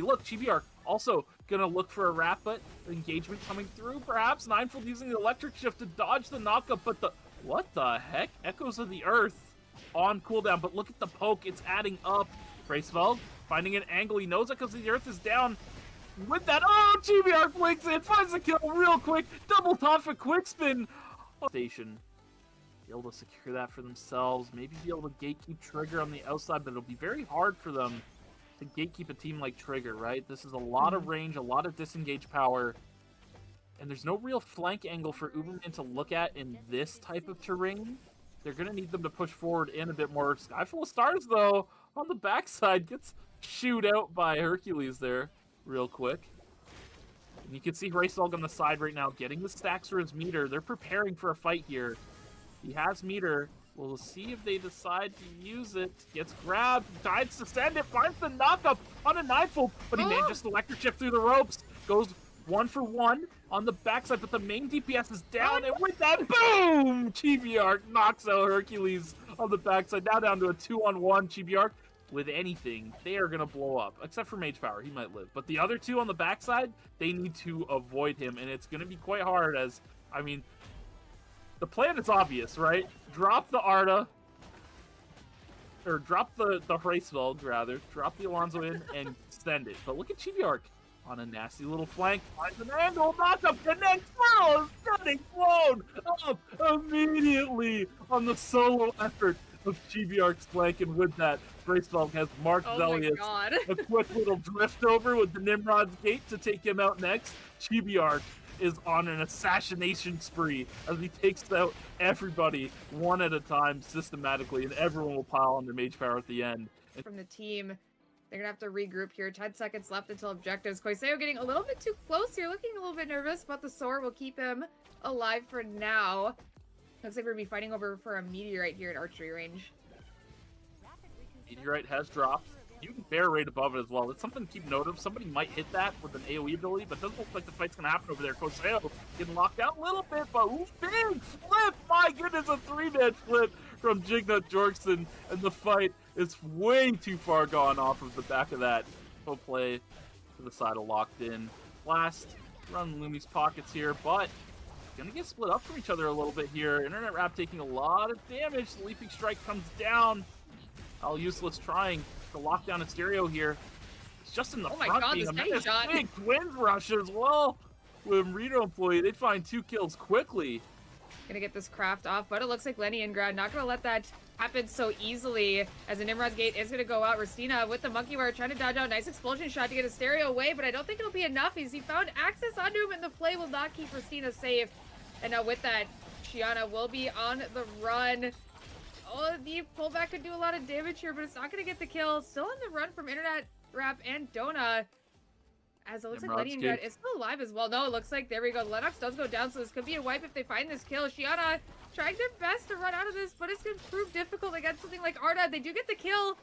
Look, Chibi-Arc also gonna look for a wrap, but engagement coming through, perhaps. Ninefold using the electric shift to dodge the knockup, but what the heck? Echoes of the Earth on cooldown, but look at the poke, it's adding up. Braceveld finding an angle, he knows Echoes of the Earth is down. With that, oh, Chibi-Arc blinks in, finds the kill real quick, double top for quick spin. Station. Be able to secure that for themselves, maybe be able to gatekeep Trigger on the outside, but it'll be very hard for them to gatekeep a team like Trigger, right? This is a lot of range, a lot of disengage power, and there's no real flank angle for Uberman to look at in this type of terrain. They're going to need them to push forward in a bit more. Sky Full of Stars, though, on the backside, gets shooed out by Hercules there real quick. And you can see Racehog on the side right now, getting the stacks for his meter. They're preparing for a fight here. He has meter. We'll see if they decide to use it. Gets grabbed, decides to send it, finds the knockup on a Ninefold, but he manages to electric shift through the ropes. Goes 1-for-1 on the backside, but the main DPS is down, and with that, boom! Chibi-Arc knocks out Hercules on the backside. Now down to a 2-on-1. Chibi-Arc, with anything, they are going to blow up. Except for Mage Power, he might live. But the other two on the backside, they need to avoid him, and it's going to be quite hard as, I mean, the plan is obvious, right? Drop the Arda, or drop the Hraceveld, rather. Drop the Alonzo in and send it. But look at Chibi-Arc on a nasty little flank. Finds an angle, knockup, connects, getting blown up immediately on the solo effort of Chibi-Arc's flank. And with that, Hraceveld has marked Zelius. A quick little drift over with the Nimrod's Gate to take him out next. Chibi-Arc is on an assassination spree as he takes out everybody one at a time systematically, and everyone will pile on their Mage Power at the end. From the team, they're gonna have to regroup here. 10 seconds left until objectives. Koiseo getting a little bit too close here, looking a little bit nervous, but the sword will keep him alive for now. Looks like we're gonna be fighting over for a meteorite here at archery range. Meteorite has dropped. You can bear rate above it as well. It's something to keep note of. Somebody might hit that with an AoE ability, but it doesn't look like the fight's going to happen over there. Koiseo getting locked out a little bit, but big flip! My goodness, a 3-man flip from Jignut Jorgson, and the fight is way too far gone off of the back of that. Full play to the side of locked in. Last, run Lumi's pockets here, but going to get split up from each other a little bit here. Internet Rap taking a lot of damage. The Leaping Strike comes down. All useless trying to lock down a stereo here. It's just in the front being a big twin rush as well. With Rito employee, they find 2 kills quickly. Gonna get this craft off, but it looks like Leningrad not gonna let that happen so easily, as the Nimrod's Gate is gonna go out. Rastina with the monkey wire trying to dodge out. Nice explosion shot to get a stereo away, but I don't think it'll be enough as he found access onto him, and the play will not keep Rastina safe. And now with that, Shiana will be on the run. Oh, the pullback could do a lot of damage here, but it's not going to get the kill. Still on the run from Internet Rap and Dona. As it looks like Leningrad is still alive as well. No, it looks like, there we go. Lennox does go down, so this could be a wipe if they find this kill. Shiana trying their best to run out of this, but it's going to prove difficult against something like Arda. They do get the kill,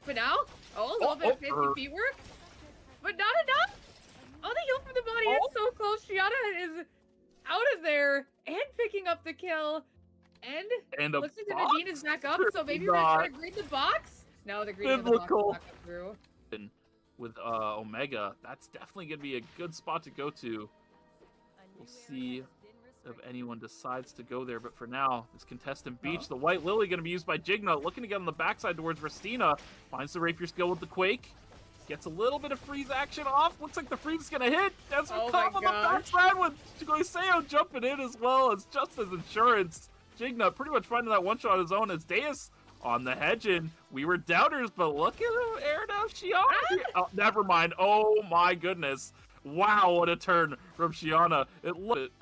but now, a little bit of 50 feet work, but not enough. Oh, the heal from the body is so close. Shiana is out of there and picking up the kill. And looks like the Nadine is back up, so maybe we're gonna try to green the box? No, the green of the box is not come through. With Omega, that's definitely gonna be a good spot to go to. We'll see if anyone decides to go there, but for now, this contestant beach, the White Lily gonna be used by Jigna, looking to get on the backside towards Rastina. Finds the rapier skill with the Quake. Gets a little bit of freeze action off. Looks like the freeze is gonna hit. That's a come on the backside with Koiseo jumping in as well as just as insurance. Jigna pretty much finding that one-shot on his own as Deus on the hedge, and we were doubters, but look at him, aired out Shiana. Oh, never mind. Oh my goodness. Wow, what a turn from Shiana. It looks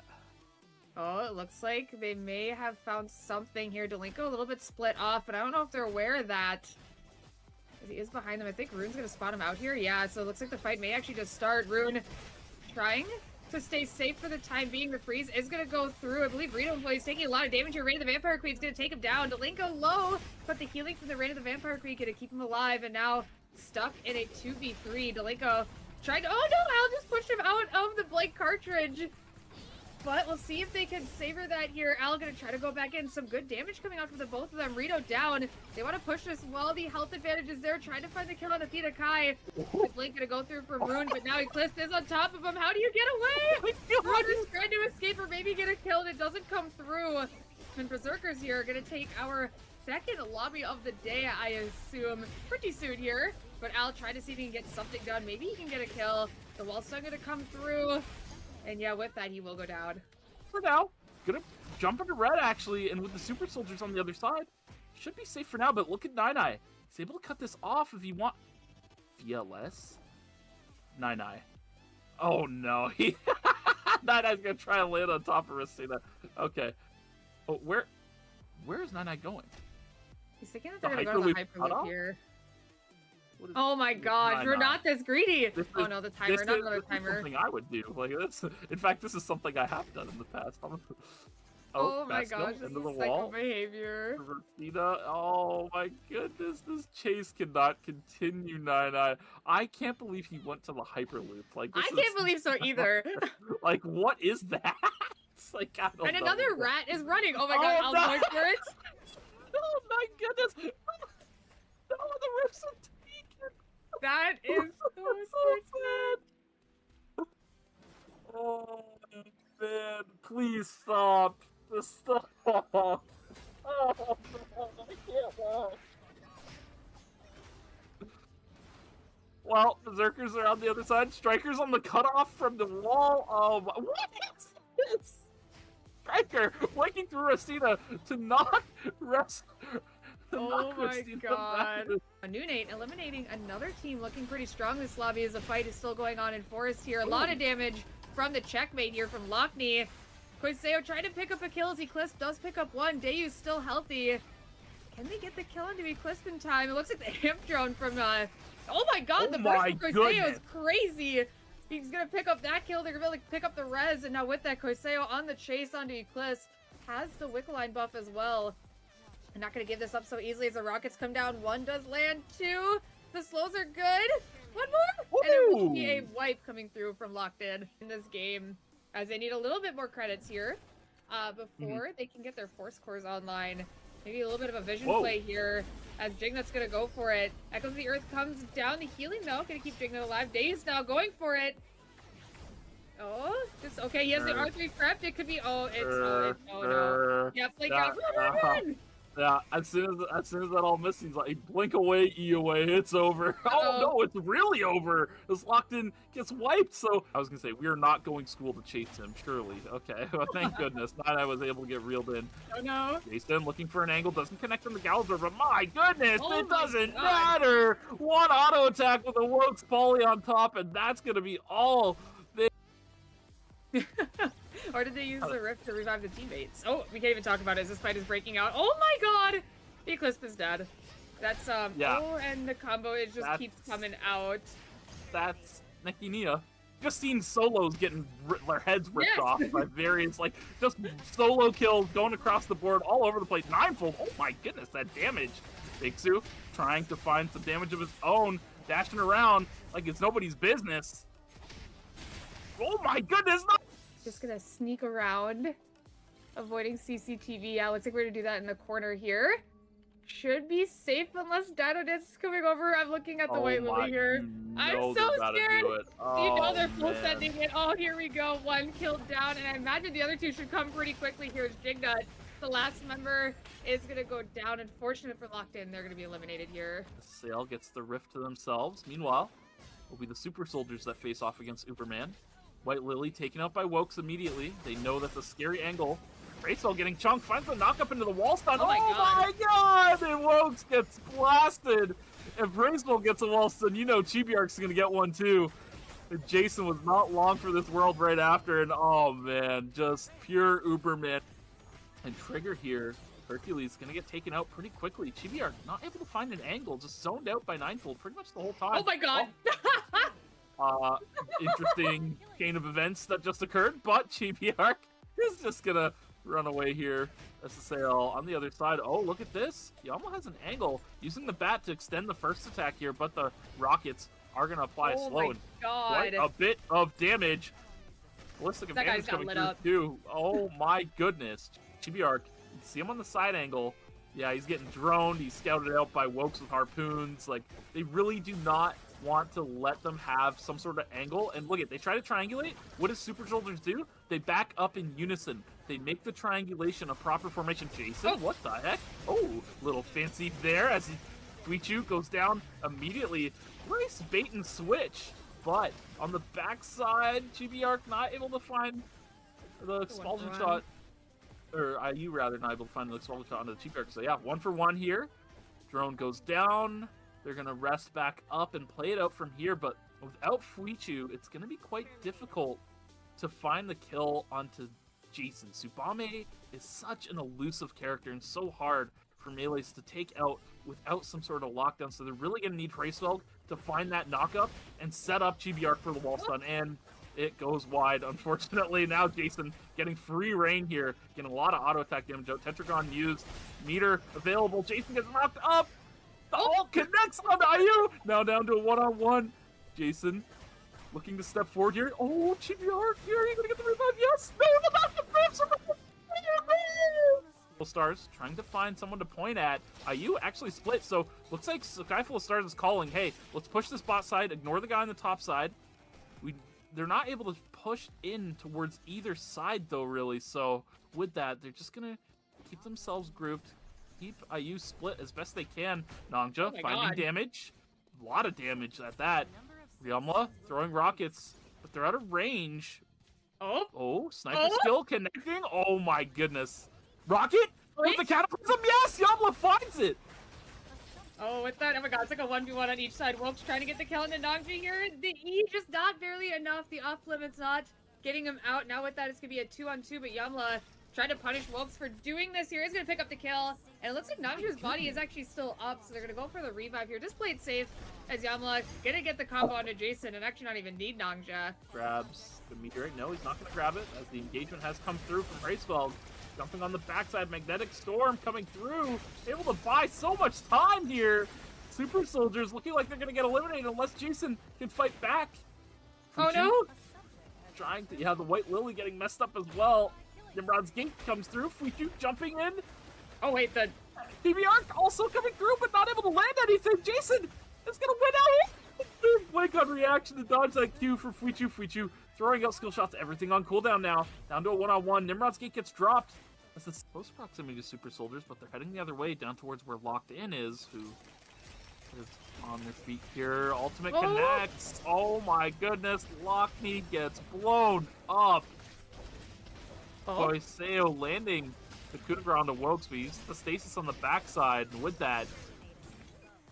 like they may have found something here. Delinko a little bit split off, but I don't know if they're aware of that. He is behind them. I think Rune's gonna spot him out here. Yeah, so it looks like the fight may actually just start. Rune trying to stay safe for the time being. The freeze is going to go through. I believe Rito employee is taking a lot of damage here. Rain of the Vampire Queen is going to take him down. Delinko low, but the healing from the Rain of the Vampire Queen going to keep him alive, and now stuck in a 2v3. Delinko trying to... Oh no, Al just pushed him out of the blank cartridge. but we'll see if they can savor that here. Al gonna try to go back in. Some good damage coming out from the both of them. Rito down. They want to push this while the health advantage is there, trying to find the kill on the Theta Kai. Blink gonna go through for Rune, but now Eclipse is on top of him. How do you get away? Rune is trying to escape or maybe get a kill, and it doesn't come through. And Berserkers here are gonna take our second lobby of the day, I assume, pretty soon here. But Al trying to see if he can get something done. Maybe he can get a kill. The wall's still gonna come through. And yeah, with that, he will go down. For now, gonna jump into red, actually, and with the super soldiers on the other side, should be safe for now, but look at Nine. He's able to cut this off if he want... VLS? Nine. Oh, no. Nine's gonna try to land on top of Racina. Okay. Oh, where is Nine going? He's thinking that they're gonna go to the Hyperloop here. Is, oh my gosh, we're not this greedy! Oh no, the timer, not another timer. This is something I would do. Like this. In fact, this is something I have done in the past. Oh my gosh, this is psycho behavior. Oh my goodness, this chase cannot continue, Nine. I can't believe he went to the Hyperloop. Like I can't believe so either. Like, what is that? It's like, I don't know. And another rat is running. Oh my god, I'll go for it. Oh my goodness. No, the rifts are taken. That is so sad. Oh man, please stop. Just stop. Oh no, I can't watch. Well, Berserkers are on the other side. Strikers on the cutoff from the wall. What is this? Striker blinking through Racina to knock Oh my god. Nunate eliminating another team, looking pretty strong this lobby as the fight is still going on in Forest here. A lot of damage from the checkmate here from Lockney. Koiseo trying to pick up a kill as Eclipse does pick up one. Dayu's still healthy. Can they get the kill onto Eclipse in time? It looks like the amp drone from oh my god, the burst from Koiseo is crazy. He's gonna pick up that kill. They're gonna be able to pick up the res, and now with that, Koiseo on the chase onto Eclipse has the Wickeline buff as well. I'm not gonna give this up so easily as the rockets come down. One does land, two. The slows are good. One more, Woo! and it will be a wipe coming through from Locked in this game, as they need a little bit more credits here before they can get their force cores online. Maybe a little bit of a vision play here as Jignut's gonna go for it. Echoes of the Earth comes down. The healing though, gonna keep Jignut alive. Days now going for it. Oh, just okay. He has the R3 prepped. It could be. Oh no. Yeah, Flake out. Run! Yeah, as soon as that all misses, he's like, blink away, E away, it's over. Oh no, it's really over. This Locked in gets wiped. So I was gonna say we are not going school to chase him, surely. Okay, well, thank goodness. Nine was able to get reeled in. Oh no. Jason looking for an angle, doesn't connect on the Gallagher, but my goodness, it doesn't matter. One auto attack with a Woke's Poly on top, and that's gonna be all. Or did they use the rift to revive the teammates? Oh, we can't even talk about it as this fight is breaking out. Oh my god! Eclipse is dead. That's, oh, and the combo, it just keeps coming out. That's Nekinia. Just seen solos getting their heads ripped off by various, like, just solo kills going across the board all over the place. Ninefold, oh my goodness, that damage. Bigsu trying to find some damage of his own, dashing around like it's nobody's business. Oh my goodness, no! Just gonna sneak around, avoiding CCTV. Yeah, looks like we're gonna do that in the corner here. Should be safe unless Dino Dance is coming over. I'm looking at the White Lily here. I'm so scared. You know they're full sending it. Oh, here we go. One killed down, and I imagine the other two should come pretty quickly. Here's Jignut. The last member is gonna go down. Unfortunate for Locked in, they're gonna be eliminated here. Sail gets the rift to themselves. Meanwhile, will be the super soldiers that face off against Uberman. White Lily taken out by Wokes immediately. They know that's a scary angle. Bracewell getting chunked, finds the knock up into the wall stun. Oh my god! And Wokes gets blasted. If Bracewell gets a wall stun, you know Chibiark's gonna get one too. And Jason was not long for this world right after, and oh man, just pure Uberman. And Trigger here, Hercules gonna get taken out pretty quickly. Chibiark not able to find an angle, just zoned out by Ninefold pretty much the whole time. Oh my god! Interesting chain of events that just occurred, but Chibiark is just gonna run away here. SSAL on the other side. Oh, look at this. Yamo has an angle using the bat to extend the first attack here, but the rockets are gonna apply a slow and quite a bit of damage. Ballistic That guy's advantage got coming lit through up. too. Oh my goodness. Chibiark, you see him on the side angle. Yeah, he's getting droned. He's scouted out by Wokes with harpoons. Like, they really do not want to let them have some sort of angle. And look at, they try to triangulate. What does Super Soldiers do? They back up in unison. They make the triangulation a proper formation. Jason, what the heck? Oh, little fancy there as Fuichu goes down immediately. Nice bait and switch. But on the backside, Chibiark not able to find the expulsion shot. Or IU rather, not able to find the expulsion shot onto the Chibiark. So yeah, 1 for 1 here. Drone goes down. They're going to rest back up and play it out from here. But without Fuichu, it's going to be quite difficult to find the kill onto Jason. Tsubame is such an elusive character and so hard for melees to take out without some sort of lockdown. So they're really going to need Freysfeld to find that knockup and set up Chibiark for the wall stun. And it goes wide, unfortunately. Now Jason getting free reign here, getting a lot of auto attack damage out. Tetragon used, meter available. Jason gets knocked up. The ult connects on IU. Now down to a one-on-one. Jason looking to step forward here. Oh, Chibiark here. Are you going to get the revive? Yes. No, the knockup. Stars trying to find someone to point at. IU actually split, so looks like Skyful of Stars is calling, hey, let's push this bot side, ignore the guy on the top side. They're not able to push in towards either side though, really, so with that, they're just gonna keep themselves grouped, keep IU split as best they can. Nongja finding damage, a lot of damage at that. Ryumla throwing rockets, but they're out of range. Oh, sniper skill connecting. Oh my goodness. Rocket with the cataclysm. Yes, Yamla finds it. Oh, with that, oh my god, it's like a 1v1 on each side. Wokes trying to get the kill into Nongja here. The E just not barely enough. The off limit's not getting him out. Now with that, it's gonna be a 2-on-2, but Yamla trying to punish Wokes for doing this here. He's gonna pick up the kill. And it looks like Nongja's body is actually still up, so they're gonna go for the revive here. Just play it safe as Yamla gonna get the combo onto Jason and actually not even need Nongja. Grabs the meteorite. No, he's not gonna grab it as the engagement has come through from Freysfeld. Jumping on the backside, Magnetic Storm coming through, able to buy so much time here. Super Soldiers looking like they're going to get eliminated unless Jason can fight back. Oh no! Trying to, yeah, the White Lily getting messed up as well. Nimrod's Gate comes through, Fuichu jumping in. Oh wait, the DBR also coming through, but not able to land anything. Jason is going to win out. Third blink on reaction to dodge that Q for Fuichu. Fuichu throwing out skill shots, everything on cooldown now. Down to a one-on-one. Nimrod's Gate gets dropped. It's close proximity to Super Soldiers, but they're heading the other way down towards where Locked In is, who is on their feet here. Ultimate connects. Oh my goodness. Lockney gets blown up. Koiseo landing the coup de grace onto Wokes, but uses the stasis on the backside, and with that,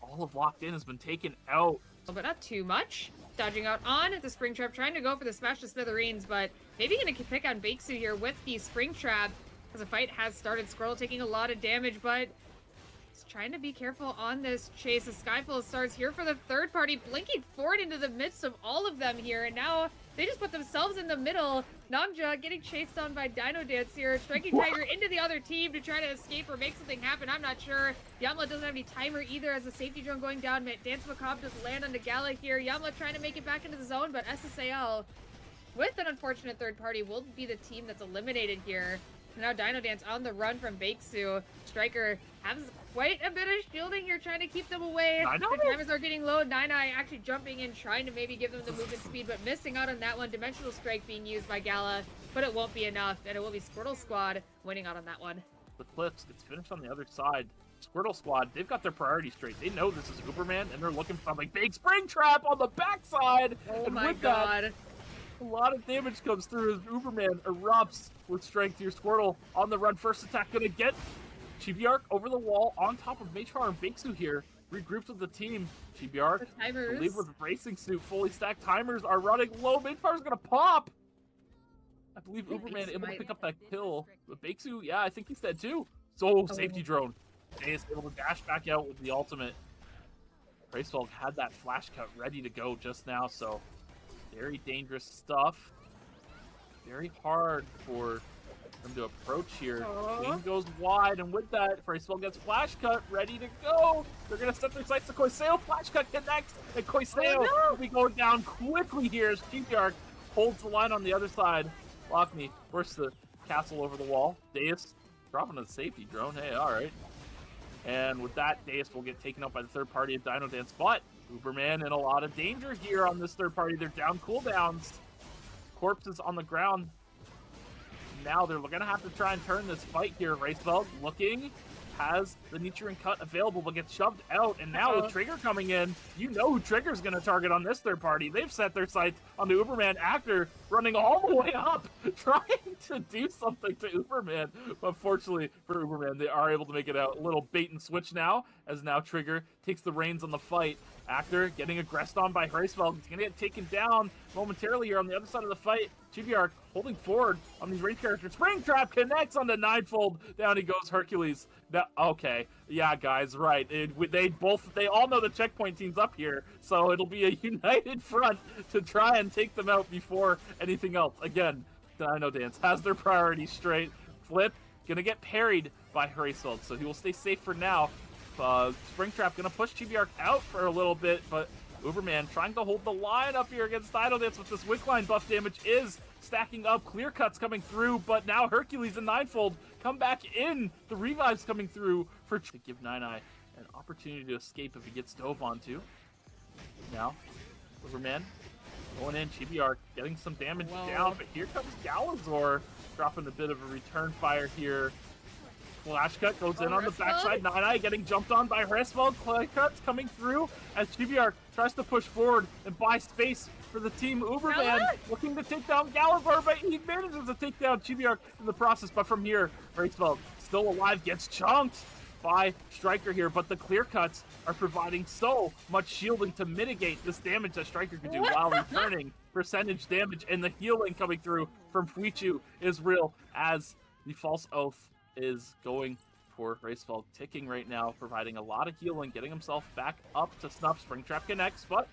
all of Locked In has been taken out. But not too much. Dodging out on the Spring Trap, trying to go for the smash to smithereens, but maybe gonna pick on Bakesu here with the Spring Trap. As the fight has started, Squirrel taking a lot of damage, but he's trying to be careful on this chase. The Skyfall starts here for the third party, blinking forward into the midst of all of them here, and now they just put themselves in the middle. Nongja getting chased on by Dino Dance here, striking Tiger into the other team to try to escape or make something happen. I'm not sure. Yamla doesn't have any timer either as the safety drone going down. Dance Macabre just land on the Gala here. Yamla trying to make it back into the zone, but SSAL, with an unfortunate third party, will be the team that's eliminated here. Now Dino Dance on the run from Bakesu. Striker has quite a bit of shielding here, trying to keep them away. The timers are getting low. Nine Eye actually jumping in, trying to maybe give them the movement speed, but missing out on that one. Dimensional Strike being used by Gala, but it won't be enough, and it will be Squirtle Squad winning out on that one. The Cliffs, it's finished on the other side. Squirtle Squad, they've got their priorities straight. They know this is Uberman, and they're looking for something. Big Spring Trap on the backside! Oh and my with god. That, a lot of damage comes through as Uberman erupts with strength here. Squirtle on the run. First attack gonna get Chibiark over the wall on top of Magepower and Bakesu here. Regroups with the team. Chibiark, I believe with Racing Suit, fully stacked timers are running low. Magepower's gonna pop. I believe Uberman able to pick up that kill. But Bakesu, yeah, I think he's dead too. So, safety drone. Jay is able to dash back out with the ultimate. Freysfeld had that flash cut ready to go just now, so very dangerous stuff. Very hard for them to approach here. Game goes wide, and with that, Freysfeld gets flash cut, ready to go. They're going to set their sights to Koiseo. Flash cut connects, and Koiseo will be going down quickly here as Chibiark holds the line on the other side. Lockney bursts the castle over the wall. Deus dropping a safety drone. Hey, all right. And with that, Deus will get taken out by the third party of Dino Dance. But Uberman in a lot of danger here on this third party. They're down cooldowns. Corpses on the ground. Now they're going to have to try and turn this fight here. Racebell looking, has the Nichiren cut available, but gets shoved out. And now with Trigger coming in, you know who Trigger's going to target on this third party. They've set their sights on the Uberman actor running all the way up, trying to do something to Uberman. But fortunately for Uberman, they are able to make it out. A little bait and switch now, as now Trigger takes the reins on the fight. Actor getting aggressed on by Racebell. He's going to get taken down momentarily here on the other side of the fight. Chibiark holding forward on these range characters. Springtrap connects on the Ninefold. Down he goes, Hercules. Now, okay, yeah, guys, right. They all know the checkpoint team's up here, so it'll be a united front to try and take them out before anything else. Again, Dino Dance has their priorities straight. Flip gonna get parried by Racebell, so he will stay safe for now. Springtrap gonna push Chibiark out for a little bit, but Uberman trying to hold the line up here against Dino Dance with this wick line buff damage is stacking up. Clear cuts coming through, but now Hercules and Ninefold come back in. The revives coming through to give Nine Eye an opportunity to escape if he gets dove onto. Now, Uberman going in. Chibiark getting some damage down, but here comes Galazor dropping a bit of a return fire here. Flash cut goes in on the backside. Nine Eye getting jumped on by Racebell. Clay cuts coming through as Chibiark tries to push forward and buy space for the team. Uberman looking to take down Galazor, but he manages to take down Chibiark in the process. But from here, Racebell still alive, gets chunked by Striker here, but the clear cuts are providing so much shielding to mitigate this damage that Striker could do while returning percentage damage, and the healing coming through from Fuichu is real as the false oath is going for Racebell, ticking right now, providing a lot of healing, getting himself back up to snuff. Springtrap connects, but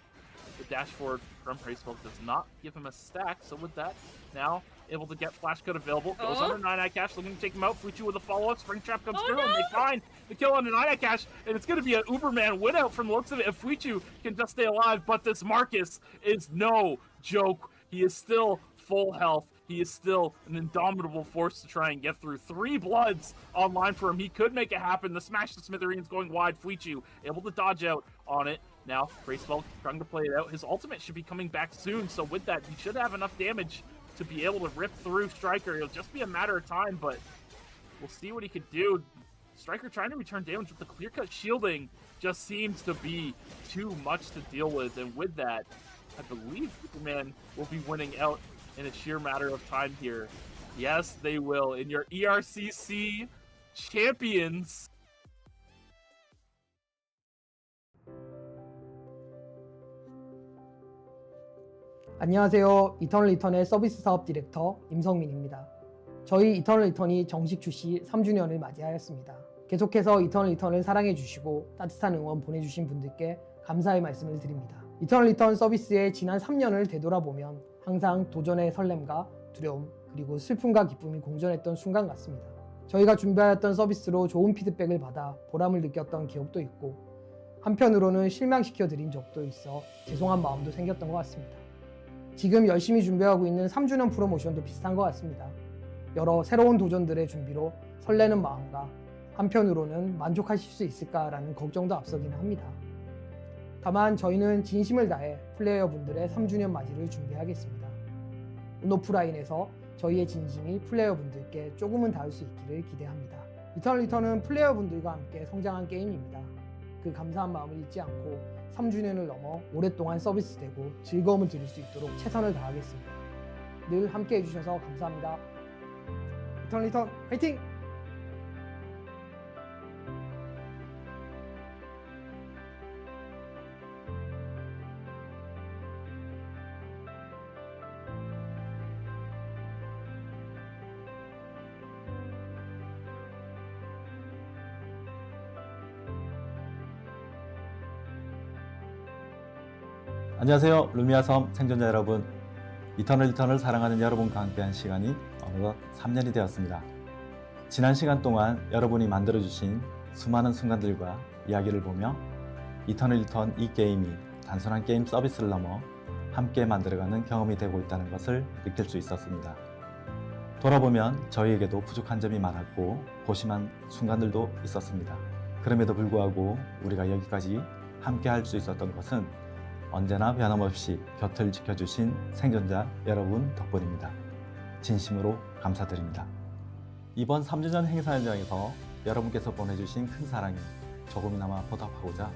the dash forward from Racebell does not give him a stack, so with that, now able to get Flash Cut available. Goes under Nine Eye Cash, looking to take him out. Fuichu with a follow-up. Springtrap comes through, and they find the kill on the Nine Eye Cash, and it's going to be an Uberman win out from the looks of it if Fuichu can just stay alive, but this Marcus is no joke. He is still full health. He is still an indomitable force to try and get through. 3 bloods online for him. He could make it happen. The smash to Smithereens going wide. Fuichu able to dodge out on it. Now, Racebell trying to play it out. His ultimate should be coming back soon, so with that, he should have enough damage to be able to rip through Striker. It'll just be a matter of time, but we'll see what he could do. Striker trying to return damage with the clear-cut shielding just seems to be too much to deal with, and with that, I believe Superman will be winning out in a sheer matter of time here. Yes, they will. In your ERCC champions. 안녕하세요. 이터널 리턴의 서비스 사업 디렉터 임성민입니다. 저희 이터널 리턴이 정식 출시 3주년을 맞이하였습니다. 계속해서 이터널 리턴을 사랑해 주시고 따뜻한 응원 보내주신 분들께 감사의 말씀을 드립니다. 이터널 리턴 서비스의 지난 3년을 되돌아보면 항상 도전의 설렘과 두려움 그리고 슬픔과 기쁨이 공존했던 순간 같습니다. 저희가 준비하였던 서비스로 좋은 피드백을 받아 보람을 느꼈던 기억도 있고 한편으로는 실망시켜 드린 적도 있어 죄송한 마음도 생겼던 것 같습니다. 지금 열심히 준비하고 있는 3주년 프로모션도 비슷한 것 같습니다. 여러 새로운 도전들의 준비로 설레는 마음과 한편으로는 만족하실 수 있을까라는 걱정도 앞서기는 합니다. 다만 저희는 진심을 다해 플레이어분들의 3주년 맞이를 준비하겠습니다. 온오프라인에서 저희의 진심이 플레이어분들께 조금은 닿을 수 있기를 기대합니다. 이터널 리턴은 플레이어분들과 함께 성장한 게임입니다. 그 감사한 마음을 잊지 않고 3주년을 넘어 오랫동안 서비스되고 즐거움을 드릴 수 있도록 최선을 다하겠습니다. 늘 함께 해주셔서 감사합니다. 이터널 리턴 화이팅! 안녕하세요. 루미아섬 생존자 여러분. 이터널 리턴을 사랑하는 여러분과 함께한 시간이 어느덧 3년이 되었습니다. 지난 시간 동안 여러분이 만들어주신 수많은 순간들과 이야기를 보며 이터널 리턴 이 게임이 단순한 게임 서비스를 넘어 함께 만들어가는 경험이 되고 있다는 것을 느낄 수 있었습니다. 돌아보면 저희에게도 부족한 점이 많았고 고심한 순간들도 있었습니다. 그럼에도 불구하고 우리가 여기까지 함께 할 수 있었던 것은 언제나 변함없이 곁을 지켜주신 생존자 여러분 덕분입니다. 진심으로 감사드립니다. 이번 3주년 행사 현장에서 여러분께서 보내주신 큰 사랑에 조금이나마 보답하고자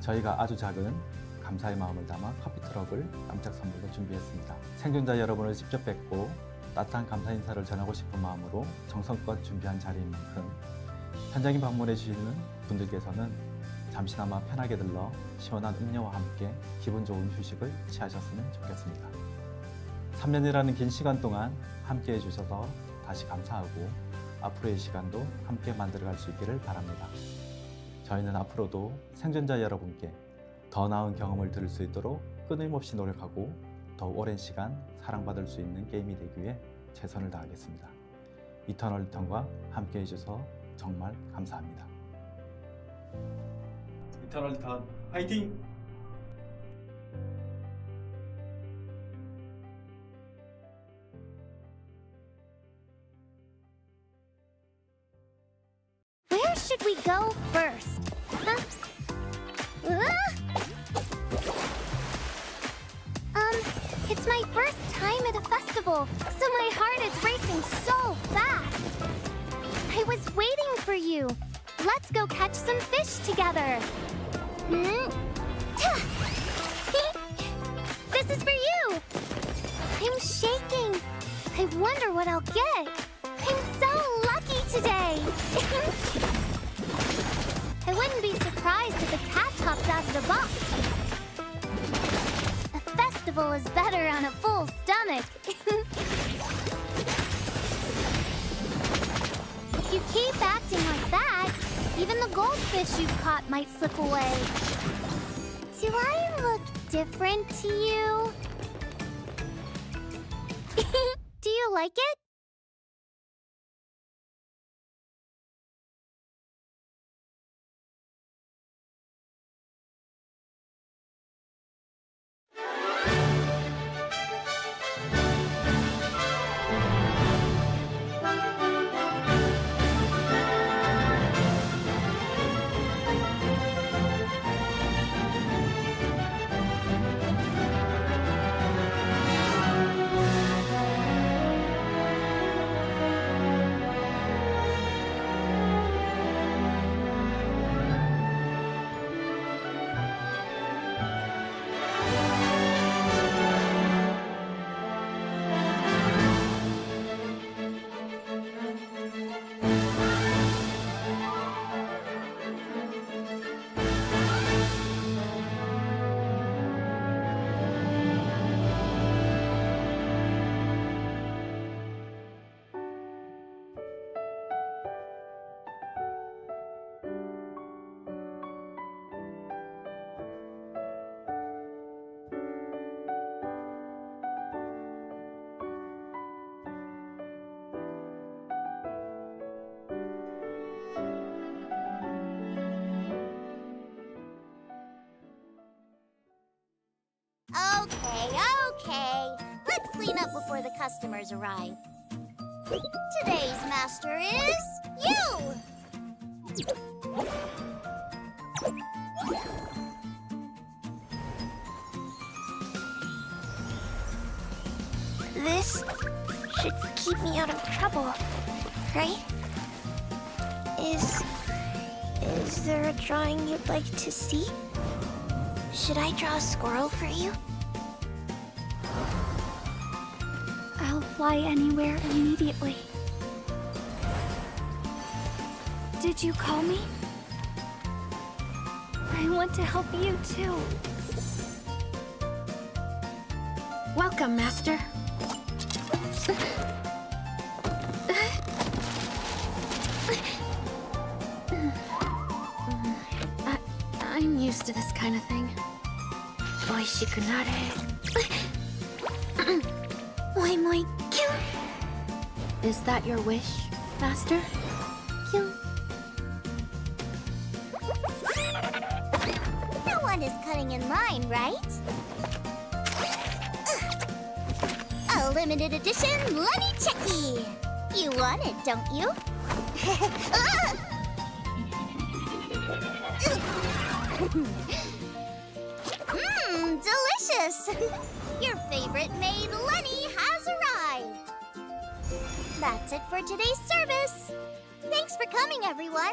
저희가 아주 작은 감사의 마음을 담아 커피 트럭을 깜짝 선물로 준비했습니다. 생존자 여러분을 직접 뵙고 따뜻한 감사 인사를 전하고 싶은 마음으로 정성껏 준비한 자리인 만큼 현장에 방문해 주시는 분들께서는 잠시나마 편하게 들러 시원한 음료와 함께 기분 좋은 휴식을 취하셨으면 좋겠습니다. 3년이라는 긴 시간 동안 함께 해주셔서 다시 감사하고 앞으로의 시간도 함께 만들어갈 수 있기를 바랍니다. 저희는 앞으로도 생존자 여러분께 더 나은 경험을 들을 수 있도록 끊임없이 노력하고 더 오랜 시간 사랑받을 수 있는 게임이 되기 위해 최선을 다하겠습니다. 이터널 리턴과 함께 해주셔서 정말 감사합니다. 이터널 리턴 화이팅! Where should we go first? Huh? It's my first time at a festival, so my heart is racing so fast. I was waiting for you. Let's go catch some fish together. This is for you. I'm shaking. I wonder what I'll get. I'm so lucky today. I wouldn't be surprised if a cat hops out of the box. A festival is better on a full stomach. If you keep acting like that, even the goldfish you've caught might slip away. Do I look different to you? Do you like it? Okay. Let's clean up before the customers arrive. Today's master is you! This should keep me out of trouble, right? Is there a drawing you'd like to see? Should I draw a squirrel for you? I'll fly anywhere immediately. Did you call me? I want to help you too. Welcome, Master. I'm used to this kind of thing. Moi. Is that your wish, Master? No one is cutting in line, right? the limited edition Lenny Checky. You want it, don't you? Mmm, delicious! Your favorite maid, Lenny, has arrived! That's it for today's service. Thanks for coming, everyone.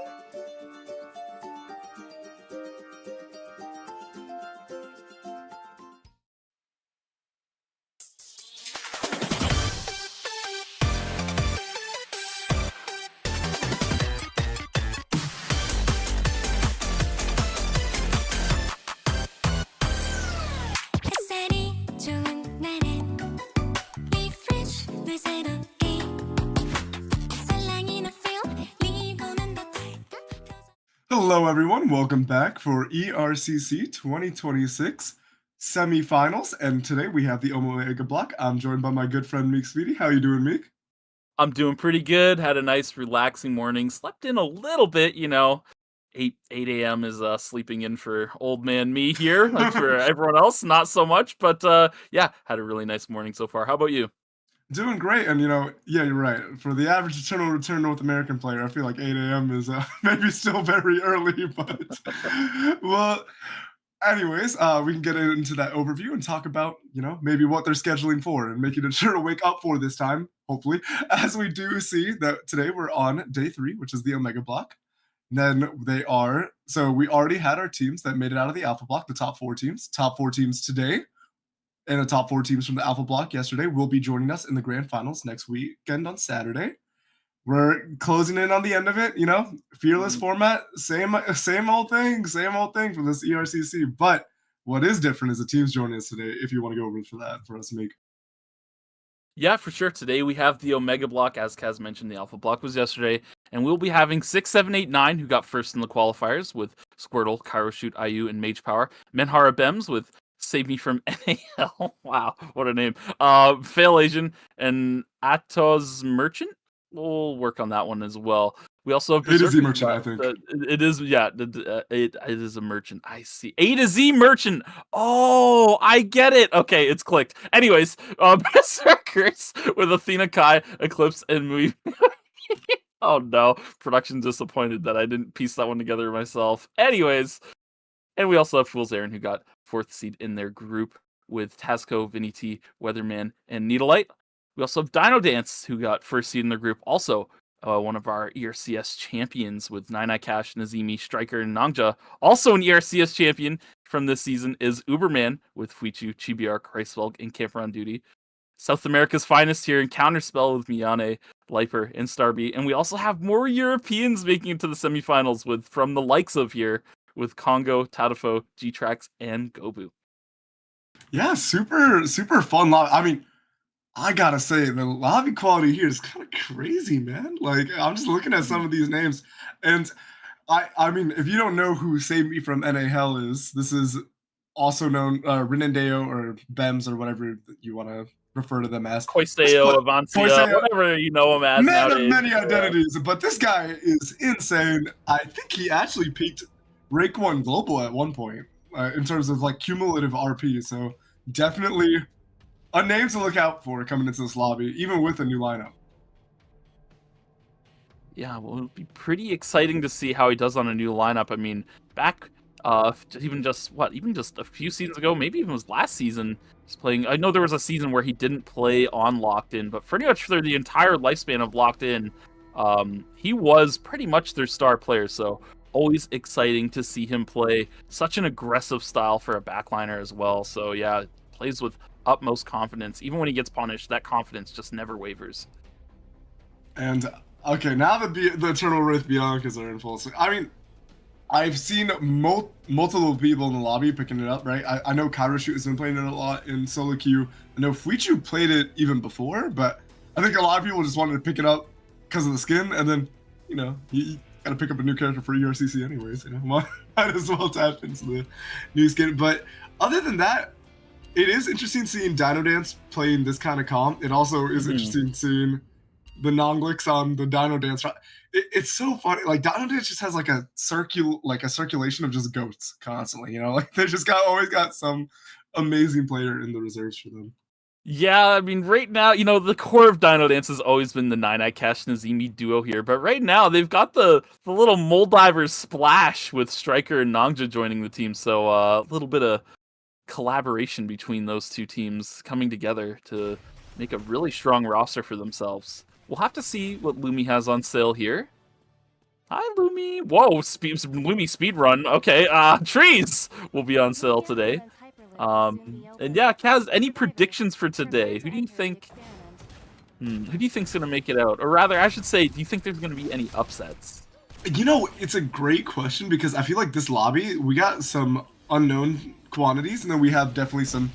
Hello everyone, welcome back for ERCC 2026 semifinals, and today we have the Omega block. I'm joined by my good friend Meek Speedy. How you doing, Meek? I'm doing pretty good. Had a nice, relaxing morning. Slept in a little bit, 8 a.m. is sleeping in for old man me here. Like for everyone else, not so much. But yeah, had a really nice morning so far. How about you? Doing great, and yeah, you're right. For the average eternal return North American player, I feel like 8 a.m. is maybe still very early, but well, anyways, we can get into that overview and talk about, maybe what they're scheduling for and making sure to wake up for this time, hopefully, as we do see that today we're on day 3, which is the Omega block. Then so we already had our teams that made it out of the Alpha block, the top 4 teams. Top 4 teams today, and the top 4 teams from the Alpha block yesterday will be joining us in the grand finals next weekend on Saturday. We're closing in on the end of it, fearless format, same old thing from this ERCC. But what is different is the teams joining us today. If you want to go over for that for us, Meek. Yeah, for sure. Today we have the Omega block, as Kaz mentioned. The Alpha block was yesterday, and we'll be having 6, 7, 8, 9 who got first in the qualifiers with Squirtle, Cairo Shoot, IU, and Mage Power. Menhara Bems with Save Me from NAL. Wow, what a name. Fail Asian and Atos Merchant. We'll work on that one as well. We also have A to Z Merchant, I think. It is, yeah. It is a merchant. I see. A to Z Merchant. Oh, I get it. Okay, it's clicked. Anyways, Berserkers with Athena, Kai, Eclipse, and we. Oh no, production disappointed that I didn't piece that one together myself. Anyways, and we also have Fool's Errand, who got 4th seed in their group with Tasco, Vinny T, Weatherman, and Needlelight. We also have Dino Dance, who got 1st seed in their group. Also, one of our ERCS champions with Nine Eye Cash, Nazimi, Striker, and Nangja. Also an ERCS champion from this season is Uberman with Fuichu, Chibiar, Christwelg, and Camper on Duty. South America's finest here in Counterspell with Miyane, Liper, and Starby. And we also have more Europeans making it to the semifinals from the likes of here with Congo, Tadafo, G-Trax, and Gobu. Yeah, super fun lobby. I mean, I gotta say, the lobby quality here is kind of crazy, man. Like, I'm just looking at some of these names, and I mean, if you don't know who Save Me from NA Hell is, this is also known Renendeo or Bems or whatever you want to refer to them as. Koiseo, Avancia, whatever you know him as. Man of many identities, but this guy is insane. I think he actually peaked Rank 1 Global at one point in terms of like cumulative RP, so definitely a name to look out for coming into this lobby, even with a new lineup. Yeah, well, it'll be pretty exciting to see how he does on a new lineup. I mean, back even just a few seasons ago, maybe even was last season, he's playing. I know there was a season where he didn't play on Locked In, but pretty much for the entire lifespan of Locked In, he was pretty much their star player. So always exciting to see him play such an aggressive style for a backliner as well. So yeah, plays with utmost confidence. Even when he gets punished, that confidence just never wavers. And okay, now that the Eternal Wraith Biancas are in full swing, I mean, I've seen multiple people in the lobby picking it up, right? I know Cairo Shoot has been playing it a lot in solo queue. I know Fuichu played it even before, but I think a lot of people just wanted to pick it up because of the skin, and then, you got to pick up a new character for ERCC anyways, might as well tap into the new skin. But other than that, it is interesting seeing Dino Dance playing this kind of comp. It also is interesting seeing the Nonglix on the Dino Dance. It's so funny. Like, Dino Dance just has like a circulation of just goats constantly. Like they just always got some amazing player in the reserves for them. Yeah, I mean, right now, the core of Dino Dance has always been the Nine Eye Cash Nazimi duo here, but right now they've got the little Moldiver splash with Striker and Nongja joining the team, so a little bit of collaboration between those two teams coming together to make a really strong roster for themselves. We'll have to see what Lumi has on sale here. Hi, Lumi. Whoa, Lumi speedrun. Okay, trees will be on sale today. And yeah, Kaz, any predictions for today? Who do you think? Who do you think's gonna make it out? Or rather, I should say, do you think there's gonna be any upsets? It's a great question because I feel like this lobby, we got some unknown quantities, and then we have definitely some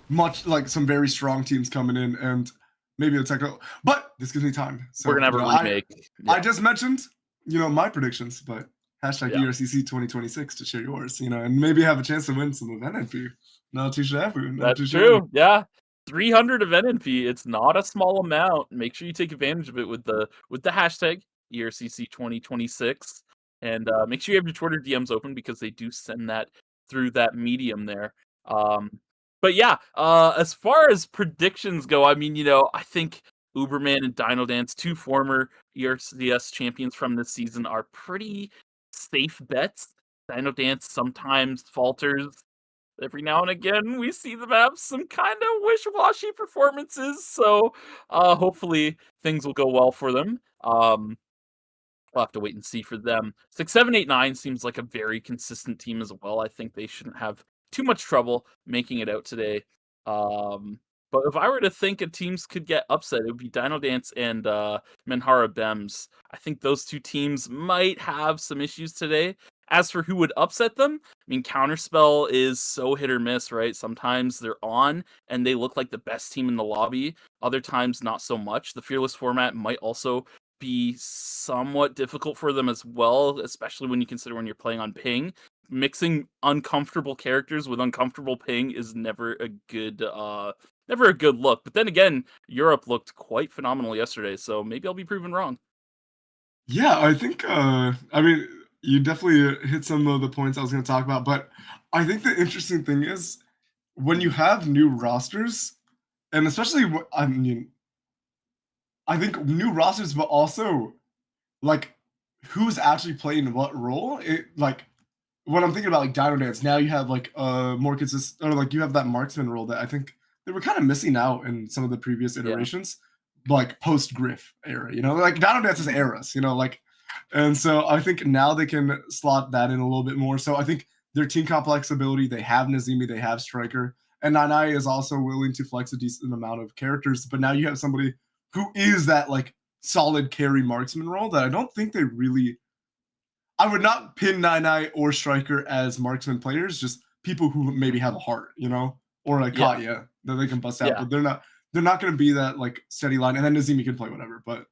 very strong teams coming in, and maybe a technical. But this gives me time. So we're gonna have a remake. I just mentioned, my predictions, but hashtag Yeah. ERCC 2026 to share yours, and maybe have a chance to win some event NP. Not too shabby. That's true. Yeah. 300 event NP. It's not a small amount. Make sure you take advantage of it with the hashtag ERCC 2026. And make sure you have your Twitter DMs open because they do send that through that medium there. But yeah, as far as predictions go, I mean, I think Uberman and Dino Dance, two former ERCS champions from this season, are pretty safe bets. Dino Dance sometimes falters. Every now and again, we see them have some kind of wish-washy performances, so hopefully things will go well for them. We'll have to wait and see for them. 6, 7, 8, 9 seems like a very consistent team as well. I think they shouldn't have too much trouble making it out today. But if I were to think of teams could get upset, it would be Dino Dance and Menhara Bems. I think those two teams might have some issues today. As for who would upset them, I mean, Counterspell is so hit or miss, right? Sometimes they're on and they look like the best team in the lobby. Other times, not so much. The Fearless format might also be somewhat difficult for them as well, especially when you consider when you're playing on ping. Mixing uncomfortable characters with uncomfortable ping is never a good look. But then again, Europe looked quite phenomenal yesterday, so maybe I'll be proven wrong. Yeah, I think, you definitely hit some of the points I was going to talk about, but I think the interesting thing is when you have new rosters, and especially, I think new rosters, but also, who's actually playing what role? When I'm thinking about, Dino Dance, now you have, more consistent, or, you have that marksman role that I think they were kind of missing out in some of the previous iterations, post-Griff era, Dino Dance is eras, and so I think now they can slot that in a little bit more. So I think their team complex ability, they have Nazimi, they have Striker, and Nanai is also willing to flex a decent amount of characters. But now you have somebody who is that solid carry marksman role that I don't think they really. I would not pin Nanai or Striker as marksman players, just people who maybe have a heart, or Katya that they can bust out. But they're not going to be that steady line. And then Nazimi can play whatever, but.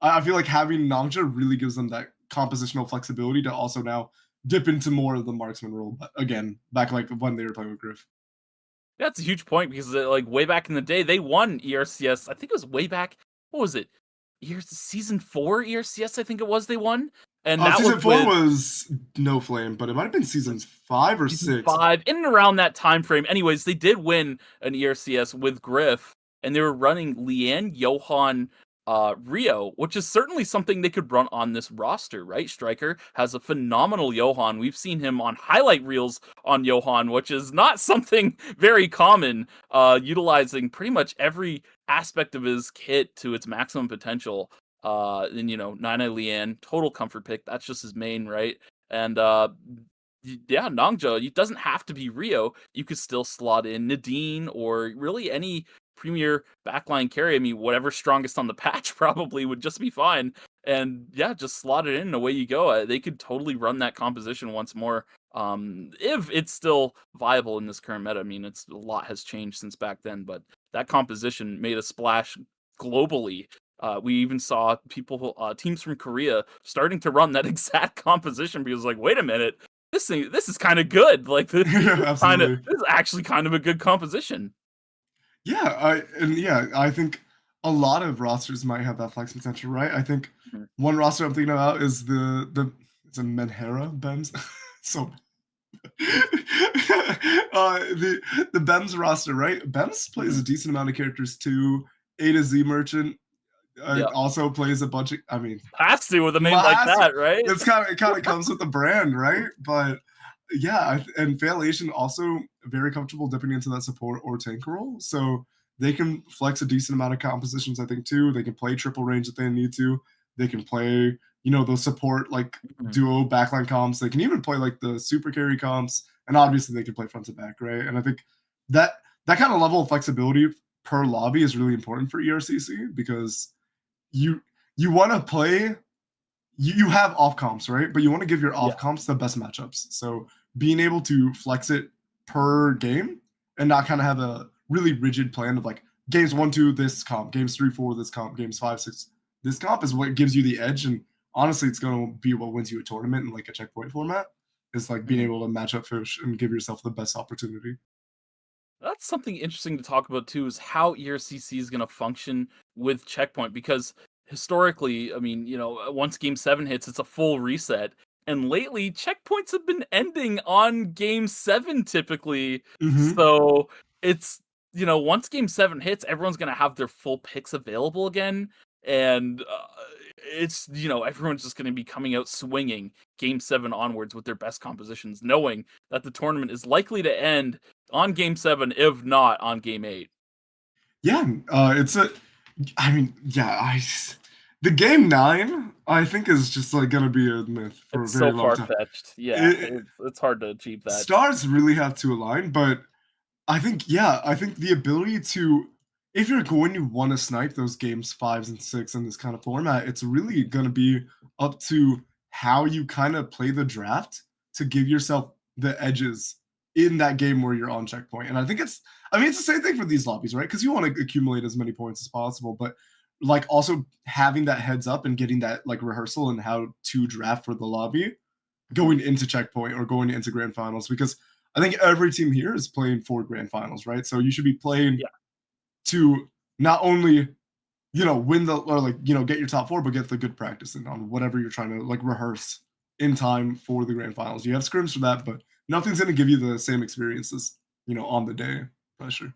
I feel like having Nongja really gives them that compositional flexibility to also now dip into more of the marksman role. But again, back when they were playing with Griff. That's a huge point because way back in the day, they won ERCS. I think it was way back. What was it? Season 4 ERCS, I think it was they won. And that season 4 was No Flame, but it might have been season 5 or 6. 5, in and around that time frame. Anyways, they did win an ERCS with Griff, and they were running Lian, Johan, Rio, which is certainly something they could run on this roster, right? Striker has a phenomenal Johan. We've seen him on highlight reels on Johan, which is not something very common, utilizing pretty much every aspect of his kit to its maximum potential. And Nine Eye Lian, total comfort pick. That's just his main, right? And Nongja, it doesn't have to be Rio. You could still slot in Nadine or really any premier backline carry. I mean, whatever's strongest on the patch probably would just be fine. And just slot it in and away you go. They could totally run that composition once more. If it's still viable in this current meta. I mean, a lot has changed since back then, but that composition made a splash globally. We even saw teams from Korea starting to run that exact composition because wait a minute, this is kind of good. This is actually kind of a good composition. I think a lot of rosters might have that flex potential, right? I think one roster I'm thinking about is it's a Menhara Bems. So the BEMS roster, right? BEMS plays a decent amount of characters too. A to Z Merchant Yeah. also plays a bunch of. I mean, Has to with a name like that, right? It's it kind of comes with the brand, right? But yeah, and Failation also very comfortable dipping into that support or tank role, so they can flex a decent amount of compositions. I think too. They can play triple range if they need to. They can play, those support like duo backline comps. They can even play like the super carry comps, and obviously they can play front to back, right? And I think that kind of level of flexibility per lobby is really important for ERCC because you want to play. You have off comps, right? But you want to give your off comps the best matchups. So being able to flex it per game and not kind of have a really rigid plan of like games 1, 2 this comp, games 3, 4 this comp, games 5, 6 this comp is what gives you the edge. And honestly, it's going to be what wins you a tournament in like a checkpoint format. It's like being able to match up fish and give yourself the best opportunity. That's something interesting to talk about too, is how ERCC is going to function with checkpoint, because historically, I mean, once game 7 hits, it's a full reset. And lately, checkpoints have been ending on game 7 typically. So it's, once game 7 hits, everyone's going to have their full picks available again. And it's, everyone's just going to be coming out swinging game 7 onwards with their best compositions, knowing that the tournament is likely to end on game 7, if not on game 8. Yeah, the game 9, I think, is just like gonna be a myth for It's a very so long time. far-fetched. Yeah, it's hard to achieve that. Stars really have to align, but I think the ability to, if you're going to want to snipe those games 5 and 6 in this kind of format, it's really gonna be up to how you kind of play the draft to give yourself the edges in that game where you're on checkpoint. And I think it's the same thing for these lobbies, right? Because you want to accumulate as many points as possible, but like also having that heads up and getting that like rehearsal and how to draft for the lobby going into checkpoint or going into grand finals, because I think every team here is playing for grand finals, right? So you should be playing to not only win get your top 4, but get the good practice in on whatever you're trying to like rehearse in time for the grand finals. You have scrims for that, but nothing's going to give you the same experiences on the day, for sure.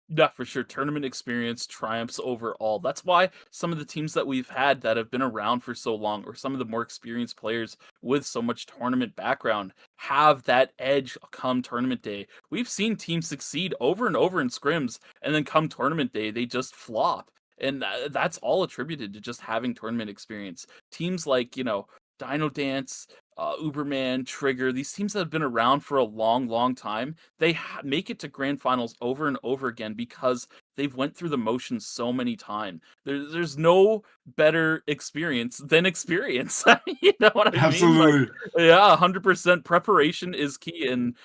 Yeah, for sure. Tournament experience triumphs over all. That's why some of the teams that we've had that have been around for so long, or some of the more experienced players with so much tournament background, have that edge come tournament day. We've seen teams succeed over and over in scrims, and then come tournament day, they just flop. And that's all attributed to just having tournament experience. Teams like, Dino Dance, Uberman, Trigger, these teams that have been around for a long, long time, they make it to grand finals over and over again because they've went through the motions so many times. There's no better experience than experience. You know what I mean? Absolutely. Like, yeah, 100% preparation is key, and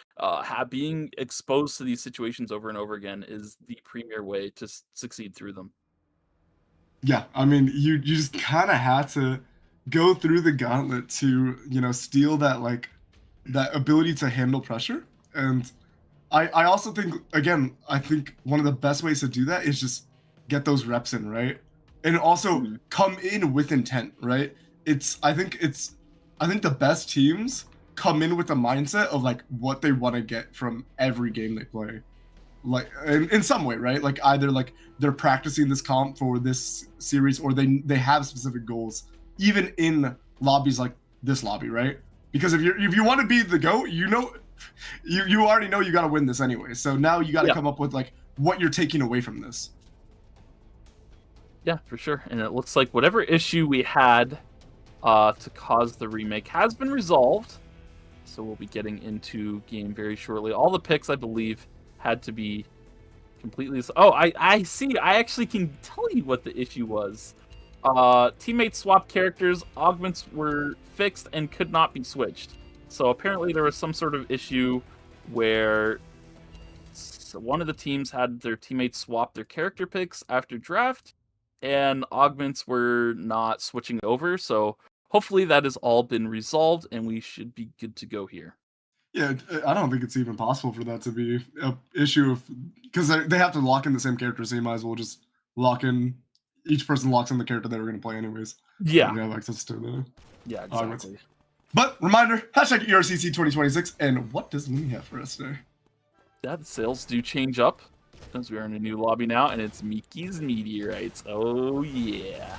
being exposed to these situations over and over again is the premier way to succeed through them. Yeah, I mean, you just kind of had to go through the gauntlet to steal that that ability to handle pressure. And I also think, again, I think one of the best ways to do that is just get those reps in, right? And also come in with intent, right? I think the best teams come in with the mindset of like what they want to get from every game they play, like in some way, right? Like either like they're practicing this comp for this series, or they have specific goals even in lobbies like this lobby, right? Because if you want to be the GOAT, you already know you got to win this anyway. So now you got to come up with like what you're taking away from this. Yeah, for sure. And it looks like whatever issue we had to cause the remake has been resolved. So we'll be getting into game very shortly. All the picks, I believe, had to be completely... Oh, I see. I actually can tell you what the issue was. Teammates swapped characters, augments were fixed and could not be switched. So apparently there was some sort of issue where one of the teams had their teammates swap their character picks after draft, and augments were not switching over. So hopefully that has all been resolved, and we should be good to go here. Yeah, I don't think it's even possible for that to be an issue, because they have to lock in the same character, so you might as well just lock in. Each person locks in the character they were going to play anyways. Yeah. You have access to the exactly. But reminder, hashtag ERCC 2026. And what does Lumi have for us today? Yeah, the sales do change up since we are in a new lobby now, and it's Mickey's Meteorites. Oh, yeah.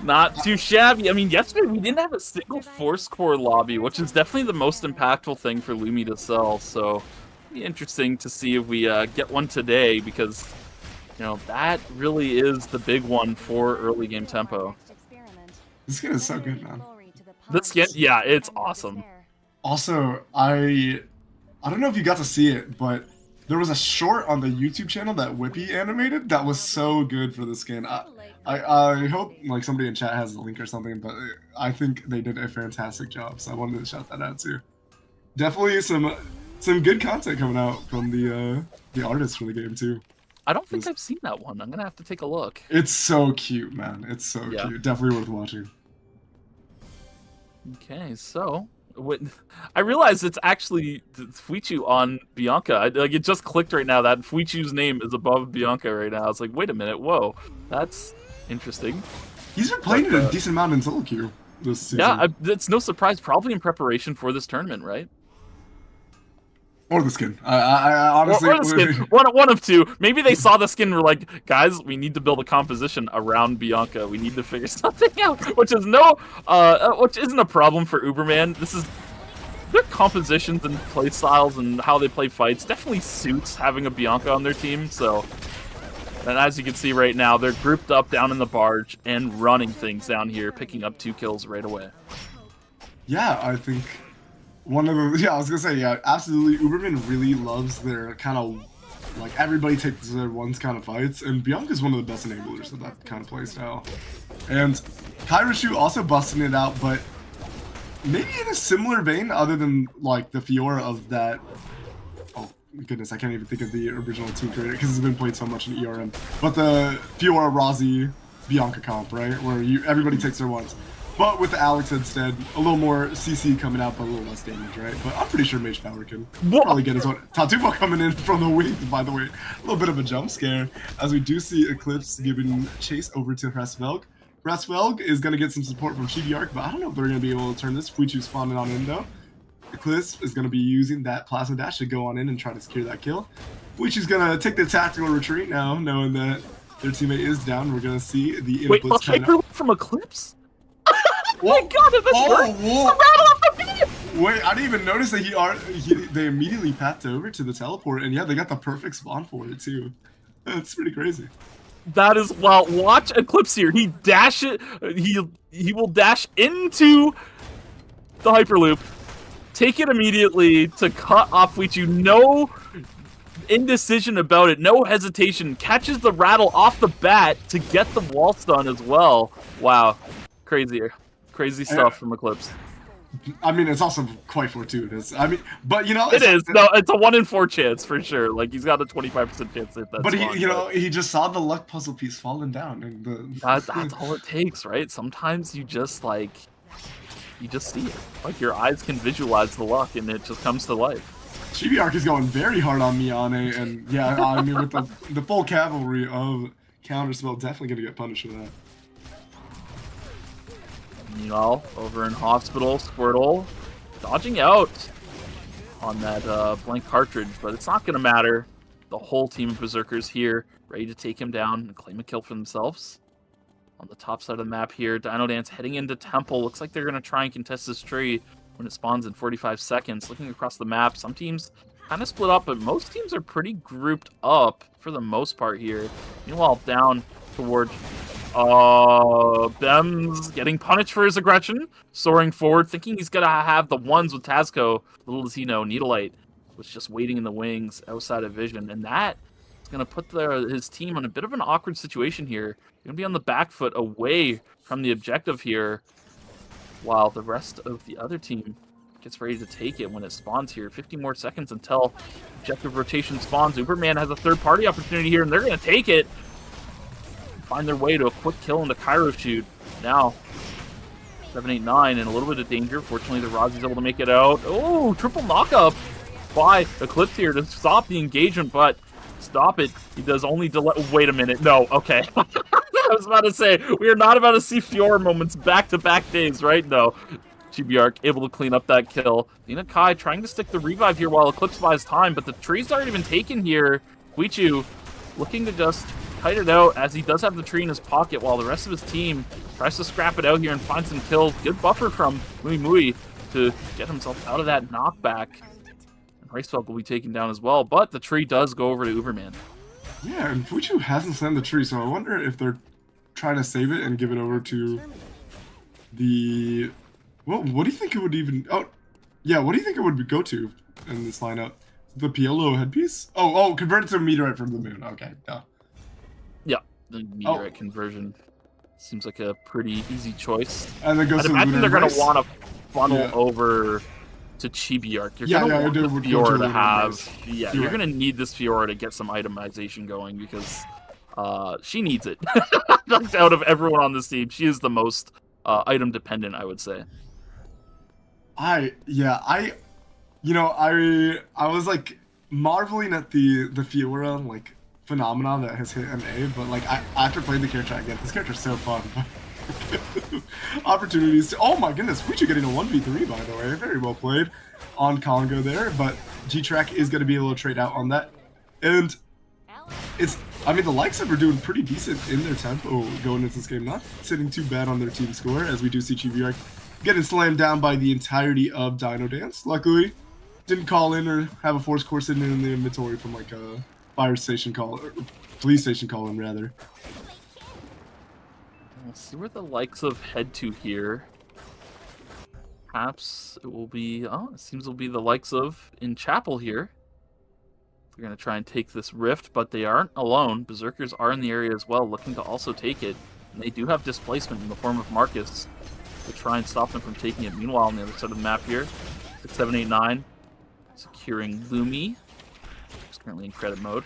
Not too shabby. I mean, yesterday we didn't have a single force core lobby, which is definitely the most impactful thing for Lumi to sell. So, it'll be interesting to see if we get one today, because, you know, that really is the big one for early game tempo. This skin is so good, man. The skin, yeah, it's awesome. Also, I don't know if you got to see it, but there was a short on the YouTube channel that Whippy animated that was so good for the skin. I hope like somebody in chat has the link or something, but I think they did a fantastic job, so I wanted to shout that out too. Definitely some good content coming out from the artists for the game too. I don't think I've seen that one. I'm gonna have to take a look. It's so cute, man. It's so cute. Definitely worth watching. Okay, so I realize it's actually Fuichu on Bianca. Like it just clicked right now that Fuichu's name is above Bianca right now. I was like, wait a minute, whoa, that's interesting. He's been playing it a decent amount in solo queue this season. Yeah, it's no surprise. Probably in preparation for this tournament, right? Or the skin. I honestly... Or the skin. One of two. Maybe they saw the skin and were like, guys, we need to build a composition around Bianca. We need to figure something out. Which is which isn't a problem for Uberman. This is... Their compositions and play styles and how they play fights definitely suits having a Bianca on their team, so... And as you can see right now, they're grouped up down in the barge and running things down here, picking up 2 kills right away. Yeah, I think... One of the, I was gonna say, yeah, absolutely. Uberman really loves their kind of, like, everybody takes their ones kind of fights, and Bianca's one of the best enablers of that kind of playstyle. And Kairashu also busting it out, but maybe in a similar vein, other than, like, the Fiora of that. Oh, goodness, I can't even think of the original team creator because it's been played so much in ERM. But the Fiora, Rozzy, Bianca comp, right? Where everybody takes their ones. But with the Alex instead, a little more CC coming out, but a little less damage, right? But I'm pretty sure Mage Power can probably get his one. Tatubo coming in from the wings, by the way. A little bit of a jump scare, as we do see Eclipse giving chase over to Hresvelg. Hresvelg is going to get some support from Shibiark, but I don't know if they're going to be able to turn this. Fuichu spawning on in, though. Eclipse is going to be using that Plasma Dash to go on in and try to secure that kill. Fuichu's going to take the tactical retreat now, knowing that their teammate is down. We're going to see the inputs coming out. From Eclipse? Oh my god, that's Wait, I didn't even notice that they immediately packed over to the teleport, and yeah, they got the perfect spawn for it too. That's pretty crazy. That is, well, watch Eclipse here. He will dash into the Hyperloop, take it immediately to cut off Fuichu. No indecision about it, no hesitation. Catches the rattle off the bat to get the wall stun as well. Wow, crazy stuff from Eclipse. I mean, it's also quite fortuitous. I mean, but you know, it is. No, it's a 1 in 4 chance for sure. Like he's got a 25% chance that that's. But he just saw the luck puzzle piece falling down, and that's all it takes, right? Sometimes you just see it. Like your eyes can visualize the luck, and it just comes to life. Shibiark is going very hard on Miyane, and yeah, I mean, with the full cavalry of Counterspell, definitely gonna get punished for that. Meanwhile, over in Hospital, Squirtle dodging out on that blank cartridge, but it's not going to matter. The whole team of Berserkers here, ready to take him down and claim a kill for themselves. On the top side of the map here, Dino Dance heading into Temple. Looks like they're going to try and contest this tree when it spawns in 45 seconds. Looking across the map, some teams kind of split up, but most teams are pretty grouped up for the most part here. Meanwhile, down towards... Bem's getting punished for his aggression, soaring forward, thinking he's gonna have the ones with Tazco. Little does he know, Needlelight was just waiting in the wings outside of vision, and that is gonna put his team in a bit of an awkward situation here. They're gonna be on the back foot away from the objective here, while the rest of the other team gets ready to take it when it spawns here. 50 more seconds until objective rotation spawns. Uberman has a third-party opportunity here, and they're gonna take it. Find their way to a quick kill in the Cairo shoot. Now, 789 in a little bit of danger. Fortunately, the Rozzy's able to make it out. Oh, triple knockup by Eclipse here to stop the engagement, but stop it. He does only delay. Wait a minute. No, okay. I was about to say, we are not about to see Fiora moments back-to-back days, right? No. Chibiark able to clean up that kill. Athena Kai trying to stick the revive here while Eclipse buys time, but the trees aren't even taken here. Huichu looking to just kite it out as he does have the tree in his pocket while the rest of his team tries to scrap it out here and find some kills. Good buffer from Mui to get himself out of that knockback. And Ricefeld will be taken down as well, but the tree does go over to Uberman. Yeah, and Fuchu hasn't slammed the tree, so I wonder if they're trying to save it and give it over to the... Well, what do you think it would even... Oh, yeah, what do you think it would go to in this lineup? The Piolo headpiece? Oh, convert it to a meteorite from the moon. Okay, duh. Yeah, the meteorite conversion seems like a pretty easy choice. And then goes I'd to imagine they're going to want to funnel Yeah. over to Chibiark. You're going to want the Fiora to have... Yeah, you're going to need this Fiora to get some itemization going because she needs it. Out of everyone on this team, she is the most item dependent, I would say. I was like marveling at the Fiora like phenomenon that has hit MA, but like after playing the character again, this character's so fun. Opportunities to, oh my goodness, Fuchu getting a 1v3 by the way, very well played on Congo there, but G-Track is going to be able to trade out on that, and I mean the likes of are doing pretty decent in their tempo going into this game, not sitting too bad on their team score, as we do see Chibiark getting slammed down by the entirety of Dino Dance. Luckily, didn't call in or have a force core sitting in the inventory from like a fire station call, or police station call in rather. We'll see where the likes of head to here. Perhaps it will be, it seems it'll be the likes of in Chapel here. They're going to try and take this rift, but they aren't alone. Berserkers are in the area as well, looking to also take it. And they do have displacement in the form of Marcus to try and stop them from taking it. Meanwhile, on the other side of the map here, 6789 securing Lumi. He's currently in credit mode.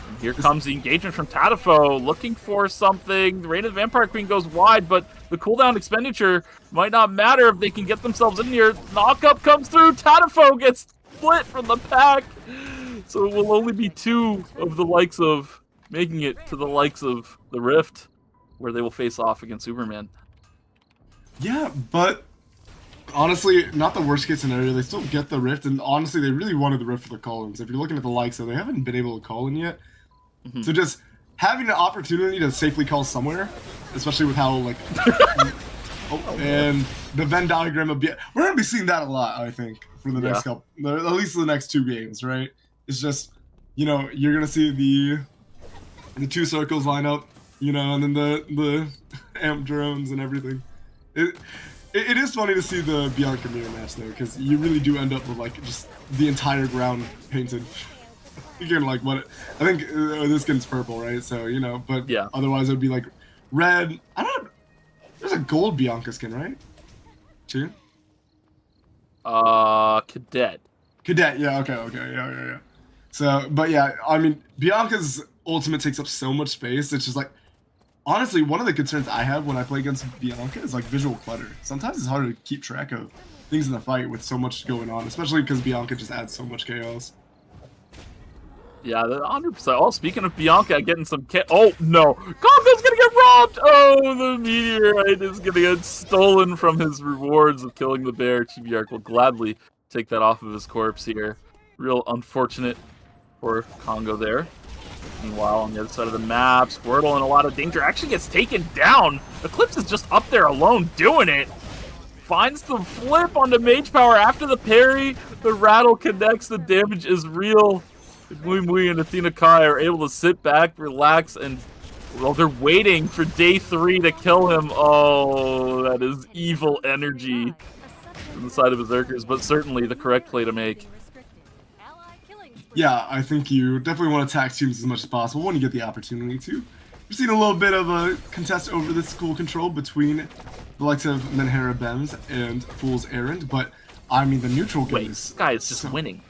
And here comes the engagement from Tadafo, looking for something. The Reign of the Vampire Queen goes wide, but the cooldown expenditure might not matter if they can get themselves in here. Knockup comes through. Tadafo gets split from the pack. So it will only be two of the likes of making it to the likes of the Rift, where they will face off against Uberman. Yeah, but honestly, not the worst case scenario. They still get the Rift, and honestly, they really wanted the Rift for the call-ins. If you're looking at the likes of, they haven't been able to call in yet. Mm-hmm. So just having an opportunity to safely call somewhere, especially with how, like... and the Venn diagram of... We're going to be seeing that a lot, I think, for the next couple... At least the next two games, right? It's just, you know, you're going to see the two circles line up, you know, and then the amp drones and everything. It is funny to see the Bianca mirror match though, because you really do end up with like just the entire ground painted. You're like what? I think this skin's purple, right? So you know, but yeah. Otherwise it would be like red. I don't know. There's a gold Bianca skin, right? Two. Cadet. Cadet. Yeah. Okay. Yeah. So, but yeah, I mean, Bianca's ultimate takes up so much space. It's just like. Honestly, one of the concerns I have when I play against Bianca is like visual clutter. Sometimes it's hard to keep track of things in the fight with so much going on, especially because Bianca just adds so much chaos. Yeah, 100%. Oh, speaking of Bianca getting some oh, no. Congo's gonna get robbed! Oh, the meteorite is gonna get stolen from his rewards of killing the bear. Chibiark will gladly take that off of his corpse here. Real unfortunate for Congo there. Meanwhile, on the other side of the map, Squirtle in a lot of danger. Actually gets taken down. Eclipse is just up there alone doing it. Finds the flip onto Mage Power after the parry. The rattle connects. The damage is real. Mui and Athena Kai are able to sit back, relax, and well, they're waiting for day 3 to kill him. Oh, that is evil energy from the side of Berserkers, but certainly the correct play to make. Yeah, I think you definitely want to attack teams as much as possible when you get the opportunity to. We've seen a little bit of a contest over this school control between the likes of Menhera Bems and Fool's Errand, but I mean the neutral game is... This guy is just winning.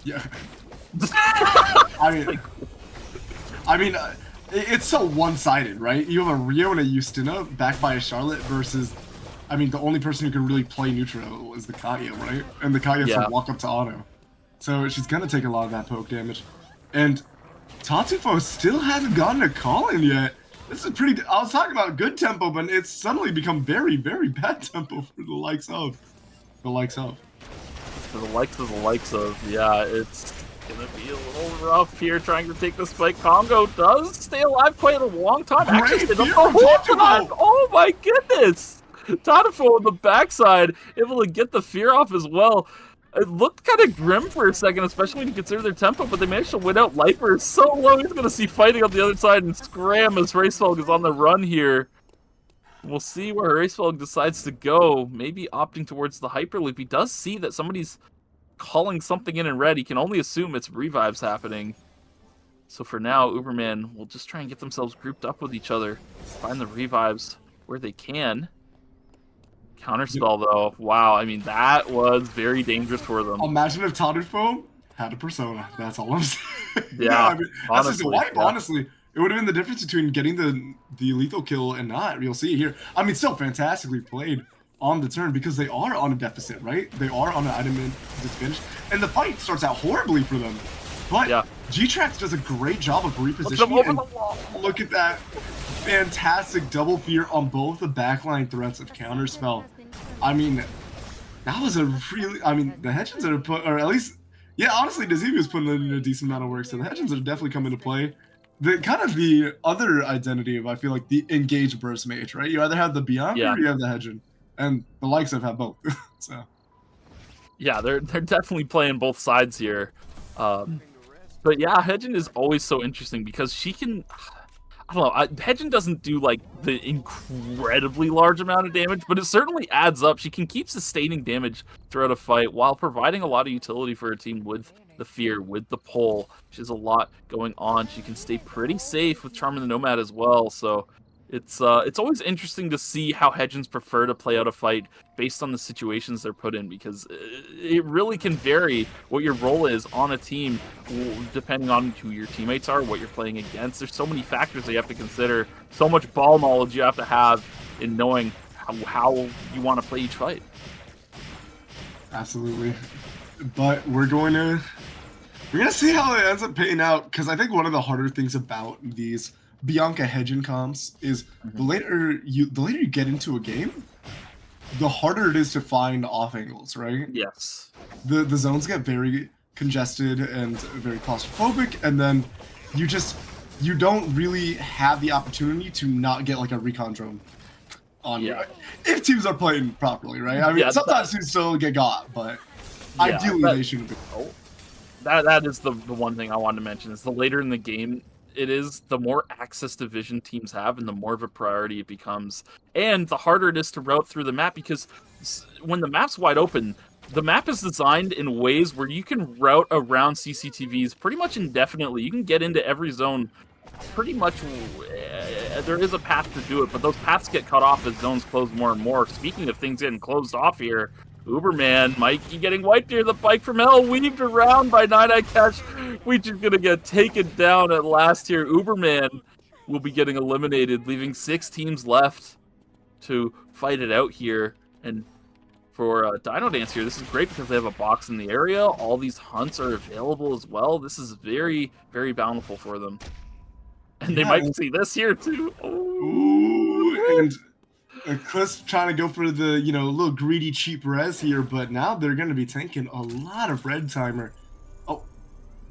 Yeah. I mean, it's so one-sided, right? You have a Rio and a Justina backed by a Charlotte versus... I mean, the only person who can really play neutral is the Kaya, right? And the Kaya has to walk up to auto. So she's gonna take a lot of that poke damage. And Tatufo still hasn't gotten a call-in yet. This is pretty. I was talking about good tempo, but it's suddenly become very, very bad tempo for the likes of. For the likes of, yeah, it's gonna be a little rough here trying to take this fight. Congo does stay alive quite a long time. Actually, Great stayed up the fear whole from time. Tadafo. Oh my goodness! Tadafo on the backside, able to get the fear off as well. It looked kind of grim for a second, especially when you consider their tempo, but they managed to win out. Lifer is so low, he's going to see fighting on the other side and scram as Racefelg is on the run here. We'll see where Racefelg decides to go, maybe opting towards the Hyperloop. He does see that somebody's calling something in red. He can only assume it's revives happening. So for now, Uberman will just try and get themselves grouped up with each other, find the revives where they can. Counterspell, though, wow, I mean, that was very dangerous for them. Imagine if Tadafo had a persona. That's all I'm saying. Yeah, I mean, that's just a wipe, yeah. honestly. It would have been the difference between getting the lethal kill and not. You'll see it here. I mean, still fantastically played on the turn because they are on a deficit, right? They are on an item disadvantage. And the fight starts out horribly for them. But yeah. G-Trax does a great job of Over repositioning. the wall. Look at that fantastic double fear on both the backline threats of Counterspell. I mean, that was a really, I mean, the Hedgens are put, or at least, yeah, honestly, Nazemi was putting in a decent amount of work, so the Hedgens are definitely come into play. The kind of the other identity of, I feel like, the engaged burst mage, right? You either have the Bianca or you have the Hedgen, and the likes have had both. So yeah, they're definitely playing both sides here. But yeah, Hedgen is always so interesting because she can, I don't know, Hedgen doesn't do like the incredibly large amount of damage, but it certainly adds up. She can keep sustaining damage throughout a fight while providing a lot of utility for her team with the fear, with the pull. She has a lot going on. She can stay pretty safe with Charm and the Nomad as well, so it's always interesting to see how Hedgens prefer to play out a fight based on the situations they're put in, because it really can vary what your role is on a team depending on who your teammates are, what you're playing against. There's so many factors that you have to consider, so much ball knowledge you have to have in knowing how you want to play each fight. absolutely. But we're gonna see how it ends up paying out, because I think one of the harder things about these Bianca Hedgen comps is the later you get into a game, the harder it is to find off angles, right? Yes. The zones get very congested and very claustrophobic, and then you don't really have the opportunity to not get like a recon drone on you if teams are playing properly, right? I mean, sometimes teams still get got, but ideally they shouldn't be. That is the one thing I wanted to mention, is the later in the game it is, the more access division teams have and the more of a priority it becomes, and the harder it is to route through the map, because when the map's wide open, the map is designed in ways where you can route around CCTVs pretty much indefinitely. You can get into every zone pretty much. There is a path to do it, but those paths get cut off as zones close more and more. Speaking of things getting closed off here, Uberman, Mikey getting wiped here. The bike from hell weaved around by Nine Eye Catch. We just gonna get taken down at last here. Uberman will be getting eliminated, leaving 6 teams left to fight it out here. And for Dino Dance here, this is great because they have a box in the area. All these hunts are available as well. This is very, very bountiful for them. And they might see this here too. Ooh, and Eclipse trying to go for the, little greedy cheap res here, but now they're going to be tanking a lot of red timer. No,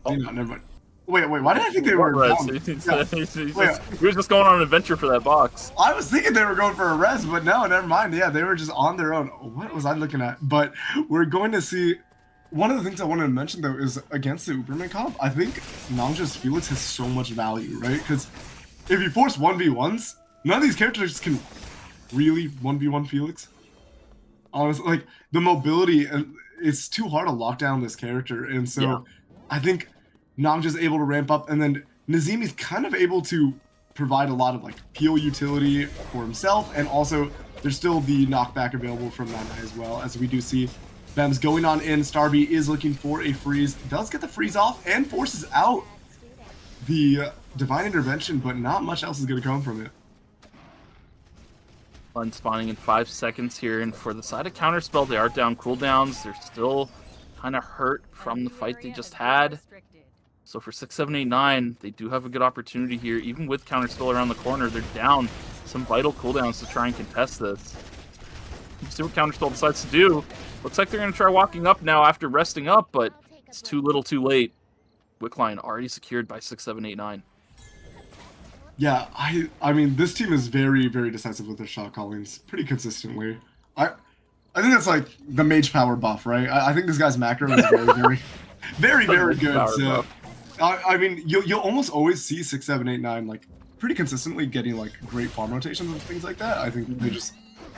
never mind. Wait, why did I think they were He was just going on an adventure for that box. I was thinking they were going for a res, but no, never mind. Yeah, they were just on their own. What was I looking at? But we're going to see. One of the things I wanted to mention, though, is against the Uberman comp, I think Nangja's Felix has so much value, right? Because if you force 1v1s, none of these characters can really 1v1 Felix. Honestly, like, the mobility, it's too hard to lock down this character. And so I think Nangja's able to ramp up, and then Nazemi's kind of able to provide a lot of, like, peel utility for himself, and also there's still the knockback available from Nana as well, as we do see Bems going on in. Starby is looking for a freeze, does get the freeze off, and forces out the Divine Intervention, but not much else is going to come from it. Unspawning in 5 seconds here, and for the side of Counterspell, they are down cooldowns. They're still kind of hurt from the fight they just had. So for 6, 7, 8, 9, they do have a good opportunity here. Even with counterspell around the corner, they're down some vital cooldowns to try and contest this. Let's see what counterspell decides to do. Looks like they're going to try walking up now after resting up, but it's too little too late. Wickline already secured by 6, 7, 8, 9. Yeah, I mean, this team is very, very decisive with their shot callings pretty consistently. I think that's like the mage power buff, right? I think this guy's macro is very, very good. So, I mean, you'll almost always see 6, 7, 8, 9 like pretty consistently getting like great farm rotations and things like that. I think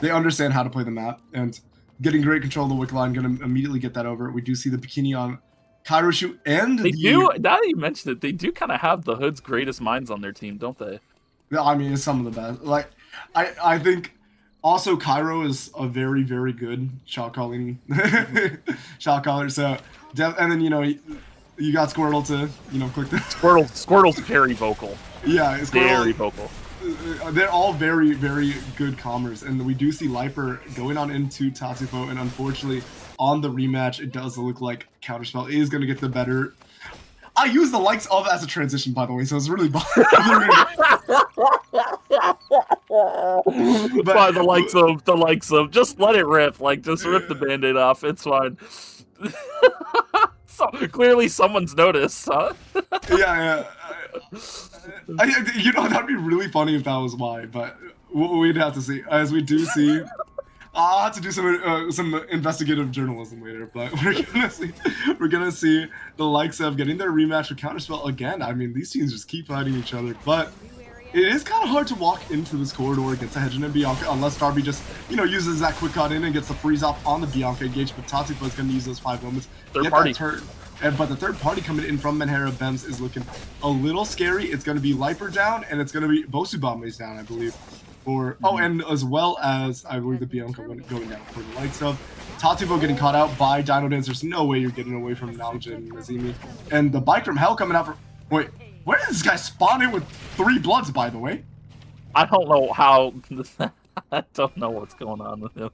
they understand how to play the map and getting great control of the wick line. Going to immediately get that over. We do see the bikini on Cairo shoot, and they do. Now that you mentioned it, they do kind of have the Hood's greatest minds on their team, don't they? Yeah, I mean, it's some of the best. Like, I think also Cairo is a very, very good shot calling shot caller. So, and then you got Squirtle to click the Squirtle's very vocal. Yeah, it's very vocal. They're all very, very good calmers, and we do see Liper going on into Tatsifo, and unfortunately, on the rematch, it does look like Counterspell is going to get the better. I use the likes of as a transition, by the way, so it's really by the likes of, just let it rip, like just rip the band-aid off, it's fine. So clearly someone's noticed, huh? Yeah. That'd be really funny if that was why, but we'd have to see. As we do see, I'll have to do some investigative journalism later, but we're gonna see the likes of getting their rematch with Counterspell again. I mean, these teams just keep fighting each other, but it is kind of hard to walk into this corridor against a Hedgen and Bianca unless Darby just uses that quick cut in and gets the freeze off on the Bianca engage. But Tatsipo is gonna use those 5 moments. Third party. But the third party coming in from Menhera Bems is looking a little scary. It's going to be Liper down, and it's going to be Bosubame is down, I believe. And as well as, I believe, the Bianca going down for the likes of Tatsipo getting caught out by Dino Dance. There's no way you're getting away from Nalja and Nazimi. And the bike from Hell coming out for... Wait, where did this guy spawn in with 3 bloods, by the way? I don't know how... I don't know what's going on with him.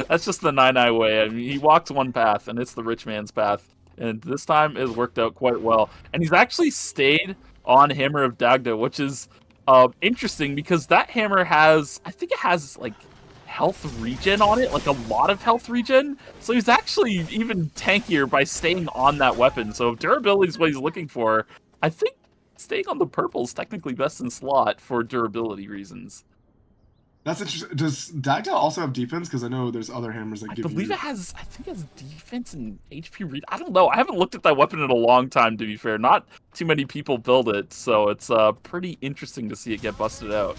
That's just the 9-eye way. I mean, he walks one path, and it's the rich man's path. And this time it worked out quite well. And he's actually stayed on Hammer of Dagda, which is interesting because that hammer has, I think it has like health regen on it, like a lot of health regen. So he's actually even tankier by staying on that weapon. So if durability is what he's looking for, I think staying on the purple is technically best in slot for durability reasons. That's interesting. Does Dagda also have defense? Because I know there's other hammers that give you... I believe it has, I think it has defense and HP read. I don't know. I haven't looked at that weapon in a long time, to be fair. Not too many people build it, so it's pretty interesting to see it get busted out.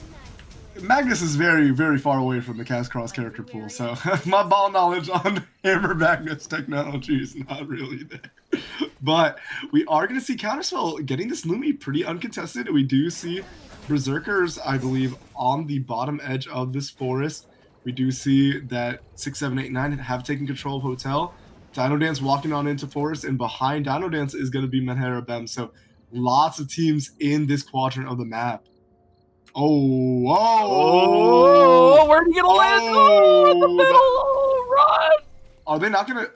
Magnus is very, very far away from the Cast Cross character pool, so my ball knowledge on Hammer Magnus technology is not really there. But we are going to see Counterspell getting this Lumi pretty uncontested. We do see Berserkers, I believe, on the bottom edge of this forest. We do see that 6, 7, 8, 9 have taken control of Hotel. Dino Dance walking on into forest, and behind Dino Dance is going to be Menhera Bem. So lots of teams in this quadrant of the map. Oh, where are you gonna land? In the middle, run! Are they not gonna?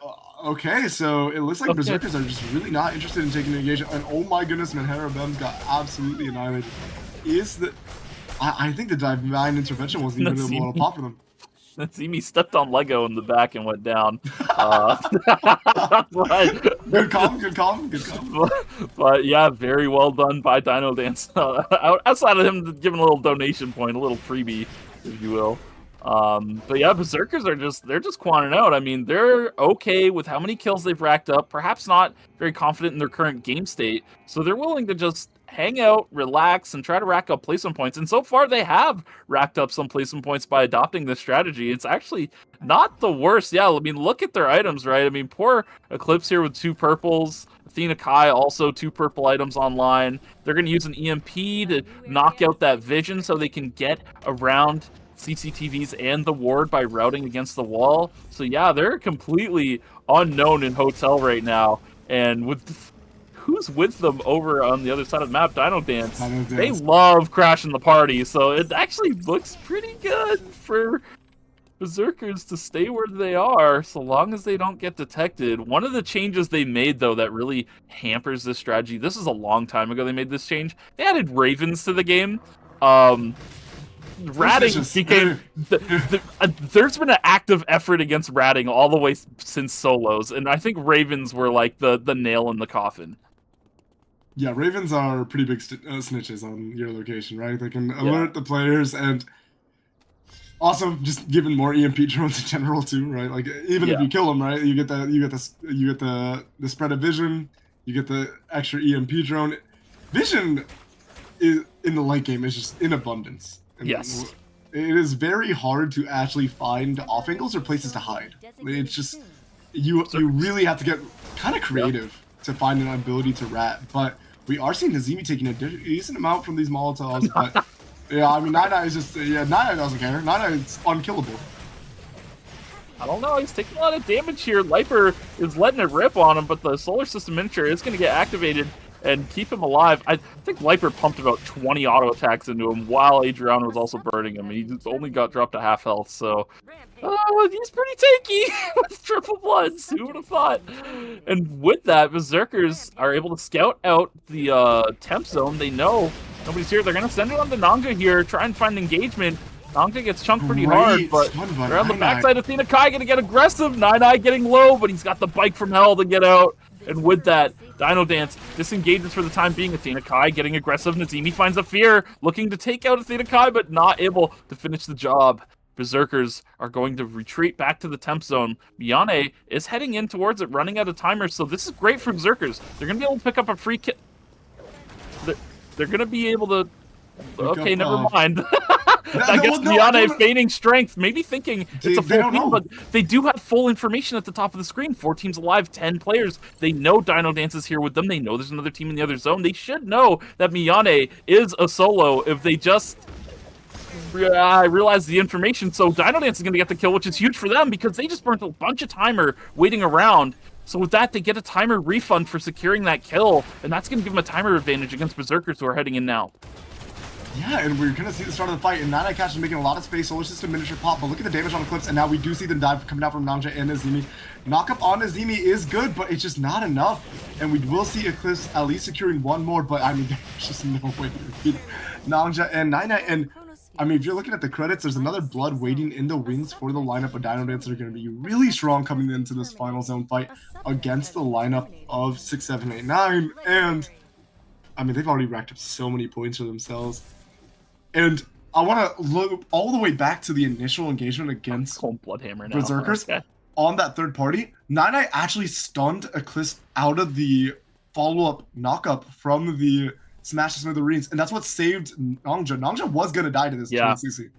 Okay, so it looks like Berserkers are just really not interested in taking the engagement. And oh my goodness, Menhera Bem's got absolutely annihilated. I think the divine intervention wasn't even able to pop for them. Natsumi stepped on Lego in the back and went down. Good call. But yeah, very well done by Dino Dance. Outside of him giving a little donation point, a little freebie, if you will. But yeah, Berserkers are they're just quanting out. I mean, they're okay with how many kills they've racked up, perhaps not very confident in their current game state. So they're willing to just hang out, relax, and try to rack up placement points. And so far, they have racked up some placement points by adopting this strategy. It's actually not the worst. Yeah, I mean, look at their items, right? I mean, poor Eclipse here with 2 purples. Athena Kai also 2 purple items online. They're going to use an EMP to knock out that vision so they can get around CCTVs and the ward by routing against the wall. So yeah, they're completely unknown in Hotel right now. And with who's with them over on the other side of the map, Dino Dance. They love crashing the party, so it actually looks pretty good for Berserkers to stay where they are so long as they don't get detected. One of the changes they made, though, that really hampers this strategy, this is a long time ago they made this change. They added Ravens to the game. Ratting became... there's been an active effort against ratting all the way since solos, and I think Ravens were like the nail in the coffin. Yeah, Ravens are pretty big snitches on your location, right? They can alert the players and... Also, just giving more EMP drones in general too, right? Like even if you kill them, right, you get the spread of vision, you get the extra EMP drone. Vision is in the late game is just in abundance. And yes, it is very hard to actually find off angles or places to hide. It's just you really have to get kind of creative to find an ability to rat. But we are seeing Nazimi taking a decent amount from these Molotovs, but. Yeah, I mean, Nine is just, Nine doesn't care. Nine is unkillable. I don't know, he's taking a lot of damage here. Liper is letting it rip on him, but the Solar System Miniature is going to get activated and keep him alive. I think Liper pumped about 20 auto attacks into him while Adriano was also burning him. He just only got dropped to half health, so... he's pretty tanky with triple bloods. Who would have thought? And with that, Berserkers are able to scout out the temp zone. They know nobody's here. They're going to send it on to Nanga here, try and find engagement. Nanga gets chunked pretty hard, but they're on the backside. Athena Kai going to get aggressive. Nine getting low, but he's got the bike from hell to get out. And with that, Dino Dance disengages for the time being. Athena Kai getting aggressive. Nazimi finds a fear, looking to take out Athena Kai, but not able to finish the job. Berserkers are going to retreat back to the temp zone. Miyane is heading in towards it, running out of timers, so this is great for Berserkers. They're going to be able to pick up a free kill. They're going to be able to... Okay, never mind. I guess Miyane feigning strength, maybe thinking it's a full team, but they do have full information at the top of the screen. 4 teams alive, 10 players. They know Dino Dance is here with them. They know there's another team in the other zone. They should know that Miyane is a solo if they just... I realized the information, so Dino Dance is going to get the kill, which is huge for them because they just burnt a bunch of timer waiting around. So with that, they get a timer refund for securing that kill, and that's going to give them a timer advantage against Berserkers who are heading in now. Yeah, and we're going to see the start of the fight, and Nine Catch is making a lot of space. Solar System Miniature pop, but look at the damage on Eclipse, and now we do see the dive coming out from Nanja and Nazimi. Knock up on Nazimi is good, but it's just not enough, and we will see Eclipse at least securing one more, but I mean, there's just no way to beat Nanja and Nine. And I mean, if you're looking at the credits, there's another blood waiting in the wings for the lineup of Dino Dance that are going to be really strong coming into this final zone fight against the lineup of 6, 7, 8, 9. And I mean, they've already racked up so many points for themselves. And I want to look all the way back to the initial engagement against Berserkers on that third party. Nine actually stunned Eclipse out of the follow-up knock-up from the Smash the Smithereens, and that's what saved Nanja. Nanja was gonna die to this CC.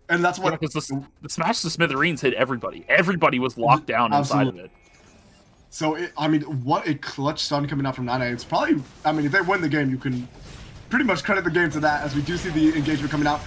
And that's what because the Smash the Smithereens hit everybody. Everybody was locked down inside of it. So I mean, what a clutch stun coming out from Nine. It's probably, I mean, if they win the game, you can pretty much credit the game to that, as we do see the engagement coming out.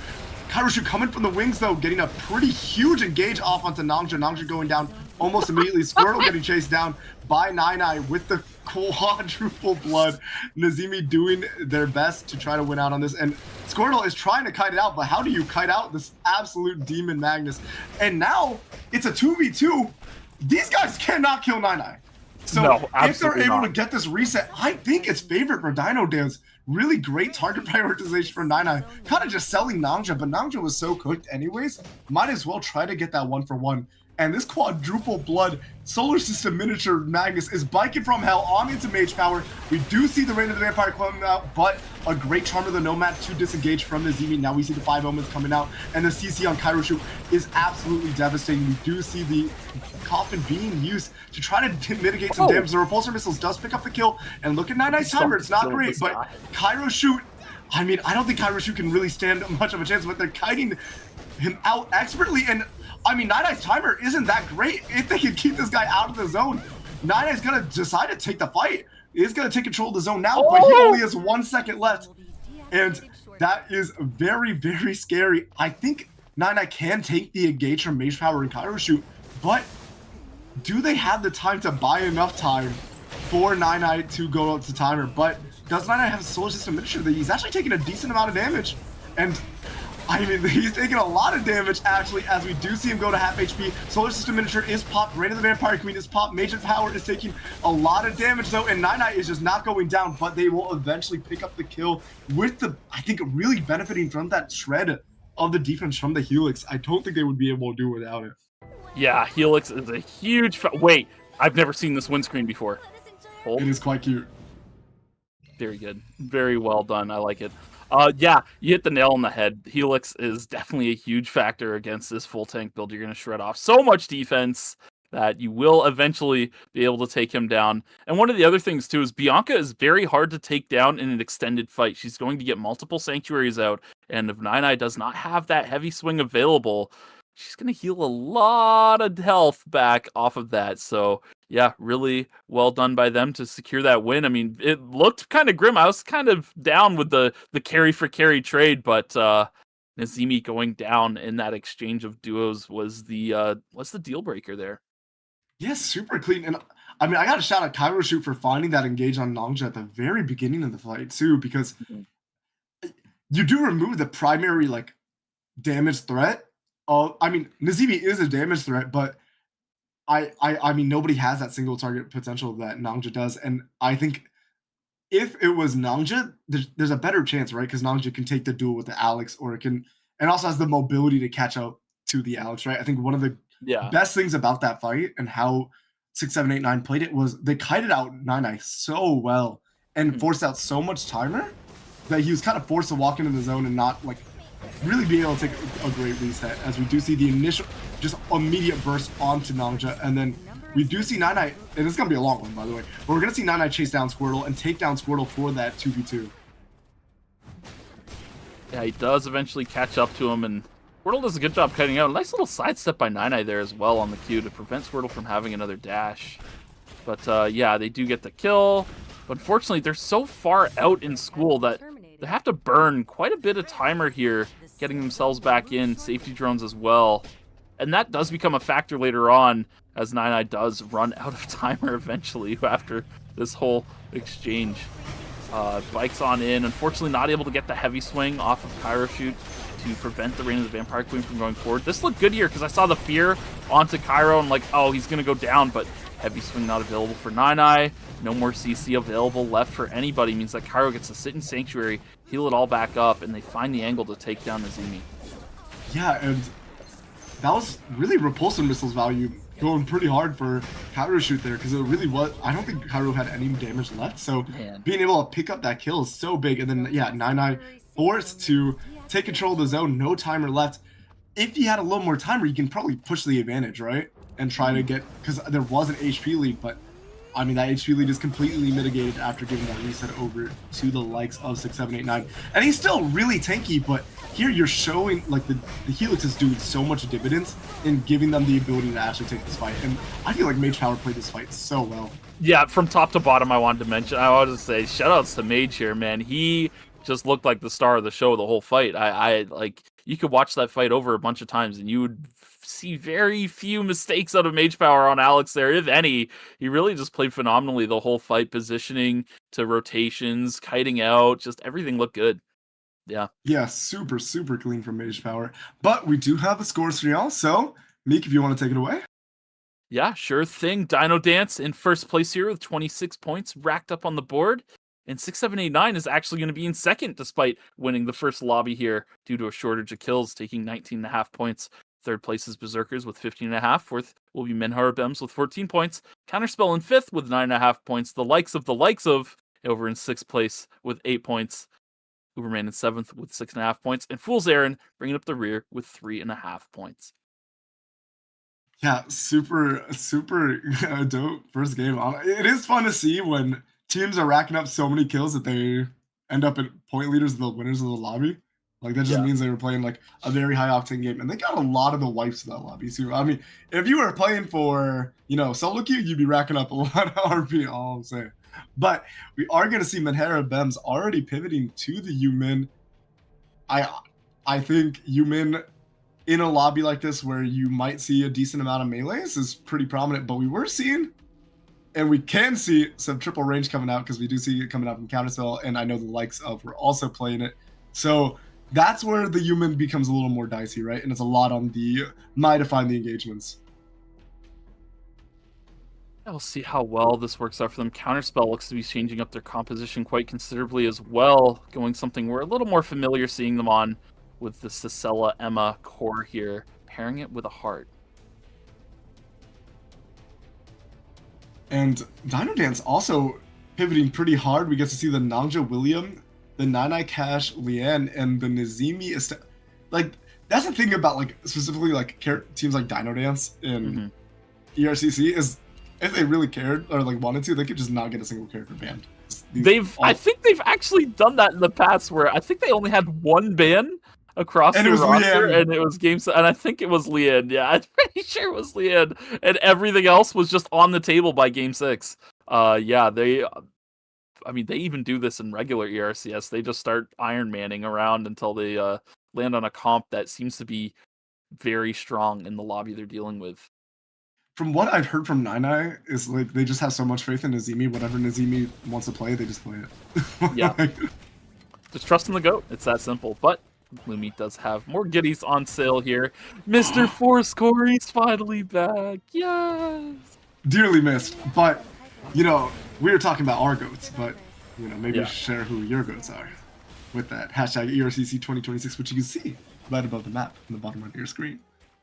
Kairoshu coming from the wings though, getting a pretty huge engage off onto Nanja. Nanja going down almost immediately. Squirtle getting chased down by Nine with the quadruple blood. Nazimi doing their best to try to win out on this, and Squirtle is trying to kite it out, but how do you kite out this absolute demon Magnus? And now it's a 2v2. These guys cannot kill Nine. So no, if they're able to get this reset, I think it's favorite for Dino Dance. Really great target prioritization for Nine. Kind of just selling Nanja, but Nanja was so cooked anyways. Might as well try to get that 1-for-1. And this quadruple blood Solar System Miniature Magnus is biking from hell on into Mage Power. We do see the Reign of the Vampire coming out, but a great Charmer the Nomad to disengage from the Nazimi. Now we see the 5 Omens coming out, and the CC on Kairoshu is absolutely devastating. We do see the Coffin being used to try to mitigate some damage. The Repulsor Missiles does pick up the kill, and look at Nine's timer. It's not great, but Kairoshu, I mean, I don't think Kairoshu can really stand much of a chance, but they're kiting him out expertly, and I mean, Nine's timer isn't that great. If they can keep this guy out of the zone, Nine's gonna decide to take the fight. He's gonna take control of the zone now, but he only has 1 second left. And that is very, very scary. I think Nine can take the engage from Mage Power and Kairoshu, but do they have the time to buy enough time for Nine to go up to timer? But does Nine have a Solar System Miniature that he's actually taking a decent amount of damage? And I mean, he's taking a lot of damage, actually, as we do see him go to half HP. Solar System Miniature is popped. Reign of the Vampire Queen is popped. Major Power is taking a lot of damage, though, and Nine is just not going down, but they will eventually pick up the kill with the, I think, really benefiting from that shred of the defense from the Helix. I don't think they would be able to do without it. Yeah, Helix is a huge... Wait, I've never seen this windscreen before. It is quite cute. Very good. Very well done. I like it. Yeah, you hit the nail on the head. Helix is definitely a huge factor against this full tank build. You're going to shred off so much defense that you will eventually be able to take him down. And one of the other things, too, is Bianca is very hard to take down in an extended fight. She's going to get multiple sanctuaries out, and if Nine does not have that heavy swing available, she's going to heal a lot of health back off of that. So, yeah, really well done by them to secure that win. I mean, it looked kind of grim. I was kind of down with the carry for carry trade, but Nazimi going down in that exchange of duos was the what's the deal breaker there? Yes, super clean. And I mean, I got to shout out Cairo Shoot for finding that engage on Nongja at the very beginning of the fight, too, because you do remove the primary, like, damage threat. I mean, Nazimi is a damage threat, but I mean, nobody has that single target potential that Nongja does. And I think if it was Nongja, there's a better chance, right? Because Nongja can take the duel with the Alex, or it can, and also has the mobility to catch up to the Alex, right? I think one of the best things about that fight and how 6789 played it was they kited out Nine so well and forced out so much timer that he was kind of forced to walk into the zone and not like really be able to take a great reset, as we do see the initial just immediate burst onto Nongja, and then we do see Nine, and it's gonna be a long one, by the way, but we're gonna see Nine chase down Squirtle and take down Squirtle for that 2v2. Yeah, he does eventually catch up to him, and Squirtle does a good job cutting out. A nice little sidestep by Nine there as well on the Q to prevent Squirtle from having another dash. But yeah, they do get the kill. But unfortunately, they're so far out in school that they have to burn quite a bit of timer here, getting themselves back in, safety drones as well. And that does become a factor later on, as Nine does run out of timer eventually after this whole exchange. Bikes on in, unfortunately not able to get the heavy swing off of Cairo Shoot to prevent the Reign of the Vampire Queen from going forward. This looked good here because I saw the fear onto Cairo and like, oh, he's going to go down, but heavy swing not available for Nine. No more CC available left for anybody. Means that Cairo gets to sit in Sanctuary, heal it all back up, and they find the angle to take down Nazimi. Yeah, and that was really repulsive missiles value going pretty hard for Cairo Shoot there, because it really was, I don't think Cairo had any damage left, so being able to pick up that kill is so big. And then yeah, Nine forced to take control of the zone, no timer left. If he had a little more timer, you can probably push the advantage, right? And try to get, because there was an HP lead, but I mean, that HP lead is completely mitigated after giving that reset over to the likes of 6789. And he's still really tanky, but here you're showing, like, the Helix is doing so much dividends in giving them the ability to actually take this fight. And I feel like Mage Power played this fight so well. Yeah, from top to bottom, I wanted to mention, I wanted to say, shoutouts to Mage here, man. He just looked like the star of the show the whole fight. I like, you could watch that fight over a bunch of times, and you would see very few mistakes out of Mage Power on Alex there, if any. He really just played phenomenally the whole fight, positioning to rotations, kiting out, just everything looked good. Yeah, super clean from Mage Power. But we do have the scores for y'all, so Meek, if you want to take it away. Yeah, sure thing. Dino Dance in first place here with 26 points racked up on the board. And 6789 is actually going to be in second, despite winning the first lobby here due to a shortage of kills, taking 19.5 points. Third place is Berserkers with 15.5. Fourth will be Menhar Bems with 14 points. Counterspell in fifth with 9.5 points. The likes of over in sixth place with 8 points. Uberman in seventh with 6.5 points. And Fool's Errand bringing up the rear with 3.5 points. Yeah, super dope first game. It is fun to see when teams are racking up so many kills that they end up at point leaders and the winners of the lobby. Like, that just means they were playing like a very high octane game, and they got a lot of the wipes in that lobby too. I mean, if you were playing for, solo queue, you'd be racking up a lot of RP, all I'm saying. But we are going to see Menhara Bems already pivoting to the Yumin. I think Yumin in a lobby like this where you might see a decent amount of melees is pretty prominent, but we were seeing, and we can see some triple range coming out because we do see it coming out from Counterspell, and I know the likes of we're also playing it. So that's where the human becomes a little more dicey, right? And it's a lot on the might to find the engagements. We'll see how well this works out for them. Counterspell looks to be changing up their composition quite considerably as well, going something we're a little more familiar seeing them on with the Cicella Emma core here, pairing it with a heart. And Dino Dance also pivoting pretty hard. We get to see the Nangja William, the Nine Cash Lian, and the Nazimi. Like, that's the thing about, like, specifically, like, teams like Dino Dance and ERCC is if they really cared or, like, wanted to, they could just not get a single character banned. I think they've actually done that in the past where I think they only had one ban across the roster, and it was games, and I think it was Lian. Yeah, I'm pretty sure it was Lian, and everything else was just on the table by game 6. Yeah, they even do this in regular ERCS. They just start Iron Manning around until they land on a comp that seems to be very strong in the lobby they're dealing with. From what I've heard from Nine is like they just have so much faith in Nazimi. Whatever Nazimi wants to play, they just play it. Yeah, just trust in the GOAT. It's that simple. But Lumi does have more goodies on sale here. Mr. Fourscore, he's finally back. Yes. Dearly missed. But you know, we were talking about our goats, but you know, maybe you should share who your goats are with that hashtag ERCC 2026, which you can see right above the map in the bottom right of your screen.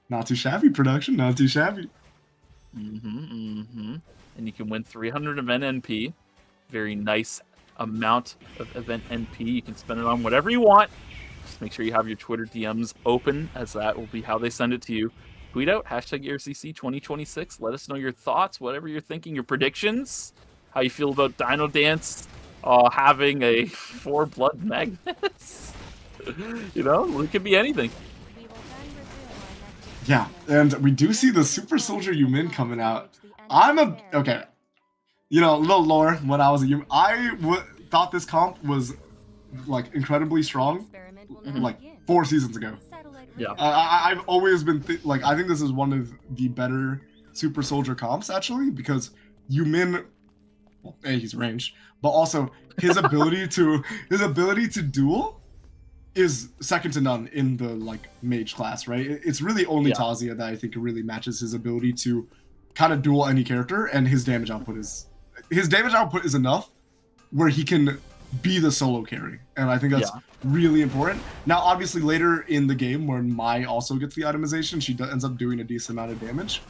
Not too shabby, production. Not too shabby. And you can win 300 event NP. Very nice amount of event NP. You can spend it on whatever you want. Just make sure you have your Twitter DMs open, as that will be how they send it to you. Tweet out hashtag ERCC 2026. Let us know your thoughts, whatever you're thinking, your predictions, how you feel about Dino Dance having a 4 blood Magnus. You know, it could be anything. Yeah, and we do see the Super Soldier Yumin coming out. Okay, you know, a little lore. When I was a Yumin, I thought this comp was like incredibly strong, like 4 seasons ago. Yeah, I've always been like, I think this is one of the better Super Soldier comps actually, because Yumin, well, A, he's ranged, but also his ability to duel is second to none in the like mage class, right? It's really only Tazia that I think really matches his ability to kind of duel any character, and his damage output is enough where he can be the solo carry, and I think that's really important. Now, obviously, later in the game, when Mai also gets the itemization, she ends up doing a decent amount of damage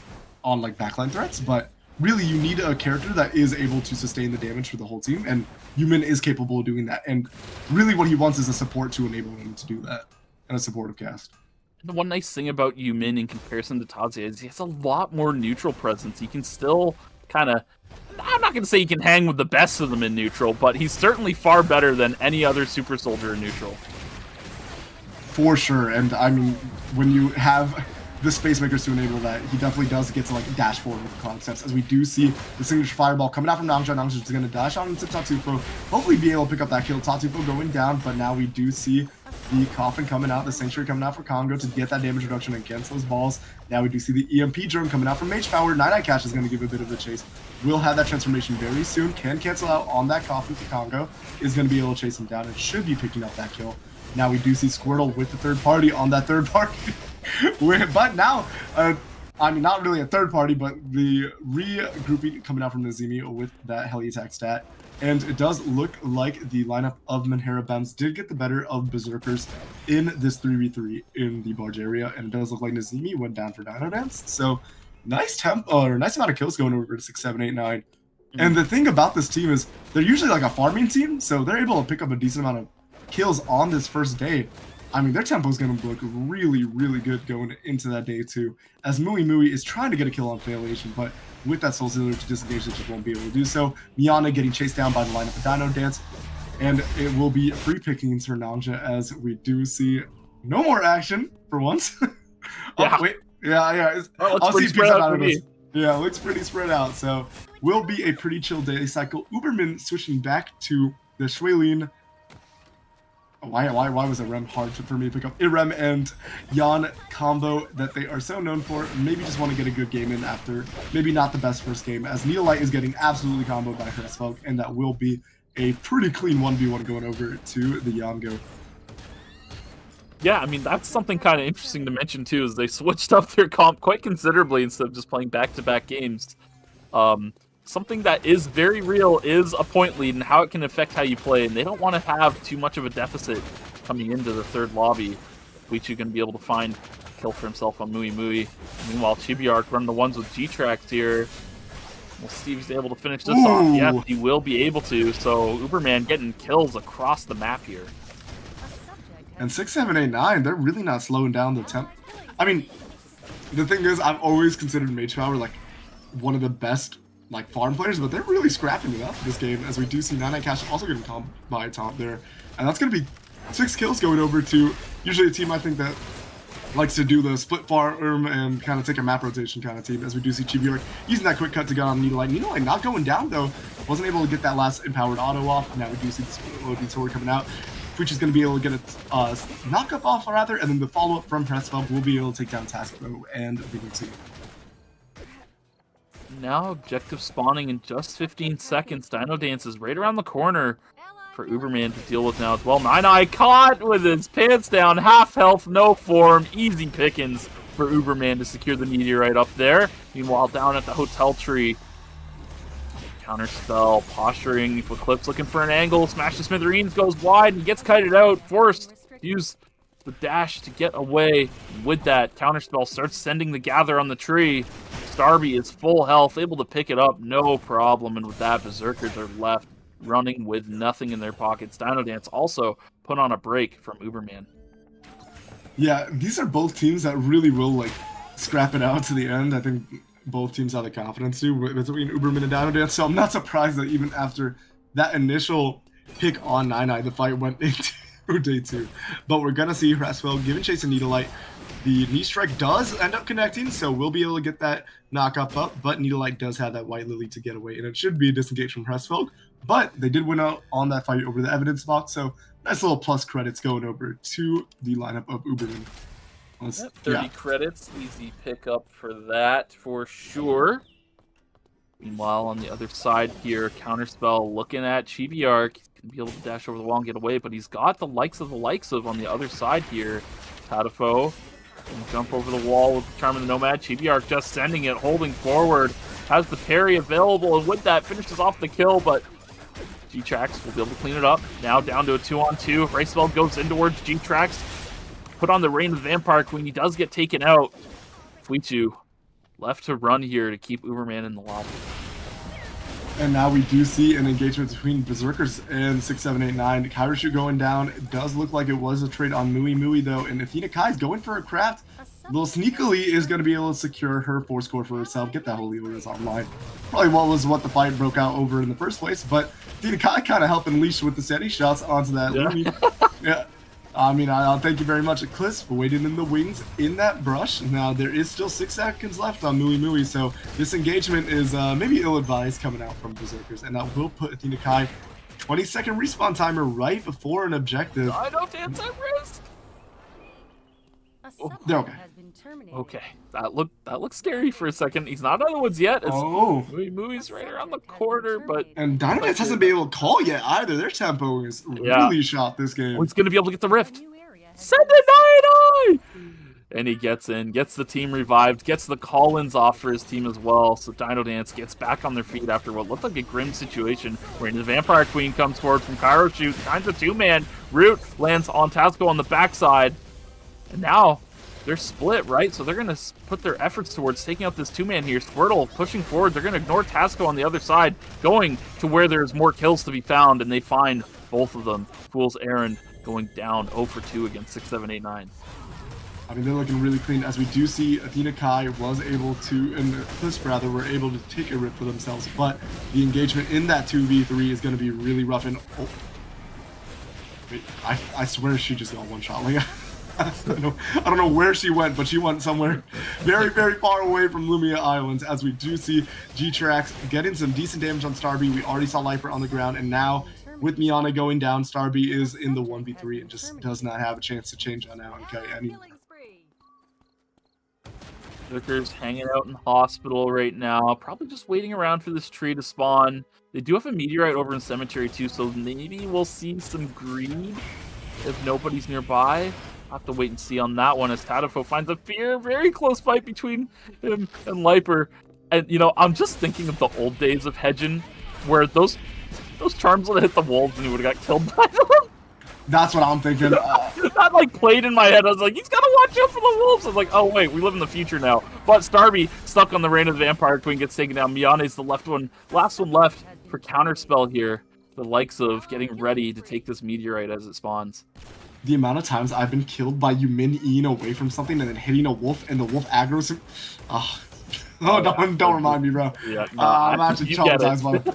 on like backline threats, but really you need a character that is able to sustain the damage for the whole team, and Yumin is capable of doing that, and really what he wants is a support to enable him to do that, and a supportive cast. The one nice thing about Yumin in comparison to Tazia is he has a lot more neutral presence. He can still kind of, I'm not going to say he can hang with the best of them in neutral, but he's certainly far better than any other Super Soldier in neutral. For sure, and I mean, when you have the space makers to enable that, he definitely does get to like dash forward with concepts, as we do see the signature fireball coming out from Nangja. Nangja is going to dash on into Tatufo, hopefully be able to pick up that kill. Tatufo going down, but now we do see the Coffin coming out, the Sanctuary coming out for Congo to get that damage reduction against those balls. Now we do see the EMP drone coming out from Mage Power. Nine Cash is going to give a bit of a chase. We'll have that transformation very soon. Can cancel out on that Coffin for Congo. Is going to be able to chase him down and should be picking up that kill. Now we do see Squirtle with the third party on that third party. But now, I mean, not really a third party, but the regrouping coming out from Nazimi with that heli attack stat. And it does look like the lineup of Menhera Bems did get the better of Berserkers in this 3v3 in the barge area. And it does look like Nazimi went down for Dino Dance. So nice nice amount of kills going over to 6, 7, 8, 9. And the thing about this team is they're usually like a farming team, so they're able to pick up a decent amount of kills on this first day. I mean, their tempo is going to look really, really good going into that day too, as Mui is trying to get a kill on Failation, but with that Soul Stealer to disengage, they just won't be able to do so. Miana getting chased down by the lineup of Dino Dance, and it will be free pickings for Nangja, as we do see no more action for once. Oh, wait. Yeah. I'll see picks out of this. Yeah, it looks pretty spread out, so will be a pretty chill day cycle. Uberman switching back to the Shuilin. Why was Irem hard for me to pick up? Irem and Yan combo that they are so known for. Maybe just want to get a good game in after maybe not the best first game, as Neolite is getting absolutely comboed by her as well, and that will be a pretty clean 1v1 going over to the Yango. Yeah, I mean, that's something kind of interesting to mention, too, is they switched up their comp quite considerably instead of just playing back-to-back games. Something that is very real is a point lead and how it can affect how you play, and they don't want to have too much of a deficit coming into the third lobby. Fuichu going to be able to find a kill for himself on Mui Mui. Meanwhile, Chibiark running the ones with G-Trax here. Well, Steve's able to finish this off. Yes, he will be able to, so Uberman getting kills across the map here. And 6, 7, 8, 9, they're really not slowing down the temp. I mean, the thing is, I've always considered Mage Power like one of the best like farm players, but they're really scrapping it up this game, as we do see 99 Cash also getting comp by top there. And that's going to be 6 kills going over to usually a team I think that likes to do the split farm and kind of take a map rotation kind of team, as we do see Chibiark using that quick cut to get on Needlelight. Needlelight not going down though, wasn't able to get that last empowered auto off. Now we do see the split loading sword coming out. Fuichu is going to be able to get a knock-up off, rather, and then the follow-up from Pressfeld will be able to take down Taskbo and VDC. Now objective spawning in just 15 seconds. Dino Dance is right around the corner for Uberman to deal with now as well. Nine caught with his pants down, half health, no form, easy pickings for Uberman to secure the meteorite up there. Meanwhile, down at the hotel tree, counterspell, posturing, Eclipse looking for an angle, smash to smithereens, goes wide, and gets kited out, forced to use the dash to get away. With that, counterspell starts sending the gather on the tree. Starby is full health, able to pick it up, no problem, and with that, Berserkers are left running with nothing in their pockets. Dino Dance also put on a break from Uberman. Yeah, these are both teams that really will like scrap it out to the end. I think both teams have the confidence to between Uberman and Dino Dance, so I'm not surprised that even after that initial pick on 99, the fight went into day 2. But we're gonna see Pressfeld giving chase and Needlelight. The knee strike does end up connecting, so we'll be able to get that knock up, but Needlelight does have that White Lily to get away, and it should be a disengage from Pressfeld. But they did win out on that fight over the evidence box, so nice little plus credits going over to the lineup of Uberman. 30 credits, easy pickup for that for sure. Meanwhile, on the other side here, Counterspell looking at Chibiark. He's going to be able to dash over the wall and get away, but he's got the likes of on the other side here. Patafo can jump over the wall with the Charm of the Nomad. Chibiark just sending it, holding forward, has the parry available, and with that finishes off the kill, but G-Trax will be able to clean it up. Now down to a 2-on-2. Racebell goes in towards G-Trax. Put on the Reign of the Vampire Queen. He does get taken out. Fuichu left to run here to keep Uberman in the lobby. And now we do see an engagement between Berserkers and 6, 7, 8, 9. Kairashu going down. It does look like it was a trade on Mui Mui though, and Athena Kai's going for a craft. A little sneakily is going to be able to secure her force core for herself, get that Holy Orders online. Probably what the fight broke out over in the first place, but Athena Kai kind of helped unleash with the steady shots onto that Lumi. Yeah. I mean, I'll thank you very much, Eclipse, for waiting in the wings in that brush. Now, there is still 6 seconds left on Mui Mui, so this engagement is maybe ill-advised coming out from Berserkers, and that will put Athena Kai 20-second respawn timer right before an objective. I don't dance at risk! Oh, they're okay. Okay, that looked scary for a second. He's not out of the woods yet. Mui Mui's right around the corner, but... And Dynamite hasn't been able to call yet either. Their tempo is really shot this game. Oh, he's going to be able to get the rift. Send it 99! And he gets in, gets the team revived, gets the call-ins off for his team as well. So Dino Dance gets back on their feet after what looked like a grim situation. Where the Vampire Queen comes forward from Cairo Shoot, finds a 2-man. Root lands on Tasco on the backside. And now they're split, right? So they're going to put their efforts towards taking out this 2-man here. Squirtle pushing forward. They're going to ignore Tasco on the other side, going to where there's more kills to be found, and they find both of them. Fool's Errand going down 0 for 2 against 6, 7, 8, 9. I mean, they're looking really clean. As we do see, Athena Kai was able to, and Eclipse rather, were able to take a rip for themselves, but the engagement in that 2v3 is going to be really rough. And oh, wait, I swear she just got one shot. Like, I don't know where she went, but she went somewhere very, very far away from Lumia Islands. As we do see G-Trax getting some decent damage on Starby. We already saw Lifer on the ground, and now with Miana going down, Starby is in the 1v3 and just does not have a chance to change on Alan K. Berserkers hanging out in hospital right now, probably just waiting around for this tree to spawn. They do have a meteorite over in cemetery too, so maybe we'll see some greed if nobody's nearby. Have to wait and see on that one as Tadafo finds a very close fight between him and Liper. And, you know, I'm just thinking of the old days of Hedgen, where those charms would have hit the wolves and he would have got killed by them. That's what I'm thinking. That like played in my head. I was like, he's gotta watch out for the wolves. I was like, oh wait, we live in the future now. But Starby stuck on the Reign of the Vampire Queen, gets taken down. Miane's the last one left for counterspell here. The likes of getting ready to take this meteorite as it spawns. The amount of times I've been killed by Yumin Ian away from something and then hitting a wolf and the wolf aggro's him. Don't remind me, bro. Yeah, no, I'm actually traumatized by it.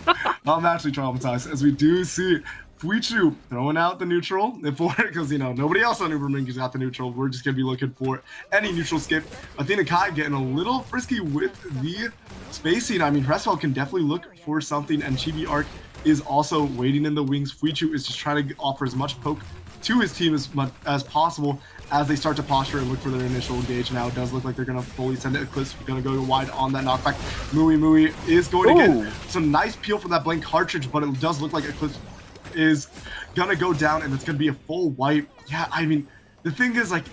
I'm actually traumatized as we do see Fuichu throwing out the neutral for it because, you know, nobody else on Uberman has got the neutral. We're just going to be looking for any neutral skip. Athena Kai getting a little frisky with the spacing. I mean, Presswell can definitely look for something, and Chibi Arc is also waiting in the wings. Fuichu is just trying to offer as much poke to his team as much as possible as they start to posture and look for their initial engage. Now it does look like they're going to fully send it. Eclipse going to go wide on that knockback. Mui is going to get some nice peel from that blank cartridge, but it does look like Eclipse is gonna go down and it's gonna be a full wipe. Yeah, I mean, the thing is, like,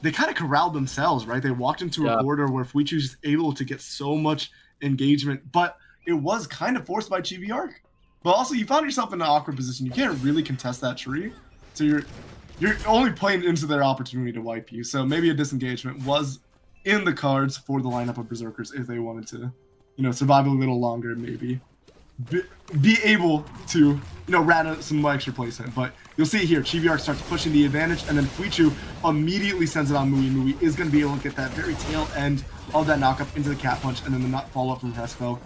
they kind of corralled themselves, right? They walked into a border where Fuichu is able to get so much engagement, but it was kind of forced by Chibi Arc. But also, you found yourself in an awkward position. You can't really contest that tree, so you're only playing into their opportunity to wipe you. So maybe a disengagement was in the cards for the lineup of Berserkers if they wanted to, you know, survive a little longer, maybe be able to, you know, rat some extra placement. But you'll see here, Chibi Arc starts pushing the advantage, and then Fuichu immediately sends it on Mui. Mui is going to be able to get that very tail end of that knockup into the cat punch, and then the follow-up from Hespel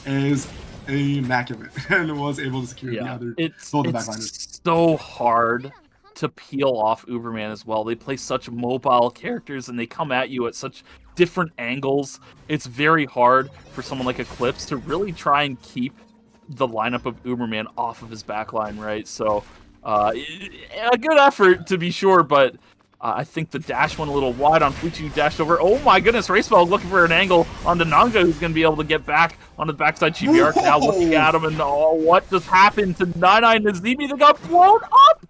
is immaculate, and was able to secure the other both the backliners. It's so hard to peel off Uberman as well. They play such mobile characters, and they come at you at such different angles. It's very hard for someone like Eclipse to really try and keep the lineup of Uberman off of his backline, right? So a good effort to be sure, but I think the dash went a little wide on Fuichu. Dashed over. Oh my goodness, Raceball looking for an angle on the Nanga, who's going to be able to get back on the backside. Chibi Arc now looking at him, and oh, what just happened to Nine Nazimi? They got blown up!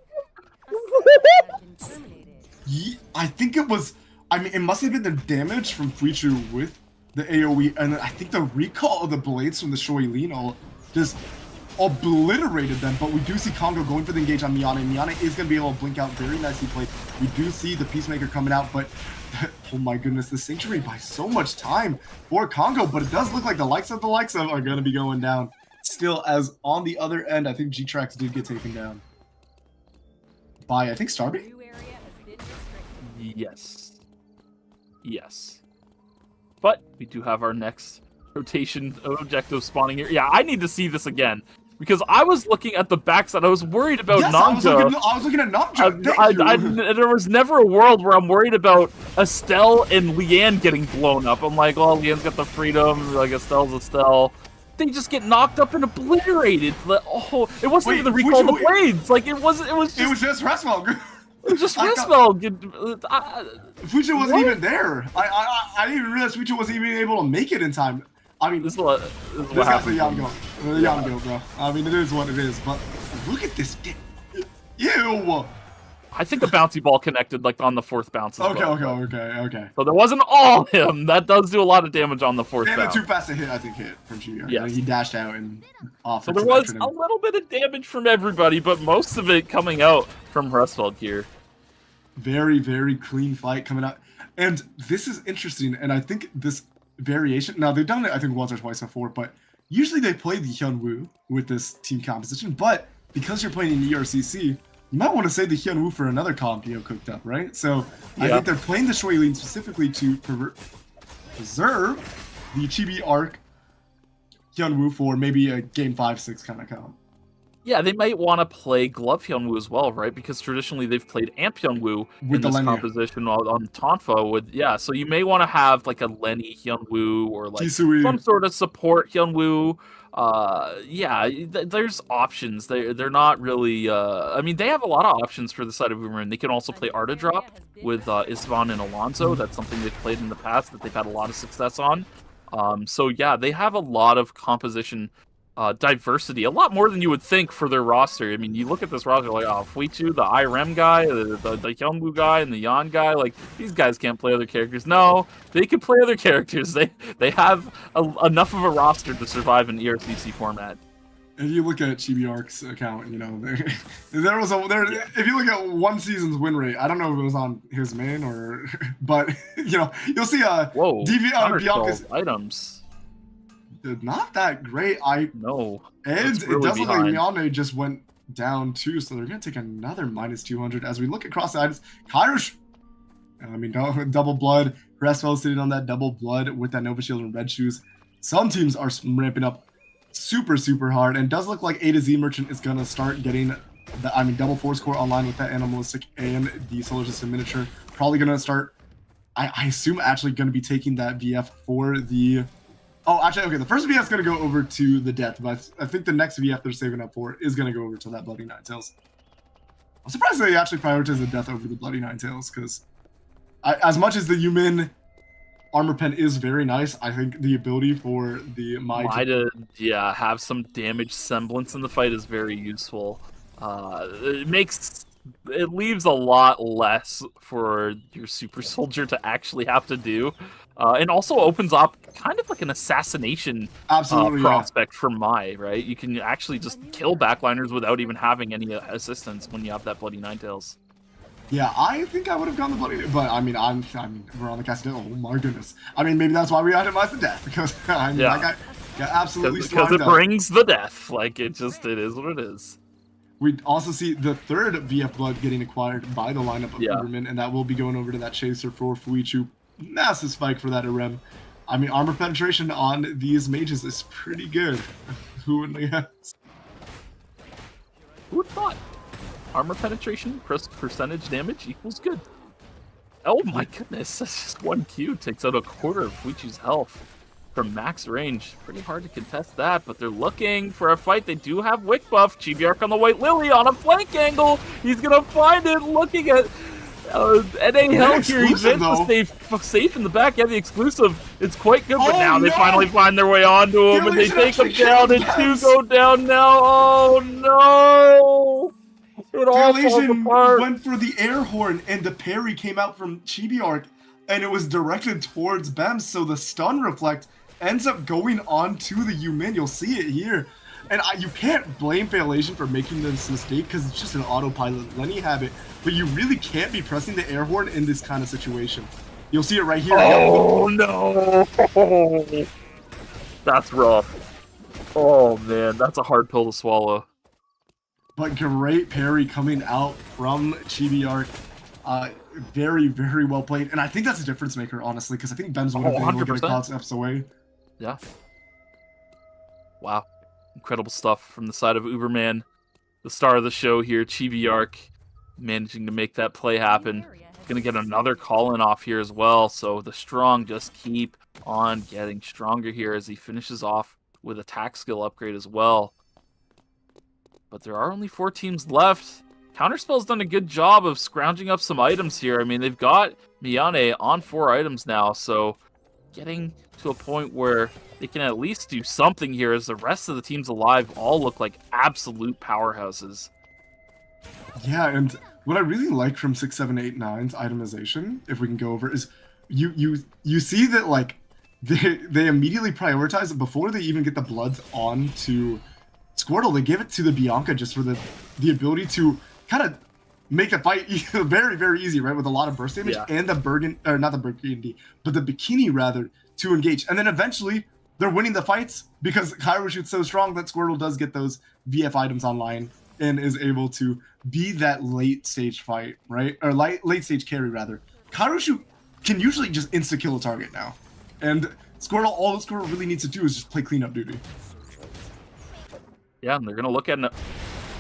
I think it was, I mean, it must have been the damage from Fuichu with the AoE, and then I think the recall of the blades from the Shoilino just obliterated them. But we do see Congo going for the engage on Miane. Miane is going to be able to blink out very nicely played. We do see the Peacemaker coming out, but oh my goodness, the Sanctuary buys so much time for Congo, but it does look like the likes of are going to be going down. Still, as on the other end, I think G-Trax did get taken down by, I think, Starby? Yes. But we do have our next rotation objective spawning here. Yeah, I need to see this again, because I was looking at the backside. I was worried about Namja. I was looking at Namja. There was never a world where I'm worried about Estelle and Leanne getting blown up. I'm like, oh, Leanne's got the freedom, like Estelle's Estelle. They just get knocked up and obliterated. Oh, it wasn't even the recall of the blades. Like, it was just Restwell. It was just Restwell. Fuichu wasn't even there. I didn't even realize Fuichu wasn't even able to make it in time. I mean, this guy's a Yango. Yango, bro. I mean, it is what it is, but look at this. Ew! I think the bouncy ball connected, like, on the fourth bounce as well. Okay. So there wasn't all him. That does do a lot of damage on the fourth bounce. And the too fast to hit, I think, hit from Chibi. Yeah. He dashed out and off. So there was a little bit of damage from everybody, but most of it coming out from Restfeld here. Very, very clean fight coming out. And this is interesting, and I think this variation, now they've done it I think once or twice before, but usually they play the Hyunwoo with this team composition, but because you're playing in ERCC, you might want to say the Hyunwoo for another comp, you know, cooked up, right? So I think they're playing the Shoilin specifically to preserve the Chibi Arc Hyunwoo for maybe a game 5-6 kind of comp. Yeah, they might want to play Glove Hyunwoo as well, right? Because traditionally they've played Amp Hyunwoo in this composition on Tonfa with, so you may want to have like a Lenny Hyunwoo or like some sort of support Hyunwoo. There's options. They're not really, I mean, they have a lot of options for the side of Boomerang. They can also play Arta Drop with Istvan and Alonso. That's something they've played in the past that they've had a lot of success on. So yeah, they have a lot of composition diversity, a lot more than you would think for their roster. I mean, you look at this roster like, oh, Fuichu, the IREM guy, the Hyunwoo guy, and the Yan guy, like, these guys can't play other characters. No, they can play other characters. They have enough of a roster to survive in ERCC format. If you look at ChibiArc's account, you know, there was if you look at one season's win rate, I don't know if it was on his main or, but you know, you'll see whoa, Bianca's items. Not that great. No. And really it does look like behind. Miyane just went down too, so they're gonna take another -200 as we look across the items. Kairos, I mean, double blood. Restwell sitting on that double blood with that Nova Shield and red shoes. Some teams are ramping up super hard, and it does look like A to Z Merchant is gonna start getting the double force core online with that animalistic and the solar system miniature. Probably gonna start, I assume, actually gonna be taking that VF for the. Oh, actually, okay. The first VF is gonna go over to the death, but I think the next VF they're saving up for is gonna go over to that Bloody Ninetales. I'm surprised they actually prioritize the death over the Bloody Ninetales, because as much as the Yumin armor pen is very nice, I think the ability for the Mai to have some damage semblance in the fight is very useful. It leaves a lot less for your super soldier to actually have to do, and also opens up kind of like an assassination prospect for Mai, right? You can actually just kill backliners without even having any assistance when you have that Bloody Ninetales. Yeah, I think I would have gone the Bloody, but I mean, we're on the cast. Oh my goodness! I mean, maybe that's why we itemized the death, because I mean, I got absolutely because it brings the death. Like it is what it is. We also see the third VF blood getting acquired by the lineup of Uberman, and that will be going over to that Chaser for Fuichu. Massive spike for that Irem. I mean, armor penetration on these mages is pretty good. Who would guess? Who would thought? Armor penetration percentage damage equals good. Oh my goodness, that's just 1 Q. Takes out a quarter of Fuichu's health from max range. Pretty hard to contest that, but they're looking for a fight. They do have Wick buff. ChibiArc on the White Lily on a flank angle. He's gonna find it, looking at NA Hell here. He's safe in the back. Yeah, the exclusive. It's quite good, but now they finally find their way onto him, and they take him down, and 2 go down now. Oh no! It all falls apart. Went for the air horn, and the parry came out from ChibiArc, and it was directed towards Bems, so the stun reflect ends up going on to the Yumin. You'll see it here. And you can't blame Failation for making this mistake, because it's just an autopilot Lenny habit, but you really can't be pressing the air horn in this kind of situation. You'll see it right here. Oh no! That's rough. Oh man, that's a hard pill to swallow. But great parry coming out from ChibiArc. Very well played, and I think that's a difference maker, honestly, because I think Bems would have been able to get concepts away. Yeah. Wow. Incredible stuff from the side of Uberman, the star of the show here. ChibiArc managing to make that play happen. Gonna get another call-in off here as well, so the strong just keep on getting stronger here as he finishes off with attack skill upgrade as well. But there are only 4 teams left. Counterspell's done a good job of scrounging up some items here. I mean, they've got Miyane on 4 items now, so getting to a point where they can at least do something here as the rest of the teams alive all look like absolute powerhouses. Yeah, and what I really like from 6, 7, 8, 9's itemization, if we can go over, is you see that like they immediately prioritize it before they even get the bloods onto Squirtle. They give it to the Bianca just for the ability to kind of make the fight very easy, right? With a lot of burst damage and the Burgundy, or not the Burgundy, but the Bikini rather, to engage. And then eventually they're winning the fights because Kairosh's so strong that Squirtle does get those VF items online and is able to be that late stage fight, right? Or late stage carry rather. Kairoshu can usually just insta kill a target now. And Squirtle, all Squirtle really needs to do is just play cleanup duty. Yeah, and they're going to look at an...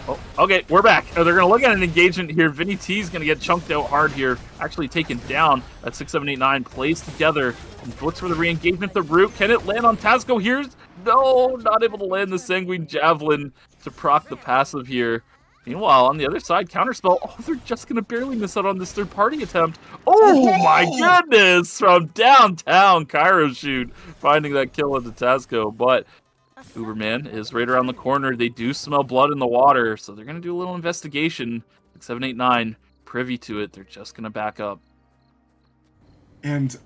Oh, okay, we're back. They're going to look at an engagement here. Vinny T is going to get chunked out hard here. Actually taken down at 6, 7, 8, 9. Plays together. And looks for the re-engagement. The root. Can it land on Tazco here? No, not able to land the Sanguine Javelin to proc the passive here. Meanwhile, on the other side, Counterspell. Oh, they're just going to barely miss out on this third-party attempt. Oh, my goodness! From downtown, Cairo shoot, finding that kill into Tazco. But Uberman is right around the corner. They do smell blood in the water, so they're going to do a little investigation. 789 privy to it. They're just going to back up. And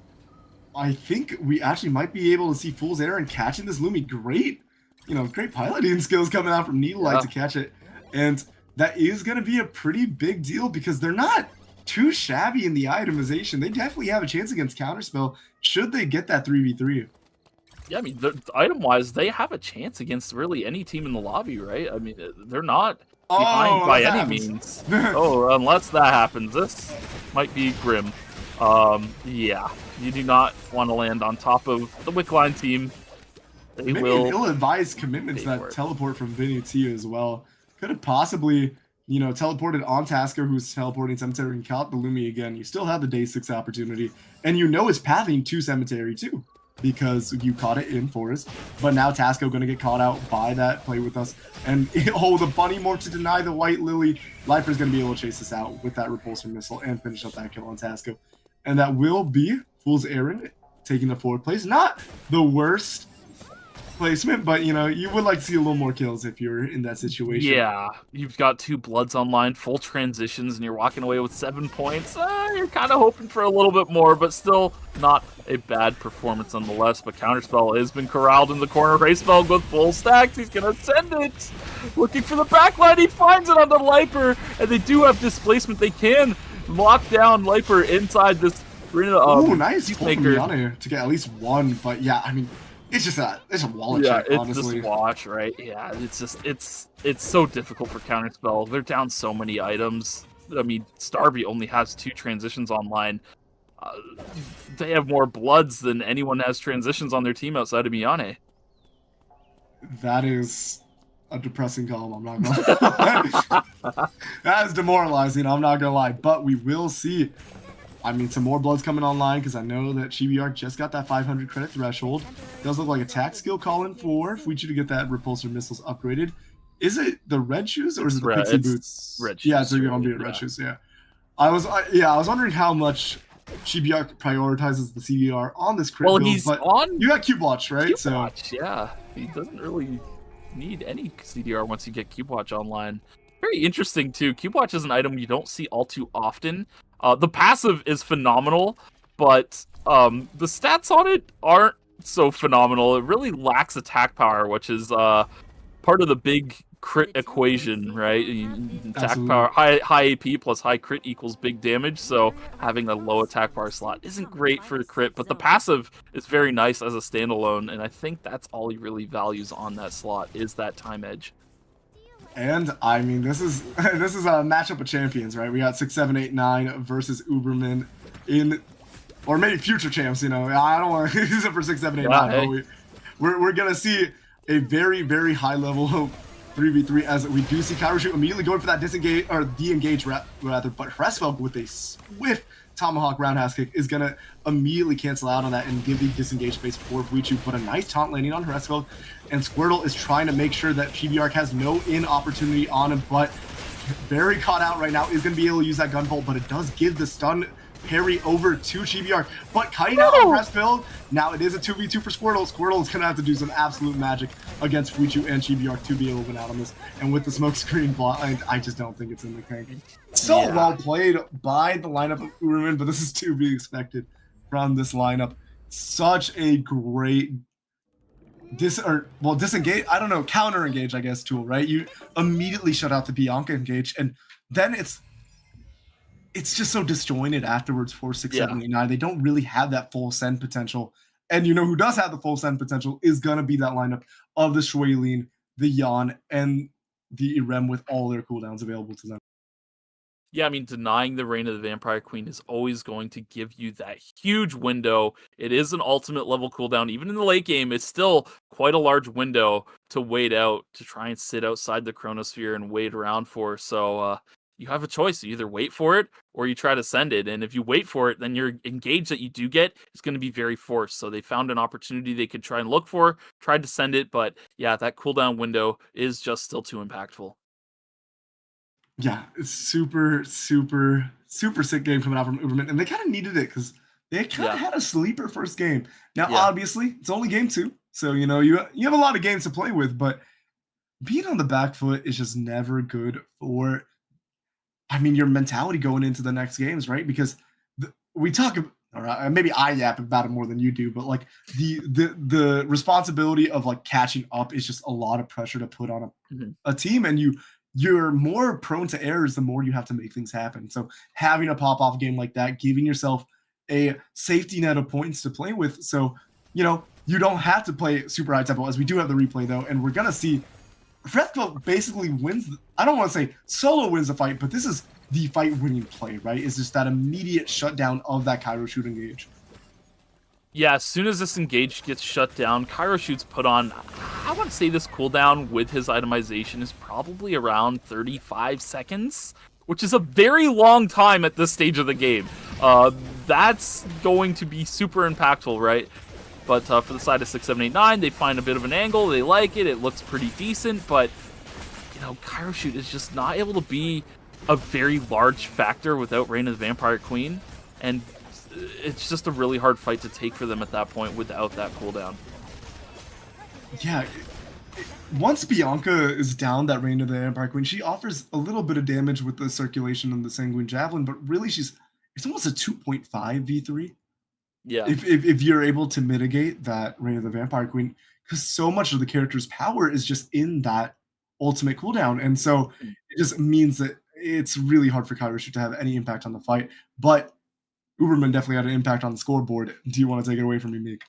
I think we actually might be able to see Fool's Errand catching this Lumi. Great, great piloting skills coming out from Needlelight to catch it. And that is going to be a pretty big deal because they're not too shabby in the itemization. They definitely have a chance against Counterspell should they get that 3v3. Yeah, I mean, item-wise, they have a chance against really any team in the lobby, right? I mean, they're not behind by any means. Oh, unless that happens. This might be grim. Yeah, you do not want to land on top of the Wickline team. They Maybe will an ill-advised commitment to that teleport from Vinny T as well. Could have possibly, teleported on Tasker, who's teleporting Cemetery, and caught the Lumi again. You still have the day 6 opportunity, and it's pathing to Cemetery too, because you caught it in Forest. But now Tasco going to get caught out by that play with us, and the bunny morph to deny the White Lily. Lifer's going to be able to chase this out with that repulsor missile and finish up that kill on Tasco, and that will be Fool's Errand taking the 4th place. Not the worst placement, but you would like to see a little more kills if you're in that situation. Yeah, you've got 2 Bloods online, full transitions, and you're walking away with 7 points. You're kind of hoping for a little bit more, but still not a bad performance nonetheless. But Counterspell has been corralled in the corner. Racespell with full stacks. He's gonna send it, looking for the backline. He finds it on the Liper, and they do have displacement. They can lock down Liper inside this arena. Oh, nice pull from Yana to get at least 1. But yeah, I mean, it's a wallet check, honestly. It's just watch, right? Yeah, it's so difficult for Counterspell. They're down so many items. I mean, Starby only has 2 transitions online. They have more Bloods than anyone has transitions on their team outside of Miyane. That is a depressing column, I'm not gonna lie. That is demoralizing, I'm not gonna lie. But we will see, I mean, some more Bloods coming online, because I know that Chibi just got that 500 credit threshold. Does look like attack skill calling for Fuichi to get that repulsor missiles upgraded. Is it the red shoes or is it the pixie boots? Red shoes. Yeah, it's gonna be red shoes. Yeah, I was wondering how much Chibi prioritizes the CDR on this crit build, he's but on. You got Cube Watch, right? Cube Watch, yeah, he doesn't really need any CDR once you get Cube Watch online. Very interesting too. Cube Watch is an item you don't see all too often. The passive is phenomenal, but the stats on it aren't so phenomenal. It really lacks attack power, which is part of the big crit equation, right? Attack power, high AP plus high crit equals big damage, so having a low attack power slot isn't great for the crit, but the passive is very nice as a standalone, and I think that's all he really values on that slot, is that time edge. And I mean, this is a matchup of champions, right? We got 6, 7, 8, 9 versus Uberman or maybe future champs. I don't want to use it for 6, 7, 8, 9. Hey. But we're gonna see a very, very high level 3v3 as we do see Kairoshu immediately going for that disengage or de-engage rather, but Hresfeld with a swift Tomahawk roundhouse kick is gonna immediately cancel out on that and give the disengage space for Fuichu, but a nice taunt landing on Hresfeld, and Squirtle is trying to make sure that Chibi has no in opportunity on him, but very caught out right now, is gonna be able to use that gunbolt, but it does give the stun parry over to Chibi, but kiting out on Hresfeld. Now it is a 2v2 for Squirtle. Squirtle is gonna have to do some absolute magic against Fuichu and Chibi to be able to win out on this, and with the smoke screen blind, I just don't think it's in the tank. So well played by the lineup of Uruman, but this is to be expected from this lineup. Such a great disengage, I don't know, counter engage, I guess, tool, right? You immediately shut out the Bianca engage, and then it's just so disjointed afterwards for 6, 7, 8, 9. They don't really have that full send potential. And who does have the full send potential is going to be that lineup of the Shuilin, the Yan, and the Irem with all their cooldowns available to them. Yeah, I mean, denying the Reign of the Vampire Queen is always going to give you that huge window. It is an ultimate level cooldown. Even in the late game, it's still quite a large window to wait out, to try and sit outside the Chronosphere and wait around for. So you have a choice. You either wait for it or you try to send it. And if you wait for it, then your engage that you do get is going to be very forced. So they found an opportunity they could try and look for, tried to send it. But yeah, that cooldown window is just still too impactful. Yeah, it's super, super, super sick game coming out from Uberman, and they kind of needed it because They kind of had a sleeper first game. Now, Yeah. obviously, it's only game 2, so you know you have a lot of games to play with, but being on the back foot is just never good for, I mean, your mentality going into the next games, right? Because we talk, or maybe I yap about it more than you do, but like the responsibility of like catching up is just a lot of pressure to put on a team, and you're more prone to errors the more you have to make things happen. So having a pop off game like that, giving yourself a safety net of points to play with, so you know you don't have to play super high tempo. As we do have the replay though, and we're gonna see Frethko basically wins. I don't want to say solo wins the fight, but this is the fight-winning play, right? Is just that immediate shutdown of that Cairo shoot engage. Yeah, as soon as this engage gets shut down, Cairo Shoot's put on, I want to say this cooldown with his itemization is probably around 35 seconds, which is a very long time at this stage of the game. That's going to be super impactful, right? But for the side of 6789, they find a bit of an angle. They like it. It looks pretty decent. But, you know, Cairo Shoot is just not able to be a very large factor without Reign of the Vampire Queen. And it's just a really hard fight to take for them at that point without that cooldown. Yeah. Once Bianca is down that Reign of the Vampire Queen, she offers a little bit of damage with the circulation and the Sanguine Javelin, but really it's almost a 2.5 V3. Yeah. If you're able to mitigate that Reign of the Vampire Queen, because so much of the character's power is just in that ultimate cooldown, and so it just means that it's really hard for Cairo Shoot to have any impact on the fight. But Uberman definitely had an impact on the scoreboard. Do you want to take it away from me, Meek?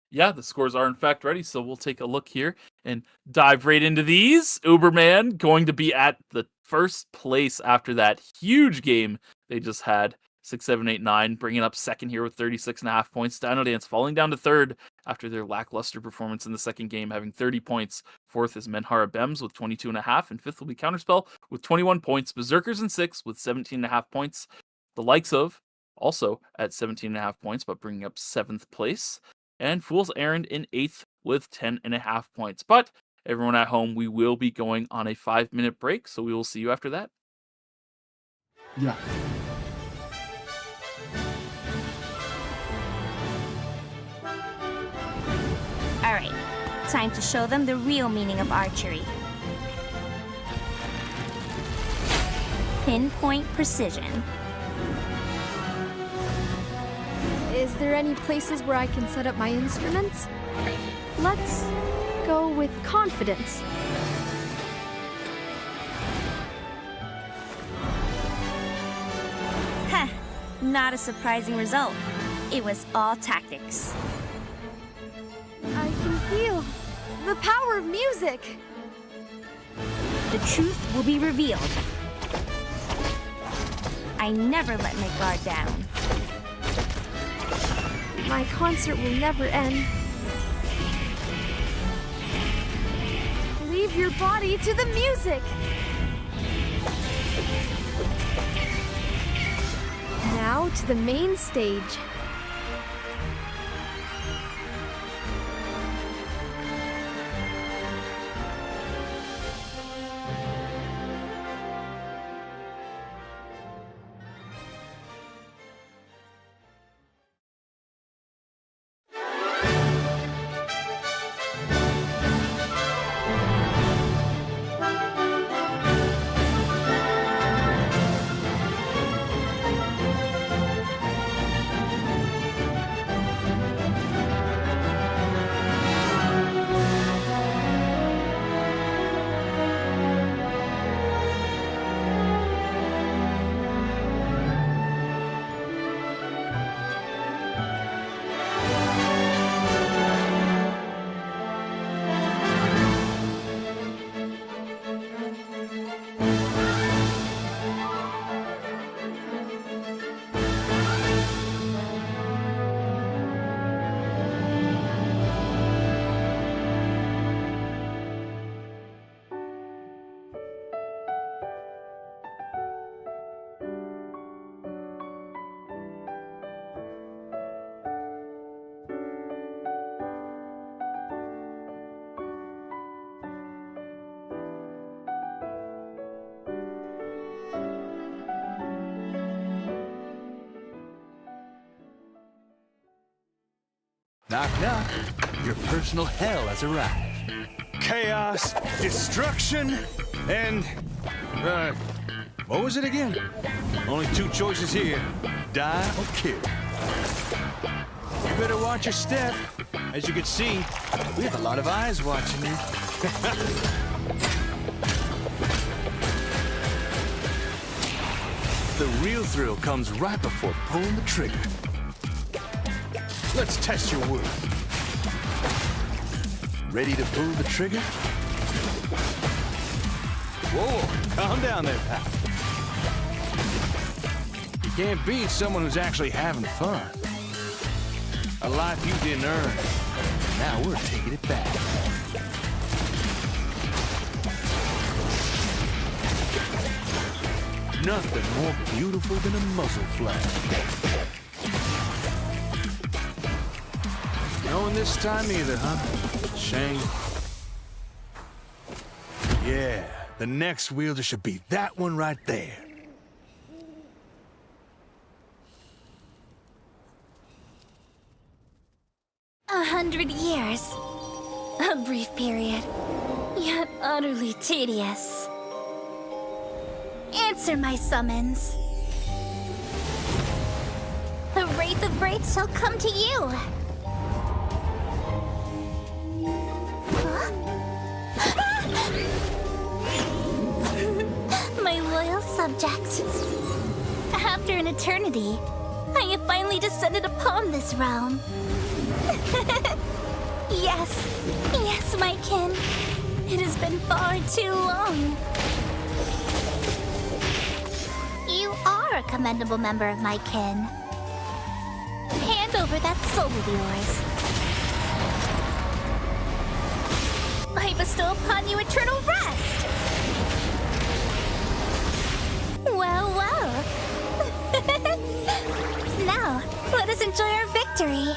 Yeah, the scores are in fact ready, so we'll take a look here and dive right into these. Uberman going to be at the first place after that huge game they just had. 6789 bringing up second here with 36.5 points. Dino Dance falling down to third after their lackluster performance in the second game, having 30 points. Fourth is Menhara Bems with 22.5, and fifth will be Counterspell with 21 points. Berserkers in sixth with 17.5 points. The likes of also at 17.5 points, but bringing up seventh place. And Fool's Errand in eighth with 10.5 points. But everyone at home, we will be going on a 5-minute break, so we will see you after that. Yeah. All right, time to show them the real meaning of archery. Pinpoint precision. Is there any places where I can set up my instruments? Let's go with confidence. Heh, not a surprising result. It was all tactics. I can feel the power of music. The truth will be revealed. I never let my guard down. My concert will never end. Leave your body to the music. Now to the main stage. Knock, knock. Your personal hell has arrived. Chaos, destruction, and... what was it again? Only two choices here. Die or kill. You better watch your step. As you can see, we have a lot of eyes watching you. The real thrill comes right before pulling the trigger. Let's test your worth. Ready to pull the trigger? Whoa, calm down there, pal. You can't beat someone who's actually having fun. A life you didn't earn. Now we're taking it back. Nothing more beautiful than a muzzle flash. Knowing this time either, huh? Shame. Yeah, the next wielder should be that one right there. A 100 years. A brief period, yet utterly tedious. Answer my summons. The Wraith of Wraiths shall come to you. My loyal subject. After an eternity, I have finally descended upon this realm. Yes, my kin. It has been far too long. You are a commendable member of my kin. Hand over that soul of yours. I bestow upon you eternal rest. Well. Now, let us enjoy our victory.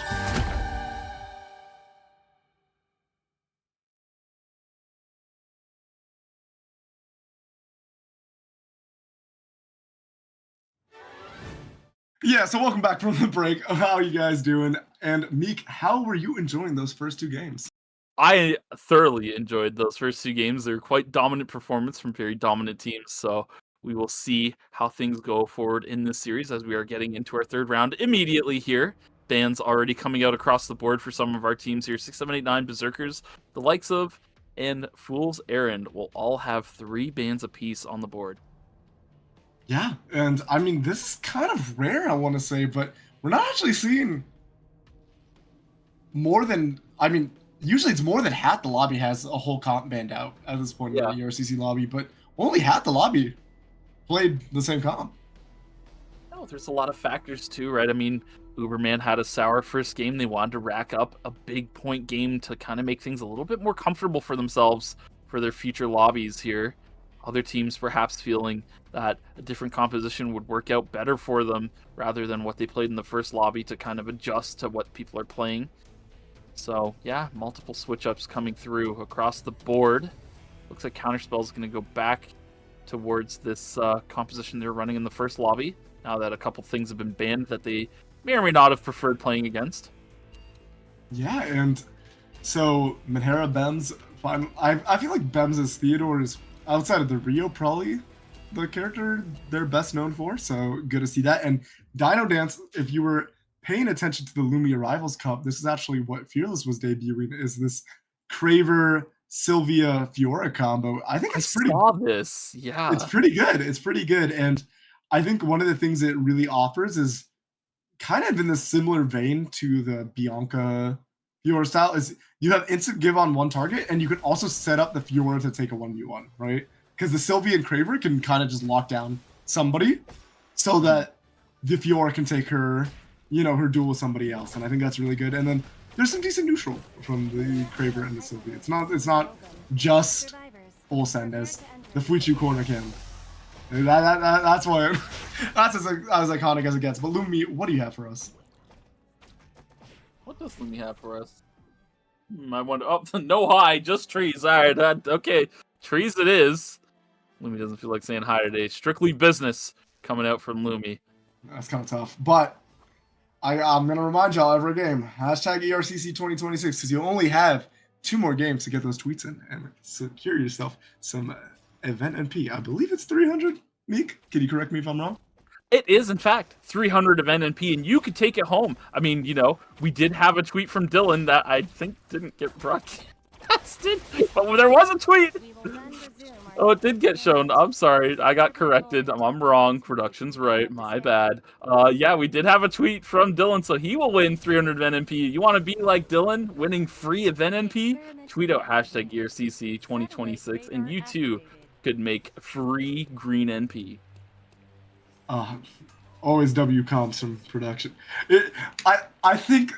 Yeah, so welcome back from the break. How are you guys doing? And Meek, how were you enjoying those first two games? I thoroughly enjoyed those first two games. They were quite dominant performance from very dominant teams. So we will see how things go forward in this series as we are getting into our third round immediately here. Bans already coming out across the board for some of our teams here. 6, 7, 8, 9 Berserkers, the likes of, and Fool's Errand will all have 3 bans apiece on the board. Yeah, and I mean, this is kind of rare, I want to say, but we're not actually seeing more than, I mean, usually it's more than half the lobby has a whole comp banned out at this point in the ERCC lobby, but only half the lobby played the same comp. Oh, there's a lot of factors too, right? I mean, Uberman had a sour first game. They wanted to rack up a big point game to kind of make things a little bit more comfortable for themselves for their future lobbies here. Other teams perhaps feeling that a different composition would work out better for them rather than what they played in the first lobby to kind of adjust to what people are playing. So yeah, multiple switch-ups coming through across the board. Looks like Counterspell is going to go back towards this composition they were running in the first lobby, now that a couple things have been banned that they may or may not have preferred playing against. Yeah, and so Minhera, Bems, I feel like Bems as Theodore is, outside of the Rio, probably the character they're best known for, so good to see that. And Dino Dance, if you were paying attention to the Lumia Rivals Cup, this is actually what Fearless was debuting, is this Kraver Sylvia Fiora combo. I think it's pretty. I saw this, yeah. It's pretty good. It's pretty good, and I think one of the things it really offers is kind of in the similar vein to the Bianca Fiora style, is you have instant give on one target, and you can also set up the Fiora to take a 1v1, right? Because the Sylvia and Kraver can kind of just lock down somebody so that the Fiora can take her, her duel with somebody else, and I think that's really good. And then there's some decent neutral from the Kraver and the Sylvia. It's not just full send as the Fuichu corner can. That's why that's as iconic as it gets. But Lumi, what do you have for us? What does Lumi have for us? I wonder. Oh, no hi, just trees. All right, okay, trees it is. Lumi doesn't feel like saying hi today. Strictly business coming out from Lumi. That's kind of tough, but I'm gonna remind y'all every game. Hashtag ERCC 2026 because you only have 2 more games to get those tweets in and secure yourself some event NP. I believe it's 300. Meek, can you correct me if I'm wrong? It is, in fact, 300 event NP, and you could take it home. I mean, you know, we did have a tweet from Dylan that I think didn't get broadcasted, but there was a tweet. Oh, it did get shown. I'm sorry. I got corrected. I'm wrong. Production's right. My bad. Yeah, we did have a tweet from Dylan, so he will win 300 event NP. You want to be like Dylan, winning free event NP? Tweet out hashtag ERCC 2026, and you too could make free green NP. Always W comps from production. I think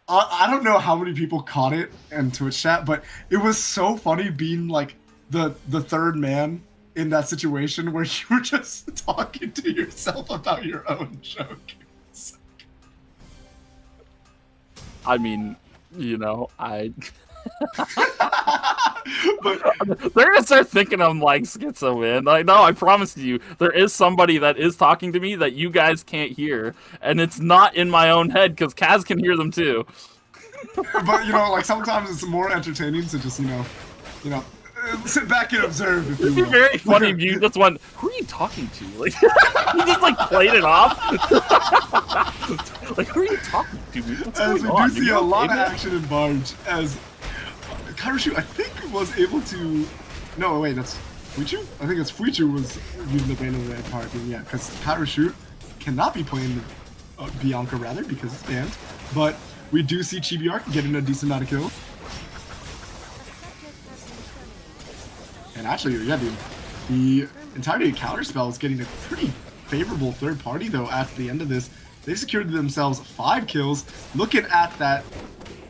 I don't know how many people caught it in Twitch chat, but it was so funny being like the third man in that situation where you were just talking to yourself about your own joke. I mean, you know, But they're gonna start thinking I'm like schizo, man. Like, no, I promise you, there is somebody that is talking to me that you guys can't hear, and it's not in my own head because Kaz can hear them too. but you know, like sometimes it's more entertaining to just you know, sit back and observe. If It'd you be will. very funny if you just went, "Who are you talking to?" Like, you just like played it off. Like, who are you talking to? What's As going we on? do see a lot of action in Barge, as Karashu, I think, was able to. No, wait, that's Fuichu? I think it's Fuichu was using the band of the Empire thing, yeah, because Karashu cannot be playing Bianca, rather, because it's banned. But we do see Chibiark getting a decent amount of kills. And actually, yeah, dude, the entirety of Counterspell is getting a pretty favorable third party, though, at the end of this. They've secured themselves 5 kills, looking at that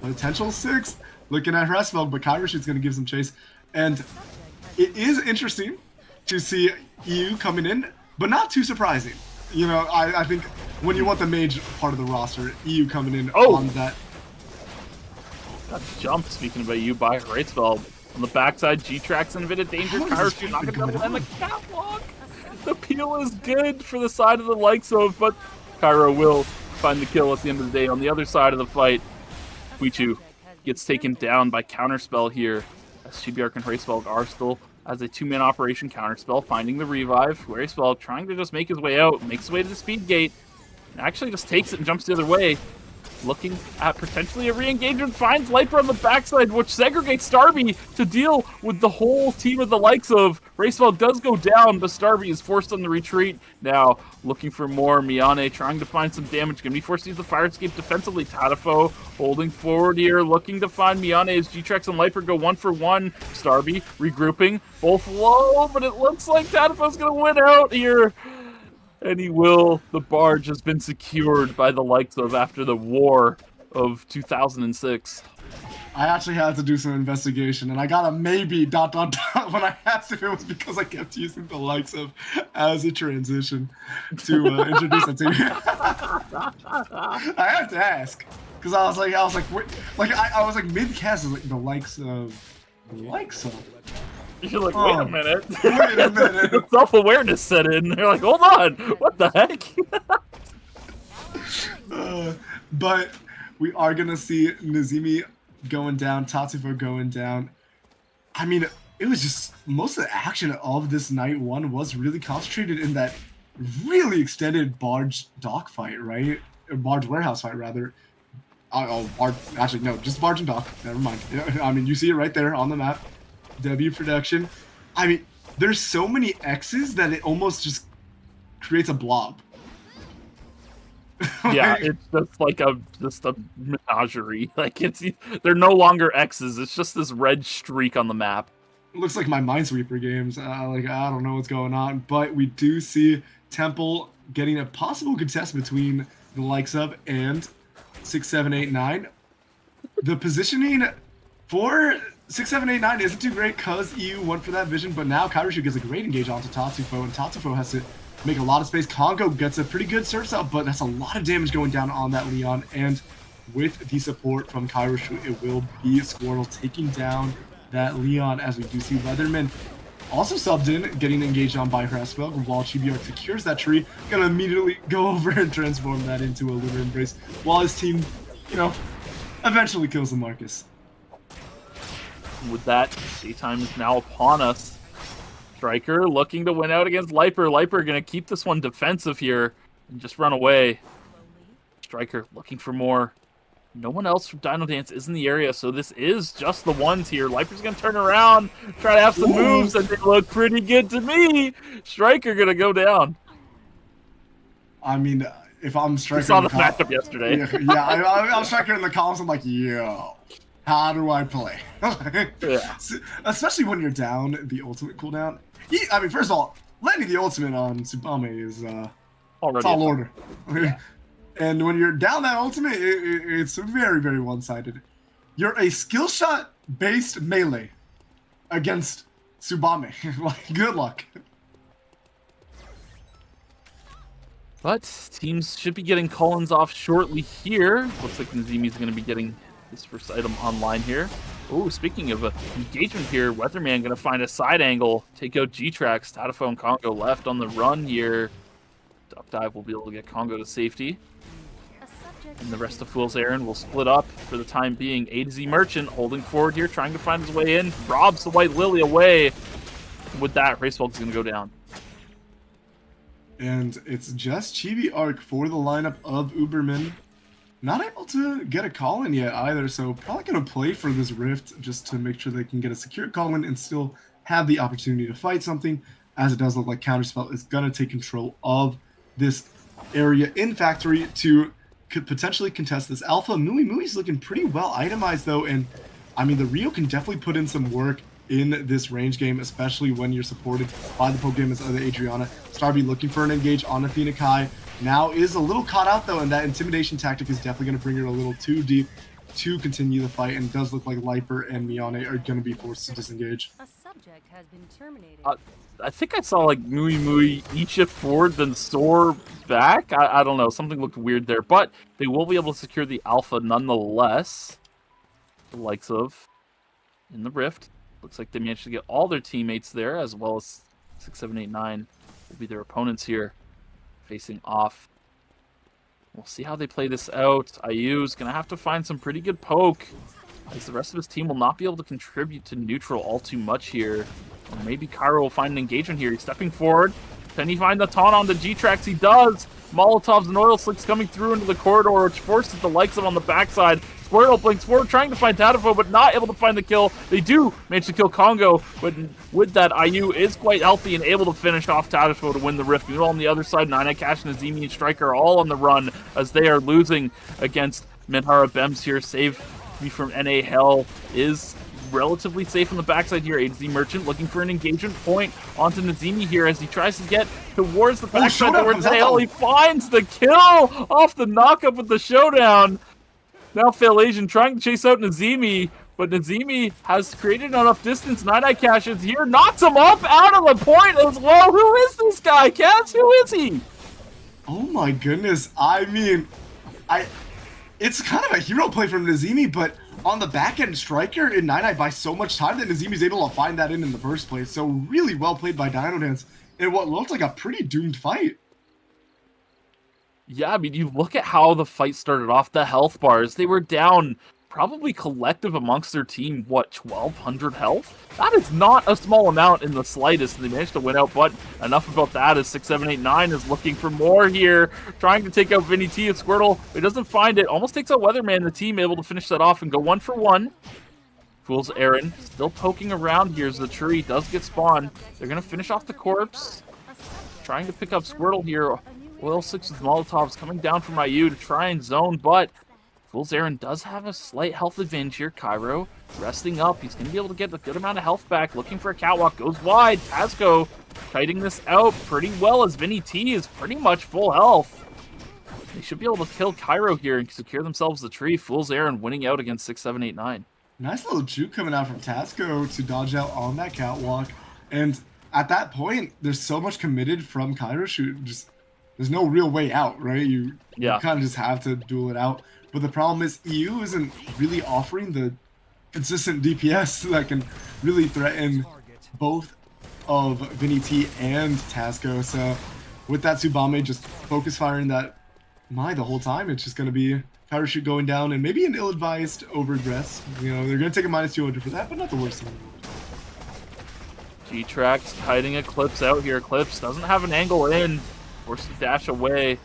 potential 6th. Looking at Hresfeld, but Kairashu's going to give some chase. And it is interesting to see EU coming in, but not too surprising. You know, I think when you want the mage part of the roster, EU coming in on that. That jump, speaking about you, by Hresfeld. On the backside, G-Track's in a bit of danger. Kairashu not going to end the catwalk. The peel is good for the side of the likes of, but Cairo will find the kill at the end of the day. On the other side of the fight, Fuichu gets taken down by Counterspell here, as Chibiark and Hresfeld are still as a 2-man operation. Counterspell finding the revive. Hresfeld trying to just make his way out, makes his way to the speed gate, and actually just takes it and jumps the other way. Looking at potentially a re-engagement, finds Liper on the backside, which segregates Starby to deal with the whole team of the likes of. Hresfeld does go down, but Starby is forced on the retreat. Now, looking for more. Miyane trying to find some damage. Going to be forced to use the fire escape defensively. Tadafo holding forward here, looking to find Miyane as G-Trex and Liper go 1 for 1. Starby regrouping, both low, but it looks like Tadafo's going to win out here. And he will. The barge has been secured by the likes of after the war of 2006. I actually had to do some investigation, and I got a maybe ... when I asked if it was because I kept using the likes of as a transition to introduce it to you. I had to ask because I was like, wait, like I was like mid-cast, I was like the likes of. You're like, wait a minute. Wait a minute. Self-awareness set in. They're like, hold on. What the heck? But we are going to see Nazimi going down, Tatsufo going down. I mean, it was just most of the action of this night 1 was really concentrated in that really extended barge dock fight, right? Or barge warehouse fight, rather. Actually, no, just barge and dock. Never mind. I mean, you see it right there on the map. W production. I mean, there's so many X's that it almost just creates a blob. Yeah, it's just like a menagerie. Like they're no longer X's. It's just this red streak on the map. It looks like my Minesweeper games. I don't know what's going on, but we do see Temple getting a possible contest between the likes of and 6789. The positioning for 6789 isn't too great because EU went for that vision, but now Kairashu gets a great engage onto Tatsufo, and Tatsufo has to make a lot of space. Congo gets a pretty good surf out, but that's a lot of damage going down on that Leon, and with the support from Kairashu, it will be Squirtle taking down that Leon, as we do see Leatherman also subbed in, getting engaged on by her as well, while Chibi-Arc secures that tree, gonna immediately go over and transform that into a Lunar Embrace, while his team, you know, eventually kills the Marcus. With that, daytime is now upon us. Striker looking to win out against Liper. Liper gonna keep this one defensive here and just run away. Striker looking for more. No one else from Dino Dance is in the area, so this is just the ones here. Liper's gonna turn around, try to have some moves, and they look pretty good to me. Striker gonna go down. I mean, if I'm Striker, We saw the matchup yesterday. Yeah, I'm Striker in the columns. I'm like, yo, how do I play? Yeah. Especially when you're down the ultimate cooldown. I mean, first of all, landing the ultimate on Tsubame is Already tall order. And when you're down that ultimate, it's very, very one-sided. You're a skill shot based melee against Tsubame. Like, good luck. But teams should be getting Collins off shortly here. Looks like Nazimi's going to be getting his first item online here. Oh, speaking of engagement here, Weatherman going to find a side angle, take out G-Trax. Tadafo and Congo left on the run here. Duck Dive will be able to get Congo to safety. And the rest of Fool's Errand will split up for the time being. A to Z Merchant holding forward here, trying to find his way in. Robs the White Lily away. With that, Racewalk is going to go down. And it's just Chibi-Arc for the lineup of Uberman. Not able to get a call-in yet either, so probably going to play for this Rift just to make sure they can get a secure call-in and still have the opportunity to fight something, as it does look like Counterspell is going to take control of this area in Factory to could potentially contest this alpha. Mui's looking pretty well itemized though, and I mean the Rio can definitely put in some work in this range game, especially when you're supported by the Pokemon's other Adriana. Starby looking for an engage on Athena Kai. Now is a little caught out though, and that intimidation tactic is definitely going to bring her a little too deep to continue the fight, and it does look like Liper and Miyane are going to be forced to disengage. A subject has been terminated. I think I saw like Mui each shift forward, then soar back. I don't know. Something looked weird there, but they will be able to secure the alpha nonetheless. The likes of in the Rift. Looks like they managed to get all their teammates there, as well as 6, 7, 8, 9 will be their opponents here facing off. We'll see how they play this out. IU's going to have to find some pretty good poke, as the rest of his team will not be able to contribute to neutral all too much here. Or maybe Cairo will find an engagement here. He's stepping forward. Can he find the taunt on the G-Trax? He does. Molotovs and oil slicks coming through into the corridor, which forces the likes of on the backside. Squirtle blinks forward, trying to find Tadafo, but not able to find the kill. They do manage to kill Congo, but with that, IU is quite healthy and able to finish off Tadafo to win the Rift. Meanwhile, on the other side, Nine Cash, Nazimi, and Striker are all on the run as they are losing against Minhara Bems here. Save me from NA Hell is relatively safe on the backside here. A to Z Merchant looking for an engagement point onto Nazimi here as he tries to get towards the backside towards NA Hell. He finds the kill off the knockup with the showdown. Now Fail Asian trying to chase out Nazimi, but Nazimi has created enough distance. Nine Cash is here, knocks him up out of the point as well. Who is this guy, Cass? Who is he? Oh my goodness. I mean, it's kind of a hero play from Nazimi, but on the back end, Striker and Nine buy so much time that Nazimi's able to find that in the first place. So really well played by Dino Dance in what looked like a pretty doomed fight. Yeah, I mean, you look at how the fight started off, the health bars, they were down probably collective amongst their team, what, 1,200 health? That is not a small amount in the slightest, and they managed to win out, but enough about that as 6, 7, 8, 9 is looking for more here, trying to take out Vinny T and Squirtle. He doesn't find it, almost takes out Weatherman, the team able to finish that off and go 1 for 1. Fool's Errand still poking around here as the tree does get spawned. They're going to finish off the corpse, trying to pick up Squirtle here. Oil 6 with Molotovs coming down from IU to try and zone, but Fool's Errand does have a slight health advantage here. Cairo resting up. He's going to be able to get a good amount of health back. Looking for a catwalk. Goes wide. Tazco kiting this out pretty well as Vinny T is pretty much full health. They should be able to kill Cairo here and secure themselves the tree. Fool's Errand winning out against 6, 7, 8, 9. Nice little juke coming out from Tazco to dodge out on that catwalk. And at that point, there's so much committed from Cairo. There's no real way out, right? You kind of just have to duel it out. But the problem is EU isn't really offering the consistent DPS that can really threaten both of Vinny T and Tasco. So with that Tsubame just focus firing that Mai the whole time, it's just going to be parachute going down and maybe an ill-advised overgress. You know, they're going to take a -200 for that, but not the worst thing. G-Trax hiding Eclipse out here. Eclipse doesn't have an angle in. Forced to dash away.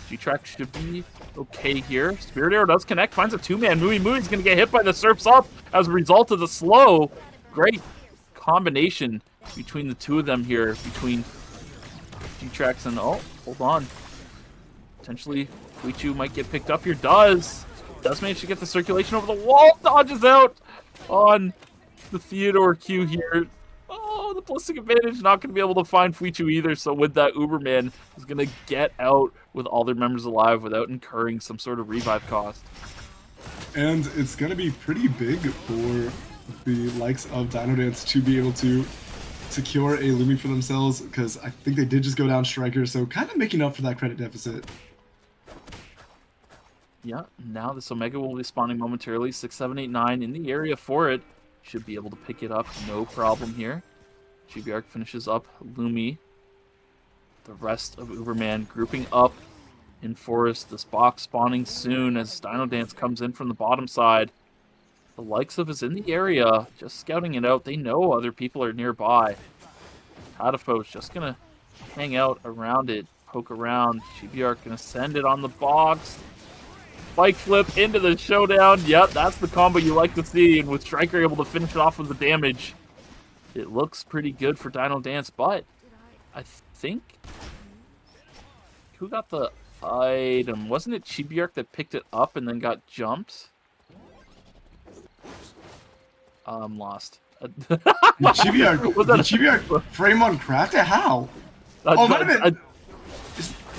G-Trax should be okay here. Spirit Arrow does connect, finds a two-man. Mooey's going to get hit by the Surf's Up as a result of the slow. Great combination between the two of them here, between G-Trax and... Oh, hold on. Potentially, Fuichu might get picked up here. Does manage to get the circulation over the wall. Dodges out on the Theodore Q here. Oh, the ballistic advantage not going to be able to find Fuichu either. So with that, Uberman is going to get out with all their members alive without incurring some sort of revive cost. And it's going to be pretty big for the likes of Dino Dance to be able to secure a Lumi for themselves, because I think they did just go down Striker, so kind of making up for that credit deficit. Yeah, now this Omega will be spawning momentarily. 6, 7, 8, 9 in the area for it. Should be able to pick it up, no problem here. GBR finishes up Lumi. The rest of Uberman grouping up in Forest. This box spawning soon as Dino Dance comes in from the bottom side. The likes of is in the area, just scouting it out. They know other people are nearby. Tadafos just gonna hang out around it, poke around. GBR gonna send it on the box. Spike flip into the showdown. Yep, that's the combo you like to see. And with Striker able to finish it off with the damage, it looks pretty good for Dino Dance. But I think who got the item? Wasn't it Chibiark that picked it up and then got jumped? I'm lost. Chibiark frame on Crafted? How? Oh, wait a minute.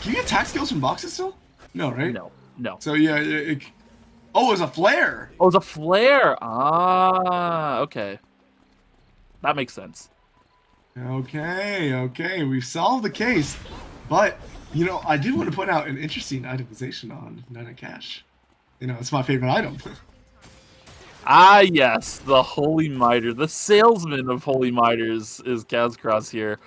Can you get attack skills from boxes still? No, right? No. So yeah, oh, it was a flare. Oh, it was a flare. Ah, okay. That makes sense. Okay. We've solved the case. But, you know, I did want to point out an interesting itemization on Nana Cash. You know, it's my favorite item. Ah, yes, the Holy Miter. The salesman of Holy Miters is Kazcross here.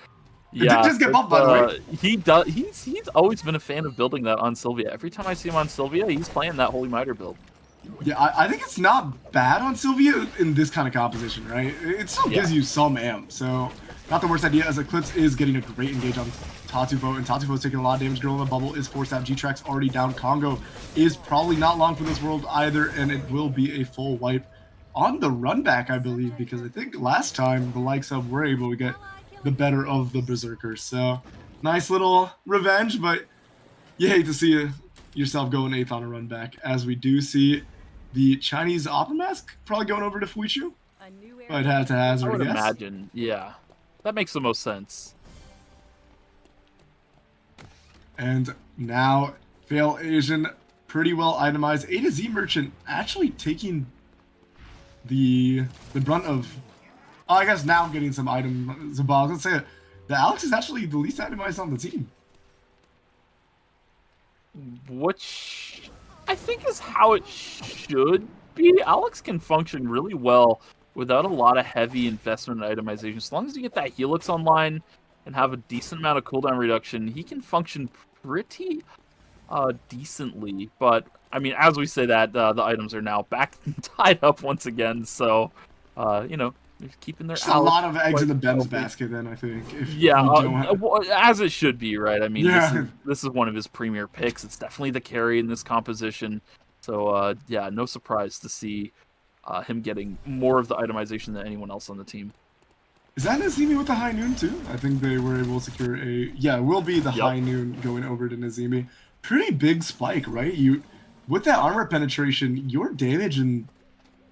Yeah, it did just get bumped, by the way. He does. He's always been a fan of building that on Sylvia. Every time I see him on Sylvia, he's playing that Holy Miter build. Yeah, I think it's not bad on Sylvia in this kind of composition, right? It still gives you some amp, so not the worst idea, as Eclipse is getting a great engage on Tatufo, and Tatufo's taking a lot of damage. Girl in the Bubble is forced out. G-Trax already down. Congo is probably not long for this world either, and it will be a full wipe on the run back, I believe, because I think last time the likes of were able to get the better of the Berserkers. So nice little revenge, but you hate to see yourself go an 8th on a run back, as we do see the Chinese Opera Mask probably going over to Fuichu. I'd have to hazard, I would guess. imagine, yeah. That makes the most sense. And now, Fail Asian, pretty well itemized. A to Z Merchant actually taking the brunt of... Oh, I guess now getting some items. I was going to say that Alex is actually the least itemized on the team. Which I think is how it should be. Alex can function really well without a lot of heavy investment in itemization. As long as you get that Helix online and have a decent amount of cooldown reduction, he can function pretty decently. But, I mean, as we say that, the items are now back tied up once again. So, you know, they're keeping their... Just a lot of eggs in the Ben's basket then, I think. As it should be, right? I mean, this is one of his premier picks. It's definitely the carry in this composition. So, yeah, no surprise to see him getting more of the itemization than anyone else on the team. Is that Nazimi with the high noon too? I think they were able to secure a... Yeah, it will be the high noon going over to Nazimi. Pretty big spike, right? With that armor penetration, your damage and...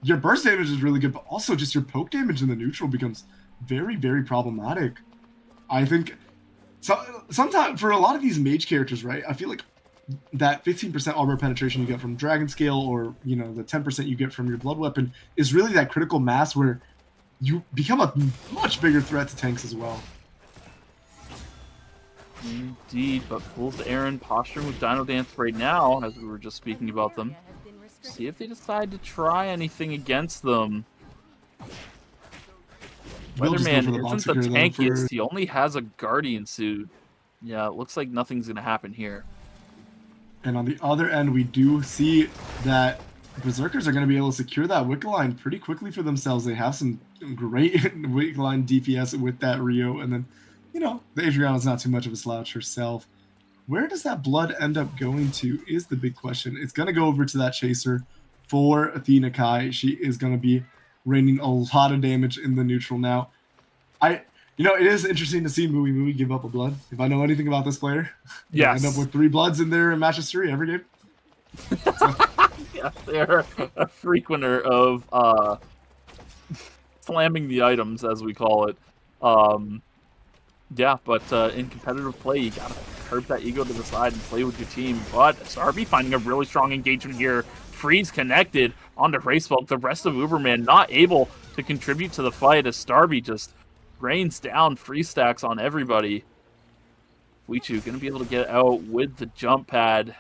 Your burst damage is really good, but also just your poke damage in the neutral becomes very, very problematic. I think... Sometimes, for a lot of these mage characters, right, I feel like that 15% armor penetration you get from Dragon Scale, or, you know, the 10% you get from your blood weapon, is really that critical mass where you become a much bigger threat to tanks as well. Indeed, but Fool's Aaron posturing with Dino Dance right now, as we were just speaking about them. See if they decide to try anything against them. We'll just go for the Weatherman bomb isn't the secure, though, tankiest. for- He only has a Guardian suit. Yeah, it looks like nothing's going to happen here. And on the other end, we do see that Berserkers are going to be able to secure that wick line pretty quickly for themselves. They have some great wick line DPS with that Rio. And then, you know, the Adriana's not too much of a slouch herself. Where does that blood end up going to is the big question. It's going to go over to that Chaser for Athena Kai. She is going to be raining a lot of damage in the neutral now. You know, it is interesting to see Mui give up a blood. If I know anything about this player, Yes. end up with 3 bloods in there in matches 3 every game. Yeah, they're a frequenter of slamming the items, as we call it. Yeah, but in competitive play, you gotta curb that ego to the side and play with your team. But Starby finding a really strong engagement here. Freeze connected onto Racebulk. The rest of Uberman not able to contribute to the fight as Starby just rains down free stacks on everybody. Fuichu gonna be able to get out with the jump pad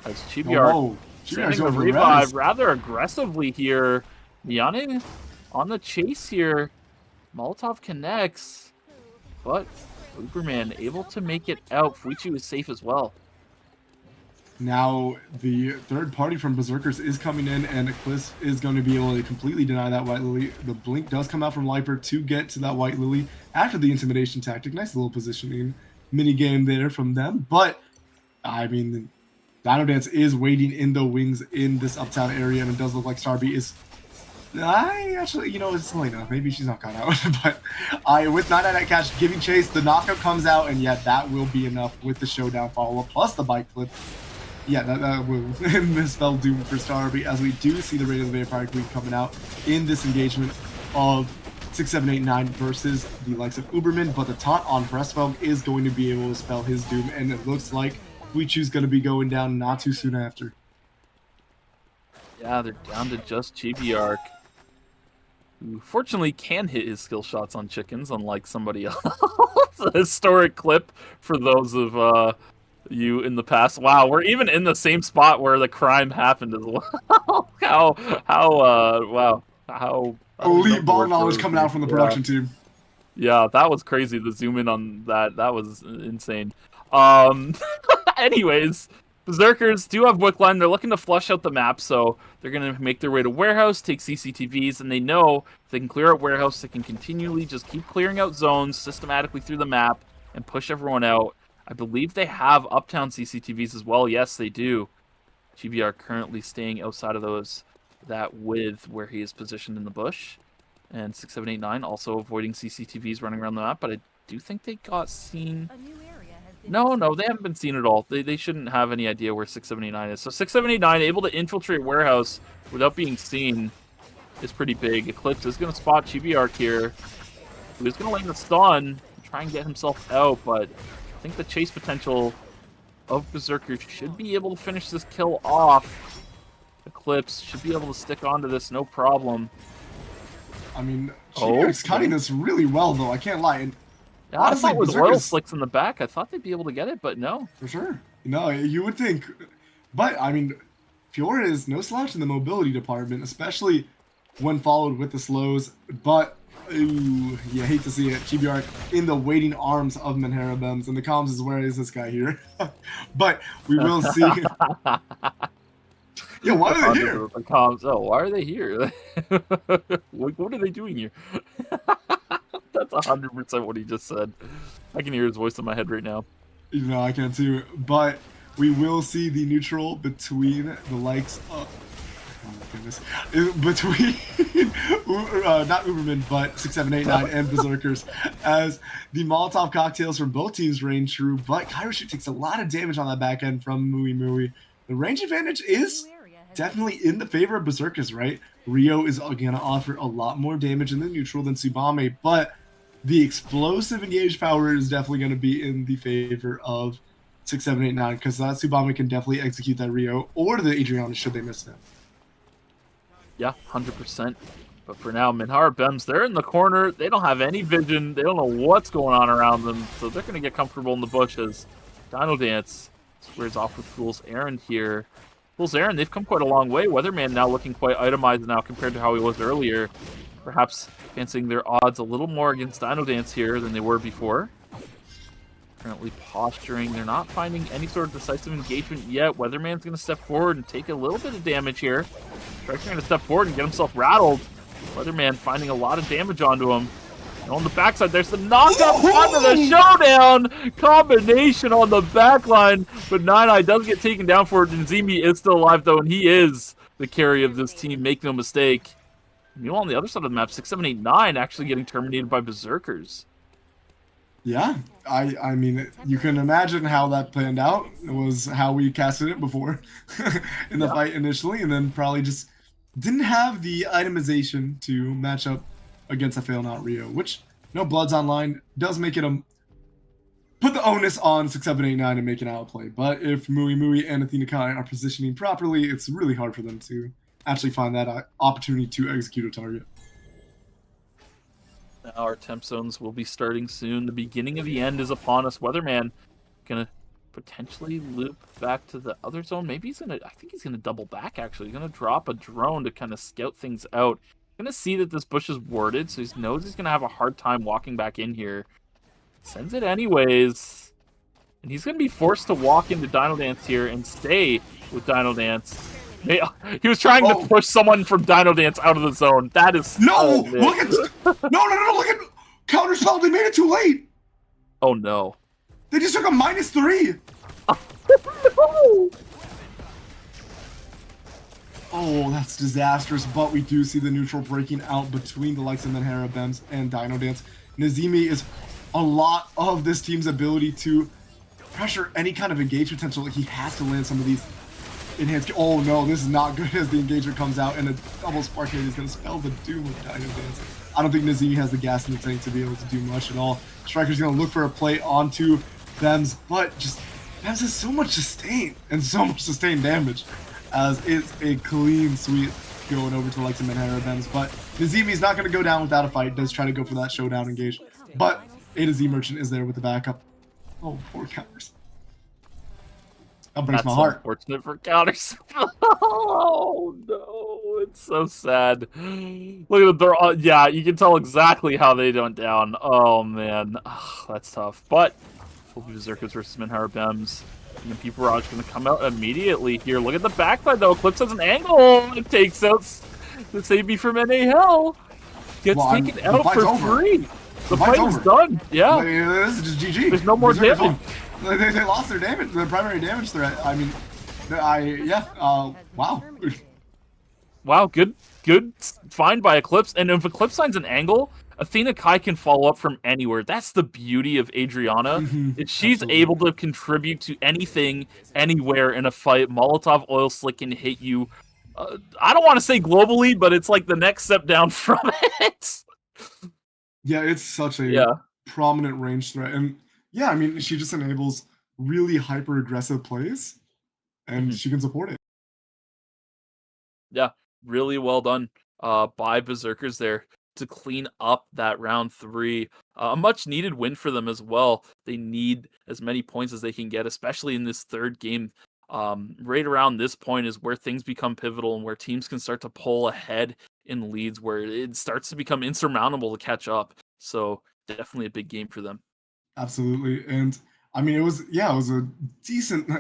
as Chibiar Oh, sending the revive rather aggressively here. Miyane on the chase here. Molotov connects, but Uberman able to make it out. Fuichu is safe as well. Now, the third party from Berserkers is coming in, and Eclipse is going to be able to completely deny that White Lily. The blink does come out from Liper to get to that White Lily after the intimidation tactic. Nice little positioning mini game there from them. But, I mean, Dino Dance is waiting in the wings in this uptown area, and it does look like Starby is... actually, you know, it's Selena. Maybe she's not caught out. But with 99 Cash giving chase, the knockup comes out, and yeah, that will be enough with the showdown follow-up, plus the bike flip. Yeah, that will misspell doom for Starby, as we do see the Raid of the Vampire Queen coming out in this engagement of 6, 7, 8, 9 versus the likes of Uberman, but the taunt on Pressfeld is going to be able to spell his doom, and it looks like Fuichu's going to be going down not too soon after. Yeah, they're down to just Chibiark, who fortunately can hit his skill shots on chickens, unlike somebody else. A historic clip for those of you in the past. Wow, we're even in the same spot where the crime happened as well. Wow, how elite ball knowledge coming out from the production team. Yeah, that was crazy. The zoom in on that was insane. Anyways, Berserkers do have Wickline. They're looking to flush out the map, so they're going to make their way to Warehouse, take CCTVs, and they know if they can clear out Warehouse, they can continually just keep clearing out zones systematically through the map and push everyone out. I believe they have Uptown CCTVs as well. Yes, they do. GBR currently staying outside of that width where he is positioned in the bush. And 6789 also avoiding CCTVs running around the map, but I do think they got seen. No, they haven't been seen at all. They shouldn't have any idea where 6789 is. So 6789 able to infiltrate Warehouse without being seen is pretty big. Eclipse is going to spot Chibiark here. He's going to land the stun, try and get himself out, but I think the chase potential of Berserker should be able to finish this kill off. Eclipse should be able to stick onto this, no problem. I mean, Chibiark's cutting this really well, though. I can't lie. And yeah, honestly, with oil slicks in the back, I thought they'd be able to get it, but no. For sure. No, you would think. But, I mean, Fiora is no slouch in the mobility department, especially when followed with the slows. But, ooh, you hate to see it. Chibiark in the waiting arms of Menherabems. And the comms is, where is this guy here? But we will see. Yeah, why are they here? The comms. Oh, why are they here? What are they doing here? That's 100% what he just said. I can hear his voice in my head right now. You know, I can too. But we will see the neutral between the likes of... Oh my goodness. Between, not Uberman, but 6789 and Berserkers, as the Molotov cocktails from both teams rain true, but Kairoshi takes a lot of damage on that back end from Mui. The range advantage is definitely in the favor of Berserkers, right? Rio is going to offer a lot more damage in the neutral than Tsubame, but the explosive engage power is definitely going to be in the favor of 6789, because that Tsubame can definitely execute that Rio or the Adriana should they miss him. Yeah, 100%. But for now, Menherabems, they're in the corner. They don't have any vision. They don't know what's going on around them, so they're going to get comfortable in the bushes. Dino Dance squares off with Fool's Errand here. Fool's Errand, they've come quite a long way. Weatherman now looking quite itemized now compared to how he was earlier. perhaps fancying their odds a little more against Dino Dance here than they were before. Currently posturing. They're not finding any sort of decisive engagement yet. Weatherman's going to step forward and take a little bit of damage here. Striker's going to step forward and get himself rattled. Weatherman finding a lot of damage onto him. And on the backside, there's the knockup onto the showdown combination on the backline. But Nine Eye does get taken down for it. Nzimi is still alive, though, and he is the carry of this team. Make no mistake. Meanwhile, on the other side of the map, 6, 7, 8, 9 actually getting terminated by Berserkers. Yeah, I mean, you can imagine how that planned out. It was how we casted it before in the fight initially, and then probably just didn't have the itemization to match up against a Fail Not Rio, which, no Bloods Online does make it put the onus on 6, 7, 8, 9 and make an outplay. But if Mui and Athena Kai are positioning properly, it's really hard for them to actually find that opportunity to execute a target. Now our temp zones will be starting soon. The beginning of the end is upon us. Weatherman gonna potentially loop back to the other zone. Maybe he's gonna, I think he's gonna double back actually. He's gonna drop a drone to kind of scout things out. Gonna see that this bush is warded, so he knows he's gonna have a hard time walking back in here. Sends it anyways. And he's gonna be forced to walk into Dino Dance here and stay with Dino Dance. He was trying to push someone from Dino Dance out of the zone. That is no. Look at no. Look at counterspell. They made it too late. Oh no! They just took a -3. No. Oh, that's disastrous. But we do see the neutral breaking out between the likes of Menhera, Bems, and Dino Dance. Nzimi is a lot of this team's ability to pressure any kind of engage potential. He has to land some of these. Enhanced. Oh no, this is not good as the engagement comes out and a double spark hit is going to spell the doom of Dino Dance. I don't think Nzimi has the gas in the tank to be able to do much at all. Striker's going to look for a play onto Bems, but just Bems has so much sustain and so much sustained damage as it's a clean sweep going over to like some Menhera Bems. But Nzimi's not going to go down without a fight. Does try to go for that showdown engage, but A to Z Merchant is there with the backup. Oh, poor counters. That breaks my heart. Unfortunate for counters. Oh no, it's so sad. Look at the yeah, you can tell exactly how they went down. Oh man, that's tough. But Berserkers versus Menhera Bems. And the People Barrage going to come out immediately here. Look at the backside though. Eclipse has an angle. It takes out the save me from NA Hell. Gets taken out for free. The fight is done. Yeah. This is just GG. There's no more damage. They lost their damage, their primary damage threat. I mean, wow. Wow, good find by Eclipse. And if Eclipse signs an angle, Athena Kai can follow up from anywhere. That's the beauty of Adriana. She's able to contribute to anything, anywhere in a fight. Molotov Oil Slick can hit you. I don't want to say globally, but it's like the next step down from it. Yeah, it's such a prominent range threat. And yeah, I mean, she just enables really hyper-aggressive plays, and she can support it. Yeah, really well done by Berserkers there to clean up that round 3. A much-needed win for them as well. They need as many points as they can get, especially in this third game. Right around this point is where things become pivotal and where teams can start to pull ahead in leads, where it starts to become insurmountable to catch up. So definitely a big game for them. Absolutely. And I mean, it was a decent,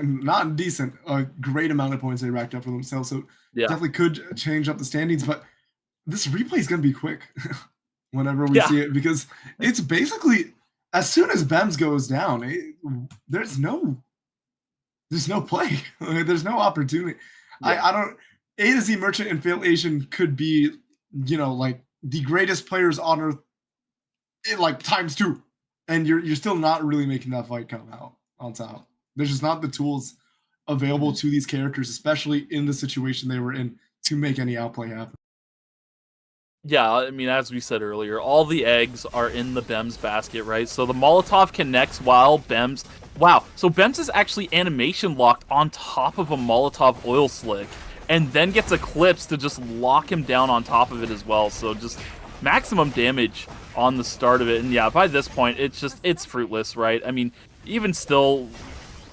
a great amount of points they racked up for themselves. So definitely could change up the standings, but this replay is going to be quick whenever we see it, because it's basically as soon as Bems goes down, there's no play. There's no opportunity. I don't, A to Z Merchant and Fail Asian could be, like the greatest players on earth in like ×2. And you're still not really making that fight come out on top. There's just not the tools available to these characters, especially in the situation they were in, to make any outplay happen. Yeah, I mean, as we said earlier, all the eggs are in the Bems basket, right? So the Molotov connects while Bems... Wow, so Bems is actually animation locked on top of a Molotov oil slick, and then gets Eclipse to just lock him down on top of it as well. So just maximum damage on the start of it. And yeah, by this point, it's fruitless, right? I mean, even still,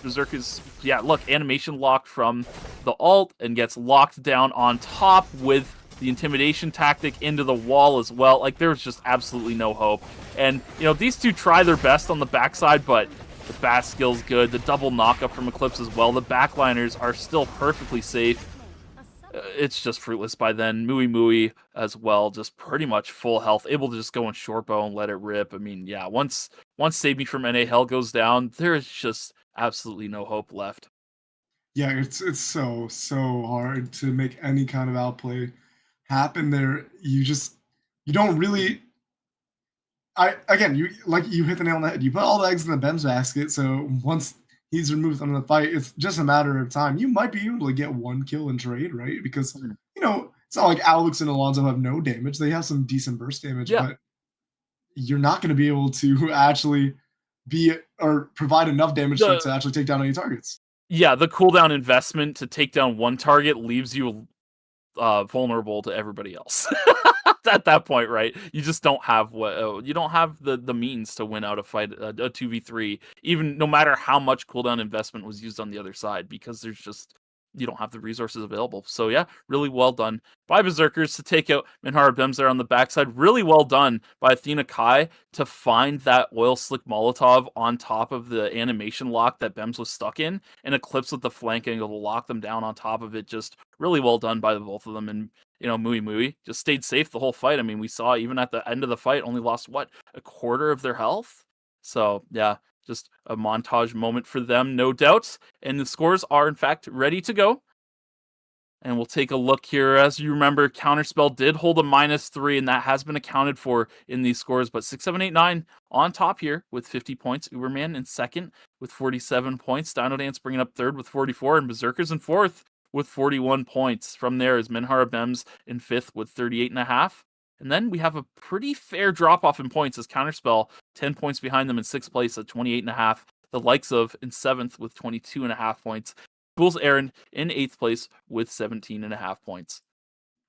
Berserk is, look, animation locked from the ult and gets locked down on top with the intimidation tactic into the wall as well. Like, there was just absolutely no hope. And, you know, these two try their best on the backside, but the bat skill's good. The double knockup from Eclipse as well. The backliners are still perfectly safe. It's just fruitless by then. Mui as well, just pretty much full health, able to just go in short bow and let it rip. I mean, yeah, once Save Me from NA Hell goes down, there is just absolutely no hope left. Yeah, it's so hard to make any kind of outplay happen there. You don't really. You hit the nail on the head. You put all the eggs in the Bem's basket, so once he's removed from the fight, it's just a matter of time. You might be able to get one kill in trade, right? Because, you know, it's not like Alex and Alonso have no damage. They have some decent burst damage, but you're not going to be able to actually provide enough damage to actually take down any targets. Yeah, the cooldown investment to take down one target leaves you vulnerable to everybody else. At that point, right? You just don't have the means to win out a fight, a 2v3, even no matter how much cooldown investment was used on the other side, because you don't have the resources available. So yeah, really well done by Berserkers to take out Minhara Bems there on the backside. Really well done by Athena Kai to find that oil slick Molotov on top of the animation lock that Bems was stuck in, and Eclipse with the flank angle to lock them down on top of it. Just really well done by the both of them. And, you know, Mui just stayed safe the whole fight. I mean, we saw even at the end of the fight, only lost, a quarter of their health? So, yeah, just a montage moment for them, no doubt. And the scores are, in fact, ready to go. And we'll take a look here. As you remember, Counterspell did hold a -3, and that has been accounted for in these scores. But 6, 7, 8, 9 on top here with 50 points. Uberman in second with 47 points. Dino Dance bringing up third with 44. And Berserkers in fourth with 41 points. From there is Minhara Bems in fifth with 38.5. And then we have a pretty fair drop-off in points as Counterspell 10 points behind them in sixth place at 28.5. The likes of in seventh with 22.5 points. Fool's Errand in eighth place with 17.5 points.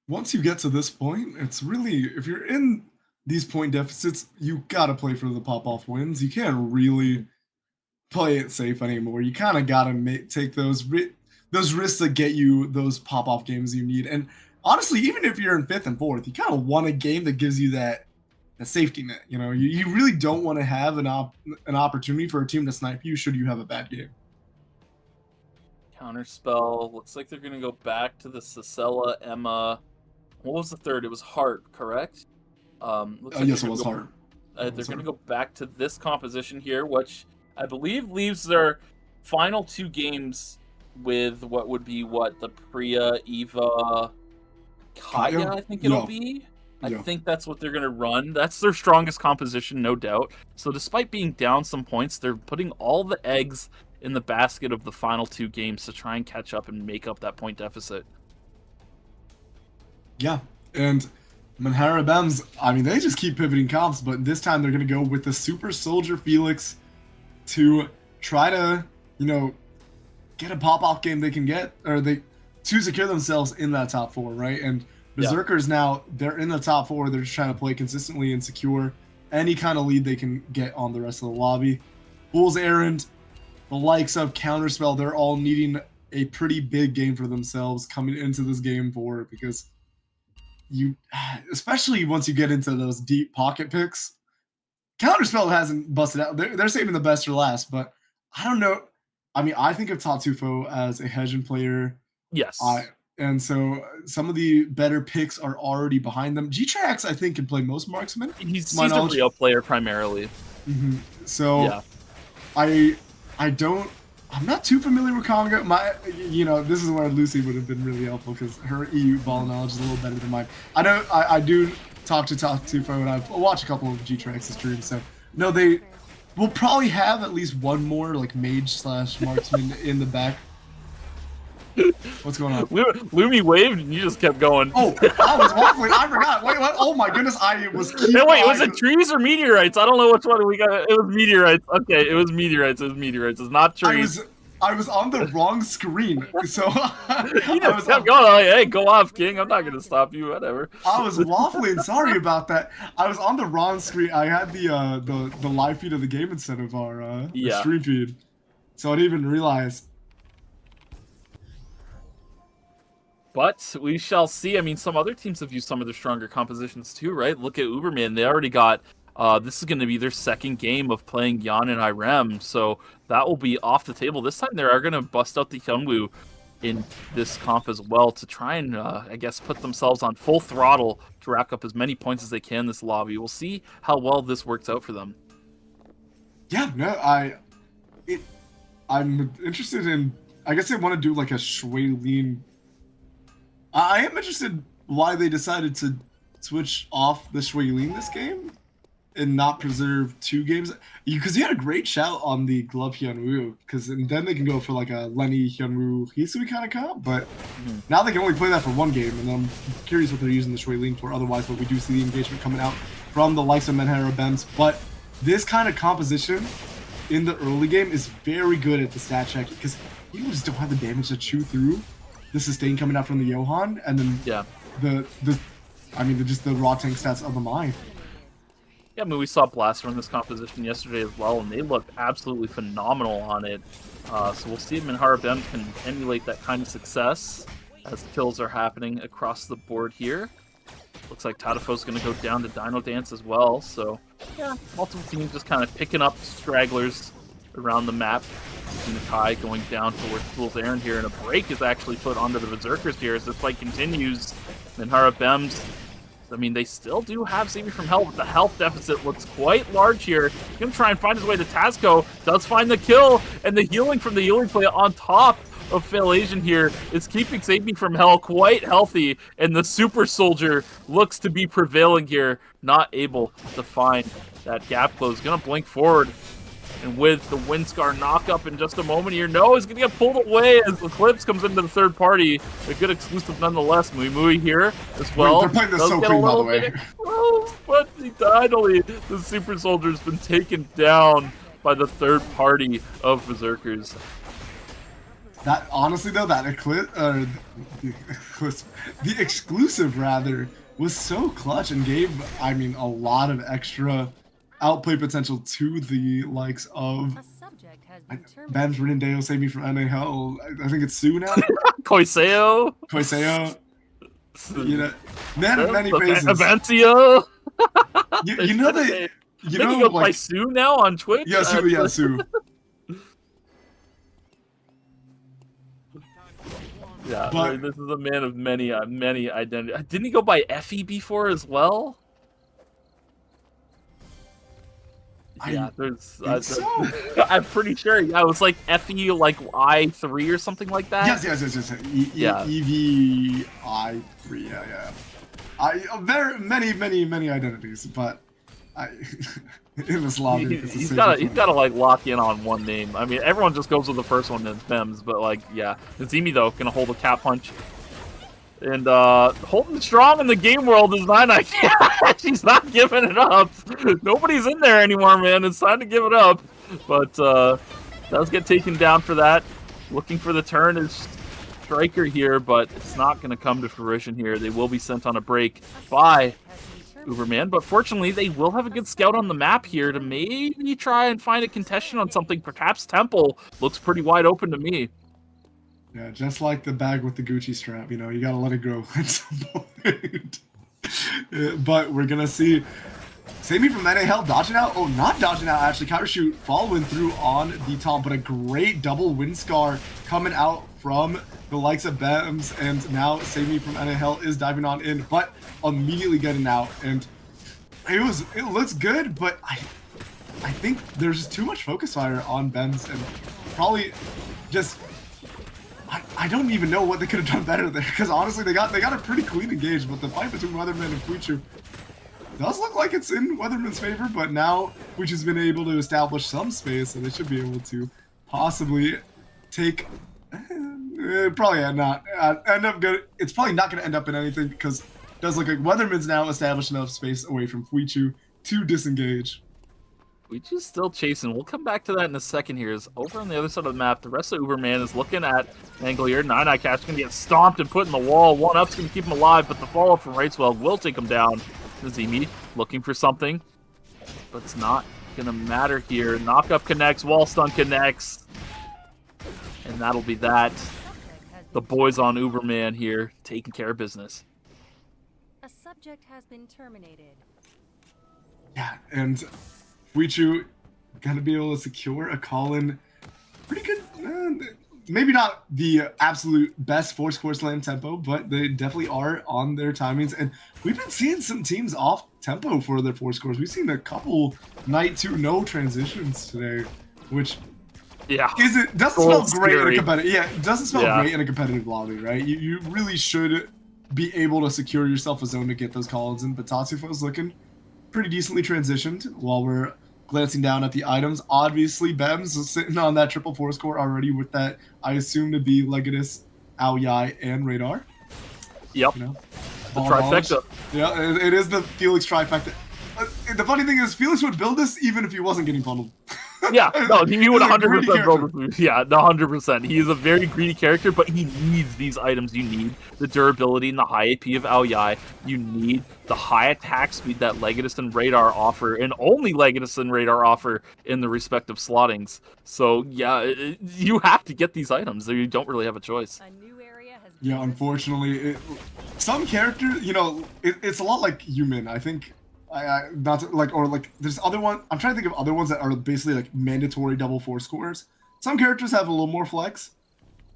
Once you get to this point, it's really, if you're in these point deficits, you got to play for the pop-off wins. You can't really play it safe anymore. You kind of got to take those risks that get you those pop-off games you need. And honestly, even if you're in fifth and fourth, you kind of want a game that gives you that safety net. You know, you really don't want to have an opportunity for a team to snipe you should you have a bad game. Counterspell. Looks like they're going to go back to the Cicella, Emma. What was the third? It was Heart, correct? Yes, it was Heart. They're going to go back to this composition here, which I believe leaves their final two games with what would be the Priya, Eva, Kaya, I think it'll be. I think that's what they're going to run. That's their strongest composition, no doubt. So despite being down some points, they're putting all the eggs in the basket of the final two games to try and catch up and make up that point deficit. Yeah, and Minhara Bems, I mean, they just keep pivoting comps, but this time they're going to go with the Super Soldier Felix to try to, you know, get a pop-off game they can get, or to secure themselves in that top four, right? And Berserkers now, they're in the top four. They're just trying to play consistently and secure any kind of lead they can get on the rest of the lobby. Fool's Errand, the likes of Counterspell, they're all needing a pretty big game for themselves coming into this game forward, because especially once you get into those deep pocket picks, Counterspell hasn't busted out. They're saving the best for last, but I don't know. I mean, I think of Tatufo as a Hejin player. Yes. And so some of the better picks are already behind them. G-Trax, I think, can play most marksmen. He's a Rio player primarily. Mm-hmm. So yeah. I'm not too familiar with Conga. This is where Lucy would have been really helpful because her EU ball knowledge is a little better than mine. I do talk to Tatufo, and I've watched a couple of G-Trax's streams. So no, they will probably have at least one more like mage/marksman in the back. What's going on? Lumi waved and you just kept going. Oh, I was waffling. I forgot. Wait, what? Oh my goodness, I was. Was it trees or meteorites? I don't know which one we got. It was meteorites. Okay, it was meteorites. It's not trees. I was on the wrong screen, so you just kept going. Like, hey, go off, King. I'm not gonna stop you. Whatever. I was waffling. Sorry about that. I was on the wrong screen. I had the live feed of the game instead of our stream feed, so I didn't even realize. But we shall see. I mean, some other teams have used some of their stronger compositions too, right? Look at Uberman. They already got, this is going to be their second game of playing Yan and Irem. So that will be off the table. This time they are going to bust out the Hyunwoo in this comp as well to try and, I guess, put themselves on full throttle to rack up as many points as they can in this lobby. We'll see how well this works out for them. Yeah, no, I'm interested in, I guess they want to do like a Shui Lin. I am interested why they decided to switch off the Shui Lin this game and not preserve 2 games. Because you had a great shout on the Glove Hyunwoo, because then they can go for like a Lenny Hyunwoo Hisui kind of comp, but now they can only play that for 1 game, and I'm curious what they're using the Shui Lin for otherwise, but we do see the engagement coming out from the likes of Menhera Bems. But this kind of composition in the early game is very good at the stat check, because you just don't have the damage to chew through the sustain coming out from the Johan, and then just the raw tank stats of the Mai. Yeah, I mean, we saw Blaster in this composition yesterday as well, and they looked absolutely phenomenal on it. So we'll see if Minhara Bem can emulate that kind of success as kills are happening across the board here. Looks like Tadafo's going to go down to Dino Dance as well. So, yeah, multiple teams just kind of picking up stragglers around the map. Nakai going down towards Fool's Errand here, and a break is actually put onto the Berserkers here as this fight continues. Minhara Bems, I mean, they still do have Saving from Hell, but the health deficit looks quite large here. He's going to try and find his way to Tazco, does find the kill, and the healing from the healing play on top of Fail Asian here is keeping Saving from Hell quite healthy, and the Super Soldier looks to be prevailing here, not able to find that gap close. Going to blink forward. And with the Windscar knock-up in just a moment here, no, he's going to get pulled away as Eclipse comes into the third party. A good exclusive nonetheless. Mui here as well. They're playing this so clean, by the way. But finally, the Super Soldier's been taken down by the third party of Berserkers. That, honestly, though, that the exclusive, rather, was so clutch and gave, I mean, a lot of extra outplay potential to the likes of Ben's Rinendeo, Save Me from NA Hell. I think it's Sue now. Koiseo. You know, man of many faces. Avancio. You know they. You know, he goes like by Sue now on Twitch. Yeah, Sue. Yeah, Sue. Yeah, but this is a man of many identities. Didn't he go by Effie before as well? Yeah, there's. I'm pretty sure. Yeah, it was like FE like I3 or something like that. Yes. EVI3. Yeah. Very many identities, but in this lobby, he's got to like lock in on one name. I mean, everyone just goes with the first one in Bems, but like, yeah, Zimi though gonna hold a cat punch. And holding strong in the game world is Nine. She's not giving it up. Nobody's in there anymore, man. It's time to give it up. But does get taken down for that. Looking for the turn is Striker here, but it's not going to come to fruition here. They will be sent on a break by Uberman. But fortunately, they will have a good scout on the map here to maybe try and find a contestant on something. Perhaps Temple looks pretty wide open to me. Yeah, just like the bag with the Gucci strap, you know, you gotta let it grow at some point. But we're gonna see Save Me from NA Hell dodging out. Oh, not dodging out, actually. Counter shoot following through on the top, but a great double Windscar coming out from the likes of Bems, and now Save Me from NA Hell is diving on in, but immediately getting out. And it looks good, but I think there's just too much focus fire on Bems, and probably just I don't even know what they could have done better there, because honestly they got a pretty clean engage, but the fight between Weatherman and Fuichu does look like it's in Weatherman's favor, but now Fuichu's been able to establish some space, and they should be able to possibly take probably not end up good. It's probably not going to end up in anything, because it does look like Weatherman's now established enough space away from Fuichu to disengage. Fuichu's still chasing. We'll come back to that in a second here. Is over on the other side of the map. The rest of Uberman is looking at angle here. Nine Eye Cat's going to get stomped and put in the wall. One up's going to keep him alive, but the follow-up from Wrightswell will take him down. Zimi looking for something, but it's not going to matter here. Knock-up connects, wall stun connects, and that'll be that. the boys on Uberman here taking care of business. A subject has been terminated. Yeah, and Fuichu gonna be able to secure a call-in. Pretty good. Maybe not the absolute best 4-score slam tempo, but they definitely are on their timings. And we've been seeing some teams off tempo for their 4 scores. We've seen a couple night 2-no transitions today, which doesn't smell great in a competitive. Yeah, it doesn't smell great in a competitive lobby, right? You really should be able to secure yourself a zone to get those call-ins in. But Tatsufo's looking pretty decently transitioned while we're glancing down at the items. Obviously, Bems is sitting on that 4 score already with that, I assume to be Legatus, Aoyai, and Radar. Yep. You know, the trifecta. Yeah, it is the Felix trifecta. The funny thing is, Felix would build this even if he wasn't getting bundled. Yeah, no, he would 100% build character. this. Yeah, 100%. He is a very greedy character, but he needs these items. You need the durability and the high AP of Aoyai. You need the high attack speed that Legatus and Radar offer, and only Legatus and Radar offer in the respective slottings. So, yeah, you have to get these items. You don't really have a choice. A new area has Yeah, unfortunately, some characters, you know, it's a lot like Human. I think. Not to, like, or like there's other one. I'm trying to think of other ones that are basically like mandatory double 4 scores. Some characters have a little more flex.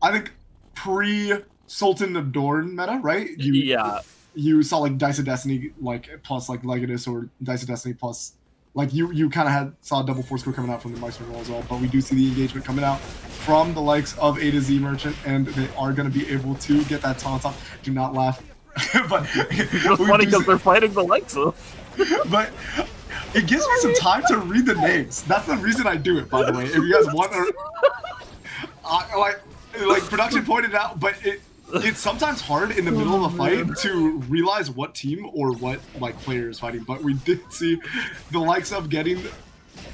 I think pre Sultan of Dorn meta, right? You saw like Dice of Destiny like plus like Legatus, or Dice of Destiny plus like you kind of saw a double 4 score coming out from the Marksman role as well. But we do see the engagement coming out from the likes of A to Z Merchant, and they are going to be able to get that taunt off. Do not laugh. But it's just funny because they're fighting the likes of. But it gives me some time to read the names. That's the reason I do it, by the way. If you guys want to, like production pointed out, but it's sometimes hard in the middle of a fight to realize what team or what like player is fighting. But we did see the likes of getting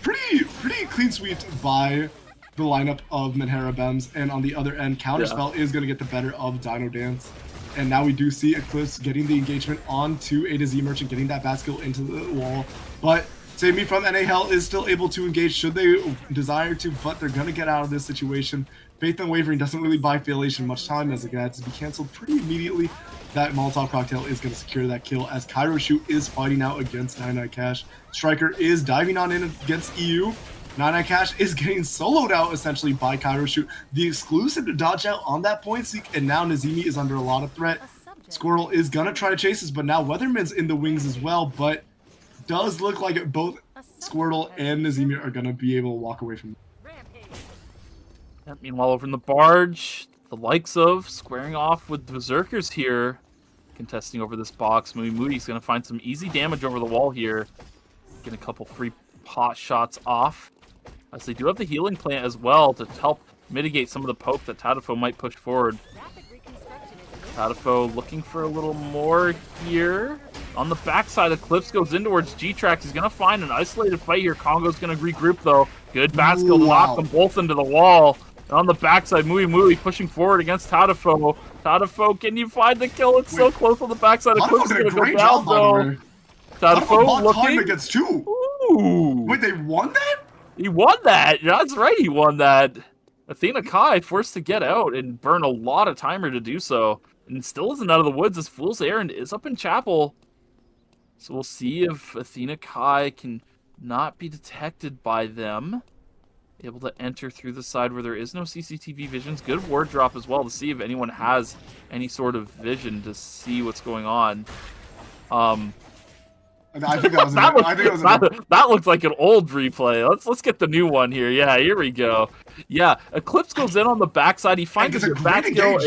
pretty clean sweep by the lineup of Menhera Bems, and on the other end, Counterspell is going to get the better of Dino Dance. And now we do see Eclipse getting the engagement onto A to Z Merchant, getting that bat skill into the wall. But Save Me from NA Hell is still able to engage should they desire to, but they're going to get out of this situation. Faith and Wavering doesn't really buy Phalation much time as it gets to be canceled pretty immediately. That Molotov cocktail is going to secure that kill as Cairo Shoot is fighting out against 99 Cash. Striker is diving on in against EU. 99 Cash is getting soloed out essentially by Cairo Shoot, the exclusive to dodge out on that point seek, and now Nazimi is under a lot of threat. Squirtle is gonna try to chase this, but now Weatherman's in the wings as well, but does look like both Squirtle and Nazimi are gonna be able to walk away from it. Meanwhile, over in the barge, the likes of squaring off with Berserkers here, contesting over this box. Moody's gonna find some easy damage over the wall here, get a couple free pot shots off. As they do have the healing plant as well to help mitigate some of the poke that Tadafo might push forward. Tadafo looking for a little more here. On the backside, Eclipse goes in towards G-Trax. He's going to find an isolated fight here. Kongo's going to regroup, though. Good basket lock them both into the wall. And on the backside, Mui pushing forward against Tadafo. Tadafo, can you find the kill? It's so close on the backside. Eclipse is going to go down, though. Tadafo looking. Against 2. Ooh. Wait, they won that? He won that. That's right, he won that. Athena Kai forced to get out and burn a lot of timer to do so. And still isn't out of the woods as Fool's Errand is up in Chapel. So we'll see if Athena Kai can not be detected by them. Able to enter through the side where there is no CCTV visions. Good ward drop as well to see if anyone has any sort of vision to see what's going on. I think that was that looks like an old replay. Let's get the new one here. Yeah, here we go. Yeah, Eclipse goes in on the backside. He finds his back kill.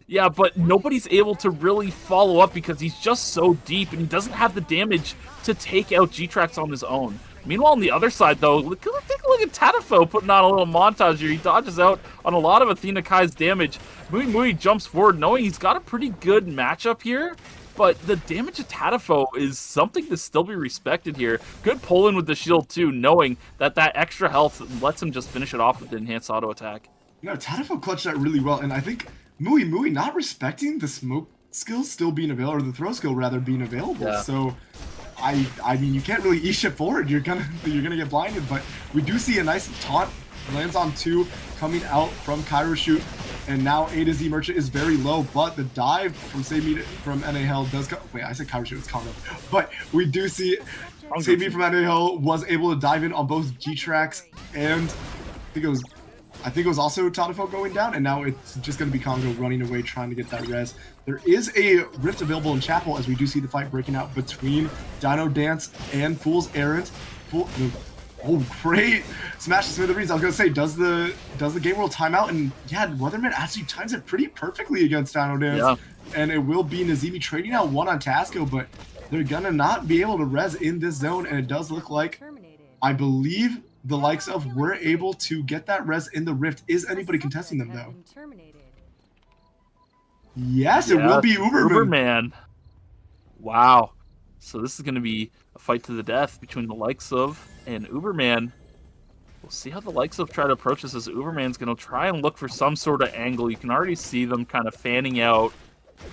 Yeah, but nobody's able to really follow up because he's just so deep and he doesn't have the damage to take out G-Trax on his own. Meanwhile, on the other side, though, take a look at Tadafo putting on a little montage here. He dodges out on a lot of Athena Kai's damage. Mui jumps forward knowing he's got a pretty good matchup here. But the damage of Tadafo is something to still be respected here. Good pull in with the shield too, knowing that extra health lets him just finish it off with the enhanced auto attack. You know, Tadafo clutched that really well, and I think Mui not respecting the smoke skill still being available, or the throw skill rather being available. Yeah. So, I mean, you can't really E-ship forward. You're gonna get blinded. But we do see a nice taunt lands on 2 coming out from Cairo Shoot. And now A to Z Merchant is very low, but the dive from Save Me from NA Hell does come. Wait, I said Kyro Shoot, it's Congo. But we do see Save Me from NA Hell was able to dive in on both G-Tracks and I think it was also Tadafo going down, and now it's just going to be Congo running away trying to get that res. There is a rift available in Chapel as we do see the fight breaking out between Dino Dance and Fool's Errand. Oh, great smash to smithereens. I was gonna say, does the game world timeout? And yeah, Weatherman actually times it pretty perfectly against Dino Dance. Yeah. And it will be Nazemi trading out one on Tasco, but they're gonna not be able to res in this zone. And it does look like, I believe the likes of were able to get that res in the rift. Is anybody contesting them though? Yes, it will be Uberman. Wow. So this is gonna be a fight to the death between the likes of and Uberman. We'll see how the likes of try to approach this, as Uberman's going to try and look for some sort of angle. You can already see them kind of fanning out,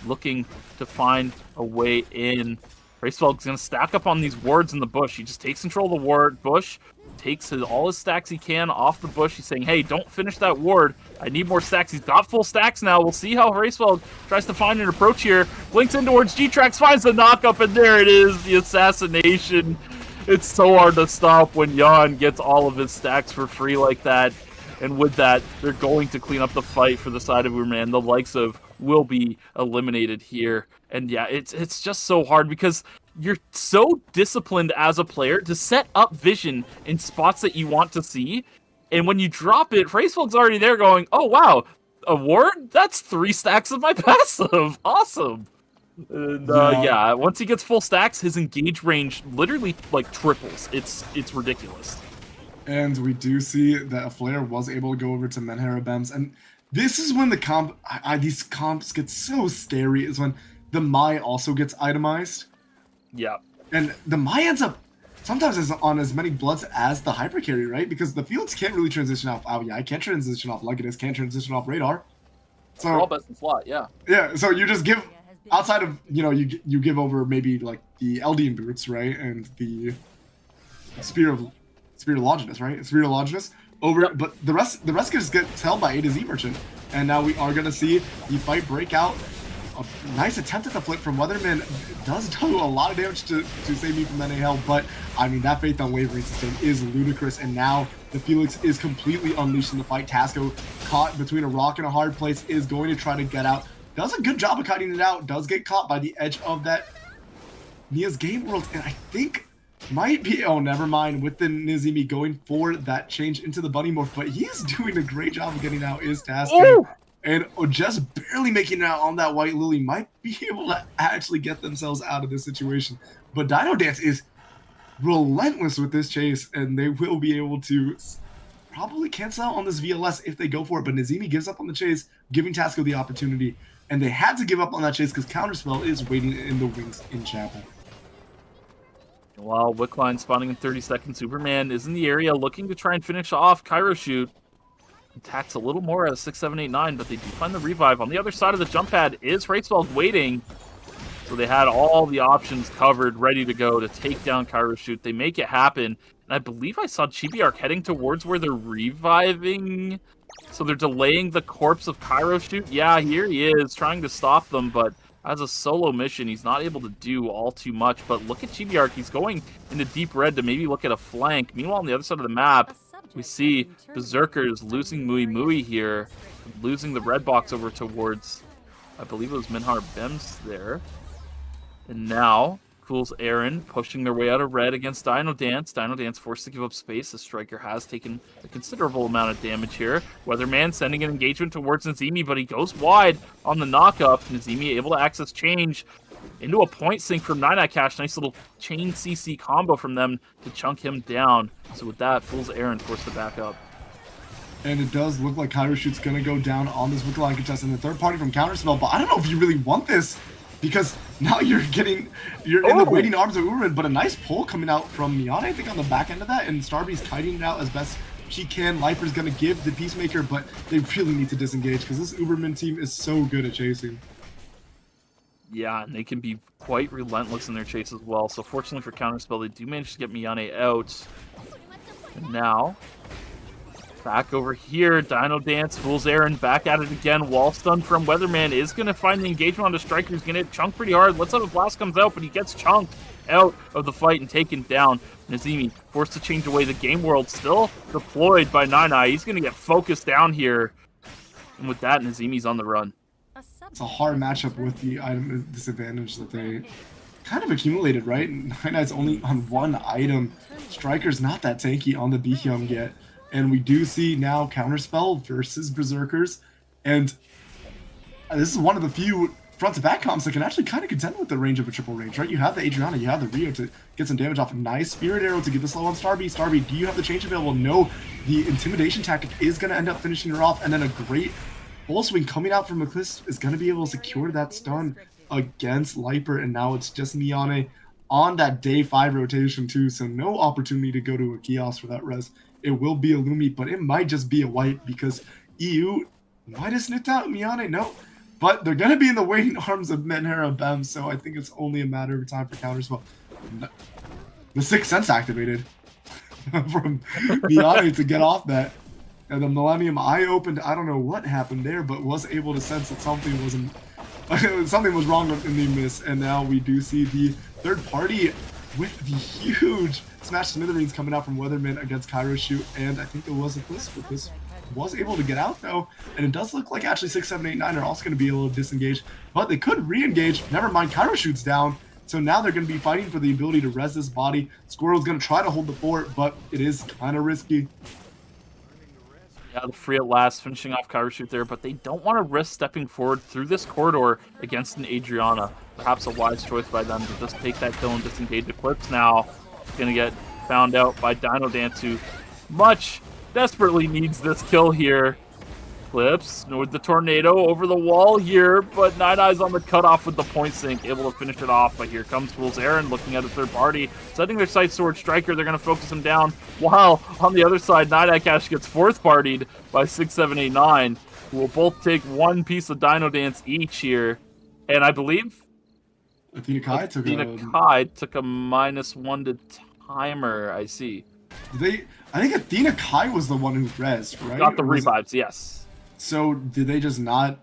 looking to find a way in. Racefeld's going to stack up on these wards in the bush. He just takes control of the ward bush, takes all his stacks he can off the bush. He's saying, hey, don't finish that ward. I need more stacks. He's got full stacks now. We'll see how Racefeld tries to find an approach here. Blinks in towards G-Trax, finds the knock-up, and there it is, the assassination. It's so hard to stop when Jan gets all of his stacks for free like that. And with that, they're going to clean up the fight for the side of Uberman. The likes of will be eliminated here. And yeah, it's just so hard because you're so disciplined as a player to set up vision in spots that you want to see. And when you drop it, Racefeld's already there going, oh wow, a ward? That's 3 stacks of my passive. Awesome. And yeah, once he gets full stacks, his engage range literally like triples. It's ridiculous. And we do see that a Flare was able to go over to Menhera Bems, and this is when the these comps get so scary. Is when the Mai also gets itemized. Yeah. And the Mai ends up sometimes on as many bloods as the hyper carry, right? Because the fields can't really transition off I can't transition off Legatus, can't transition off Radar. So they're all best in slot, yeah. Yeah, so you just give. Outside of, you give over maybe like the Eldian boots, right? And the Spear of Longinus, right? Spear of Longinus over, but the rest just gets held by A to Z Merchant. And now we are gonna see the fight break out. A nice attempt at the flip from Weatherman. Does do a lot of damage to save me from NA Hell, but I mean that Faith on Wavering system is ludicrous, and now the Felix is completely unleashed in the fight. Tasco caught between a rock and a hard place is going to try to get out. Does a good job of cutting it out. Does get caught by the edge of that Nia's Game World. And I think might be, oh, never mind, with the Nazemi going for that change into the Bunny Morph. But he is doing a great job of getting out is Tasco. And just barely making it out on that White Lily might be able to actually get themselves out of this situation. But Dino Dance is relentless with this chase, and they will be able to probably cancel out on this VLS if they go for it. But Nazemi gives up on the chase, giving Tasco the opportunity. And they had to give up on that chase because Counterspell is waiting in the wings in Chapel. While Wickline spawning in 30 seconds, Superman is in the area looking to try and finish off Kyro Shoot. Attacks a little more at a 6, 7, 8, 9, but they do find the revive. On the other side of the jump pad is Racefeld waiting. So they had all the options covered, ready to go to take down Kyro Shoot. They make it happen. And I believe I saw Chibi Arc heading towards where they're reviving. So they're delaying the corpse of Kyro Shoot. Yeah, here he is, trying to stop them, but as a solo mission, he's not able to do all too much. But look at Chibi Arc, he's going into deep red to maybe look at a flank. Meanwhile, on the other side of the map, we see Berserkers losing Mui Mui here, losing the red box over towards, I believe it was Minhar Bems there. And now, Fool's Errand pushing their way out of red against Dino Dance. Dino Dance forced to give up space. The Striker has taken a considerable amount of damage here. Weatherman sending an engagement towards Nazemi, but he goes wide on the knockup. Nazemi able to access change into a point sync from Nine Cash. Nice little chain CC combo from them to chunk him down. So with that, Fool's Errand forced to back up. And it does look like Kyro Shoot's going to go down on this Wickline contest in the third party from Counterspell, but I don't know if you really want this, because now you're in the waiting arms of Uberman, but a nice pull coming out from Miata, I think, on the back end of that, and Starby's kiting it out as best she can. Lifer's going to give the Peacemaker, but they really need to disengage, because this Uberman team is so good at chasing. Yeah, and they can be quite relentless in their chase as well. So fortunately for Counterspell, they do manage to get Miyane out. And now, Back over here, Dino Dance, Fool's Errand, back at it again. Wall stun from Weatherman is going to find the engagement on the Striker. He's going to hit Chunk pretty hard. Let's have a blast comes out, but he gets chunked out of the fight and taken down. Nazimi forced to change away. The Game World still deployed by Nine. He's going to get focused down here. And with that, Nazimi's on the run. It's a hard matchup with the item disadvantage that they kind of accumulated, right? Nine's only on one item. Striker's not that tanky on the Behyum yet. And we do see now Counterspell versus Berserkers. And this is one of the few front-to-back comps that can actually kind of contend with the range of a triple range, right? You have the Adriana, you have the Rio to get some damage off. A nice Spirit Arrow to get the slow on Starby. Starby, do you have the change available? No. The Intimidation tactic is going to end up finishing her off. And then a great Full Swing coming out from Eclipse is going to be able to secure that stun against Liper. And now it's just Miane on that day 5 rotation too. So no opportunity to go to a kiosk for that res. It will be a Lumi, but it might just be a wipe because EU might have sniffed out Miane. No, but they're going to be in the waiting arms of Menhera Bem, so I think it's only a matter of time for counters. Well, the Sixth Sense activated from Miane to get off that. And the Millennium Eye opened. I don't know what happened there, but was able to sense that something was wrong in the miss. And now we do see the third party with the huge Smash Smithereens coming out from Weatherman against Cairo Shoot, and I think there was a twist, but this was able to get out though, and it does look like actually 6, 7, 8, 9 are also going to be a little disengaged, but they could re-engage. Never mind, Cairo Shoot's down, so now they're going to be fighting for the ability to res this body. Squirrel's going to try to hold the fort, but it is kind of risky. Yeah, the free at last, finishing off Cairo Shoot there, but they don't want to risk stepping forward through this corridor against an Adriana. Perhaps a wise choice by them to just take that kill and disengage. Eclipse now going to get found out by Dino Dance, who much desperately needs this kill here. Eclipse with the tornado over the wall here, but Nine Eyes on the cutoff with the point sink, able to finish it off. But here comes Fool's Errand looking at a third party, setting their sights towards Striker. They're going to focus him down, while on the other side, Nine Eye Cash gets fourth partied by 6, 7, 8, 9, who will both take one piece of Dino Dance each here. And I believe Athena Kai took a -1 to timer, I see. I think Athena Kai was the one who rezzed, right? Got the revives, yes. So did they just not,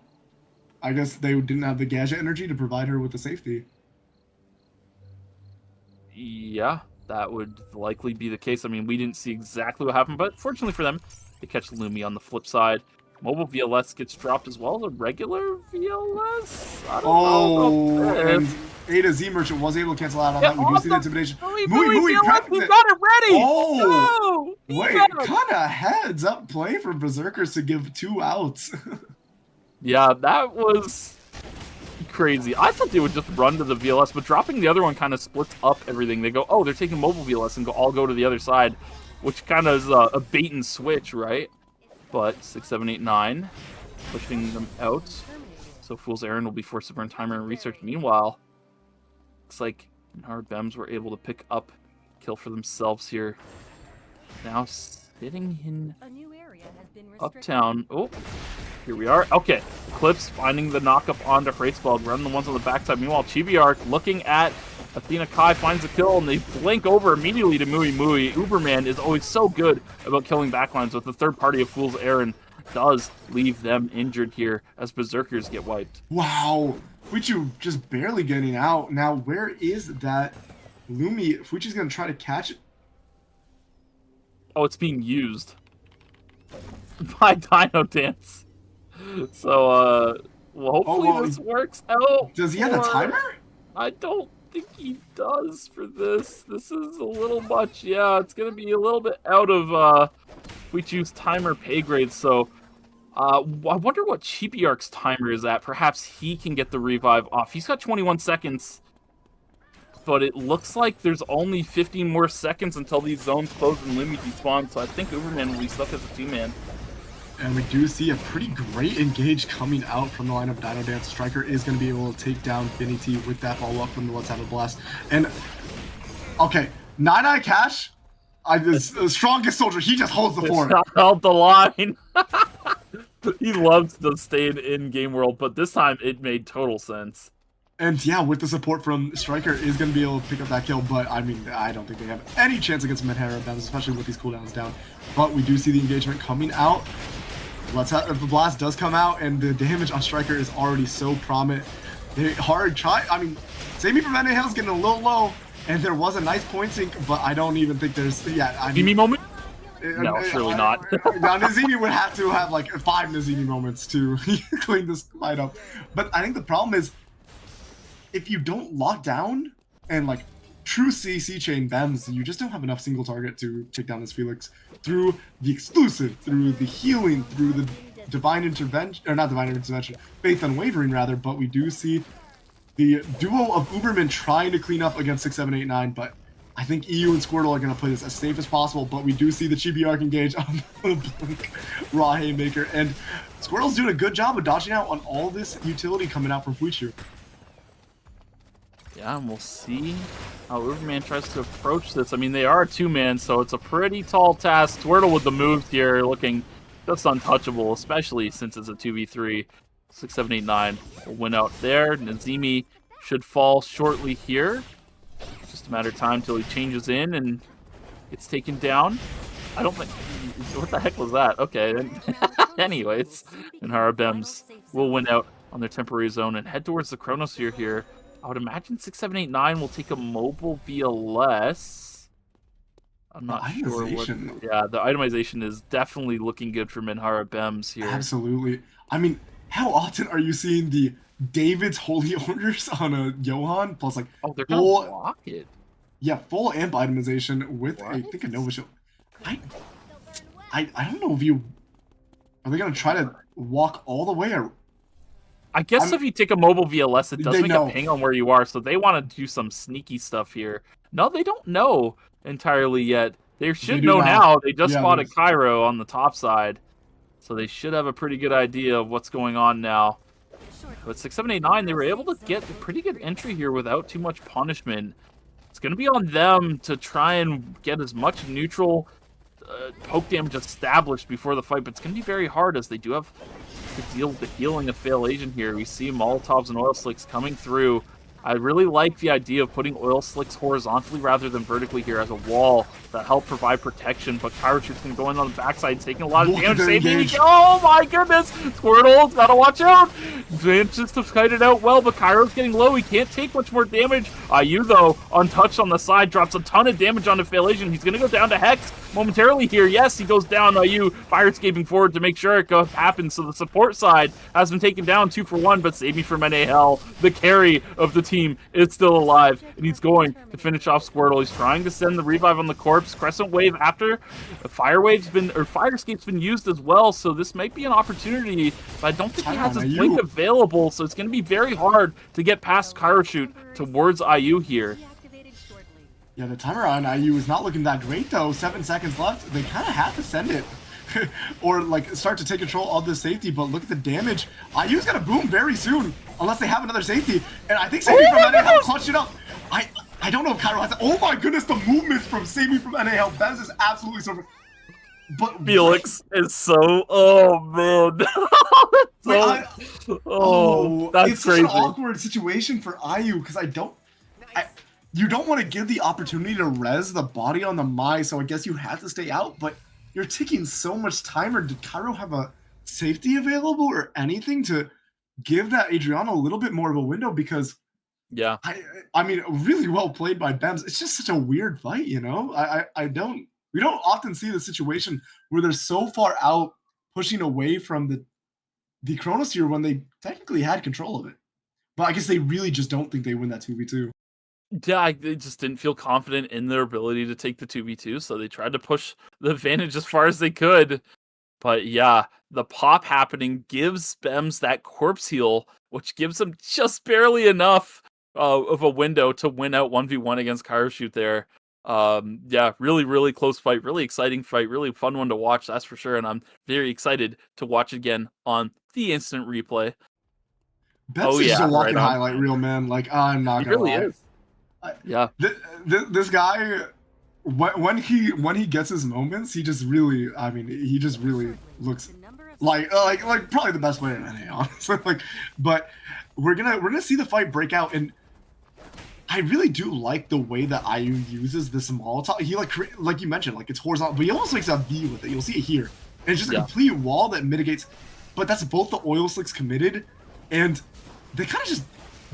I guess they didn't have the gadget energy to provide her with the safety. Yeah, that would likely be the case. I mean, we didn't see exactly what happened, but fortunately for them, they catch Lumi on the flip side. Mobile VLS gets dropped as well as a regular VLS? I don't know. And A to Z Merchant was able to cancel out on that. We do see the intimidation. Mui got it ready! Oh! No, wait, kind of heads up play for Berserkers to give 2 outs. Yeah, that was crazy. I thought they would just run to the VLS, but dropping the other one kind of splits up everything. They go, oh, they're taking mobile VLS and all go to the other side, which kind of is a bait and switch, right? But 6, 7, 8, 9, pushing them out. So Fool's Errand will be forced to burn timer and research. Meanwhile, looks like our Bems were able to pick up kill for themselves here. Now sitting in Uptown. Oh, here we are. Okay, Eclipse finding the knockup onto Hratespeld, running the ones on the backside. Meanwhile, Chibiark looking at Athena Kai finds a kill, and they blink over immediately to Mui Mui. Uberman is always so good about killing backlines, but the third party of Fool's Errand does leave them injured here as Berserkers get wiped. Wow, Fuichu just barely getting out. Now, where is that Lumi? Fuichu's going to try to catch it. Oh, it's being used by Dino Dance. So, well, hopefully this works out. Does he have a timer? I don't think he does for this. This is a little much. Yeah, it's going to be a little bit out of Fuichu's timer pay grade. So, I wonder what Chibiark's timer is at. Perhaps he can get the revive off. He's got 21 seconds. But it looks like there's only 15 more seconds until these zones close and Lumi despawn, so I think Uberman will be stuck as a 2-man. And we do see a pretty great engage coming out from the line of Dino Dance. Striker is going to be able to take down Finny T with that follow-up from the Let's Have a Blast. And, okay, Nine Eye Cash, the strongest soldier, he just holds the fort. Held the line. He loves to stay in game world, but this time it made total sense. And yeah, with the support from Striker is going to be able to pick up that kill, but I mean, I don't think they have any chance against Menhera, especially with these cooldowns down. But we do see the engagement coming out. The blast does come out, and the damage on Striker is already so prominent. Hard try. I mean, Sammy from NA is getting a little low, and there was a nice point sync, but I don't even think there's. Yeah, I mean, Mimi moment? No, surely not. Now, Nazimi would have to have like 5 Nazimi moments to clean this fight up. But I think the problem is, if you don't lock down and like true CC chain BEMs, you just don't have enough single target to take down this Felix through the exclusive, through the healing, through the divine intervention, or not divine intervention, faith unwavering rather. But we do see the duo of Uberman trying to clean up against 6789, but I think EU and Squirtle are going to play this as safe as possible. But we do see the Chibi Arc engage on the Blink Raw Haymaker, and Squirtle's doing a good job of dodging out on all this utility coming out from Fuichu. Yeah, and we'll see how Uberman tries to approach this. I mean, they are a 2-man, so it's a pretty tall task. Squirtle with the moves here, looking just untouchable, especially since it's a 2v3. 6789 will win out there. Nazimi should fall shortly here. Just a matter of time till he changes in and gets taken down. I don't think... What the heck was that? Okay, then. Anyways, Menhera BEMs will win out on their temporary zone and head towards the Chronosphere here. I would imagine 6789 will take a mobile VLS. I'm not sure what... Yeah, the itemization is definitely looking good for Menhera BEMs here. Absolutely. I mean, how often are you seeing the David's Holy Orders on a Johan plus like they're gonna block it. Yeah, full amp itemization with I think a Nova Shield. I don't know if you are they gonna try to walk all the way or I guess if you take a mobile VLS, it does make a ping on where you are, so they want to do some sneaky stuff here. No, they don't know entirely yet. They should know now. They just spotted Cairo on the top side, so they should have a pretty good idea of what's going on now. But 6789, they were able to get a pretty good entry here without too much punishment. It's going to be on them to try and get as much neutral poke damage established before the fight, but it's going to be very hard as they do have to deal with the healing of Fail Agent here. We see Molotovs and Oil Slicks coming through. I really like the idea of putting Oil Slicks horizontally rather than vertically here as a wall that help provide protection, but Kyroshoot's going to go in on the backside, taking a lot of damage. Oh my goodness! Squirtle's got to watch out! Vance just to kite it out well, but Kairo's getting low. He can't take much more damage. IU, though, untouched on the side, drops a ton of damage onto Fail Agent. He's going to go down to Hex momentarily here. Yes, he goes down. IU fire escaping forward to make sure it happens. So the support side has been taken down 2 for 1, but Saving from NAL, the carry of the team, is still alive, and he's going to finish off Squirtle. He's trying to send the revive on the corpse. Crescent Wave after Fire Escape's been used as well, so this might be an opportunity, but I don't think he has his blink available, so it's going to be very hard to get past Kyroshoot towards IU here. Yeah, the timer on IU is not looking that great though. 7 seconds left. They kind of have to send it. Or like start to take control of the safety, but look at the damage. IU's gonna boom very soon, unless they have another safety. And I think Sammy from NAL clutched it up. I don't know if Cairo has it. Oh my goodness, the movements from Sammy from NAL. That is absolutely so. But Felix is so man. That's it's crazy. Such an awkward situation for IU because you don't want to give the opportunity to res the body on the Mai, so I guess you have to stay out, but you're taking so much time. Or did Cairo have a safety available or anything to give that Adriano a little bit more of a window? Because yeah, I mean, really well played by BEMs. It's just such a weird fight, you know? We don't often see the situation where they're so far out pushing away from the Chronosphere when they technically had control of it. But I guess they really just don't think they win that 2v2. Yeah, they just didn't feel confident in their ability to take the 2v2, so they tried to push the advantage as far as they could. But yeah, the pop happening gives BEMs that corpse heal, which gives them just barely enough of a window to win out 1v1 against Kyroshoot there. Yeah, really, really close fight, really exciting fight, really fun one to watch, that's for sure, and I'm very excited to watch again on the instant replay. That's just a walking highlight reel, man. Like, I'm not gonna lie. It really is. Yeah, this guy, when he gets his moments, he just really looks like probably the best player in NA, honestly. But we're gonna see the fight break out, and I really do like the way that IU uses this Molotov. He like you mentioned, like it's horizontal, but he almost makes a V with it. You'll see it here, and it's just a complete wall that mitigates. But that's both the oil slicks committed, and they kind of just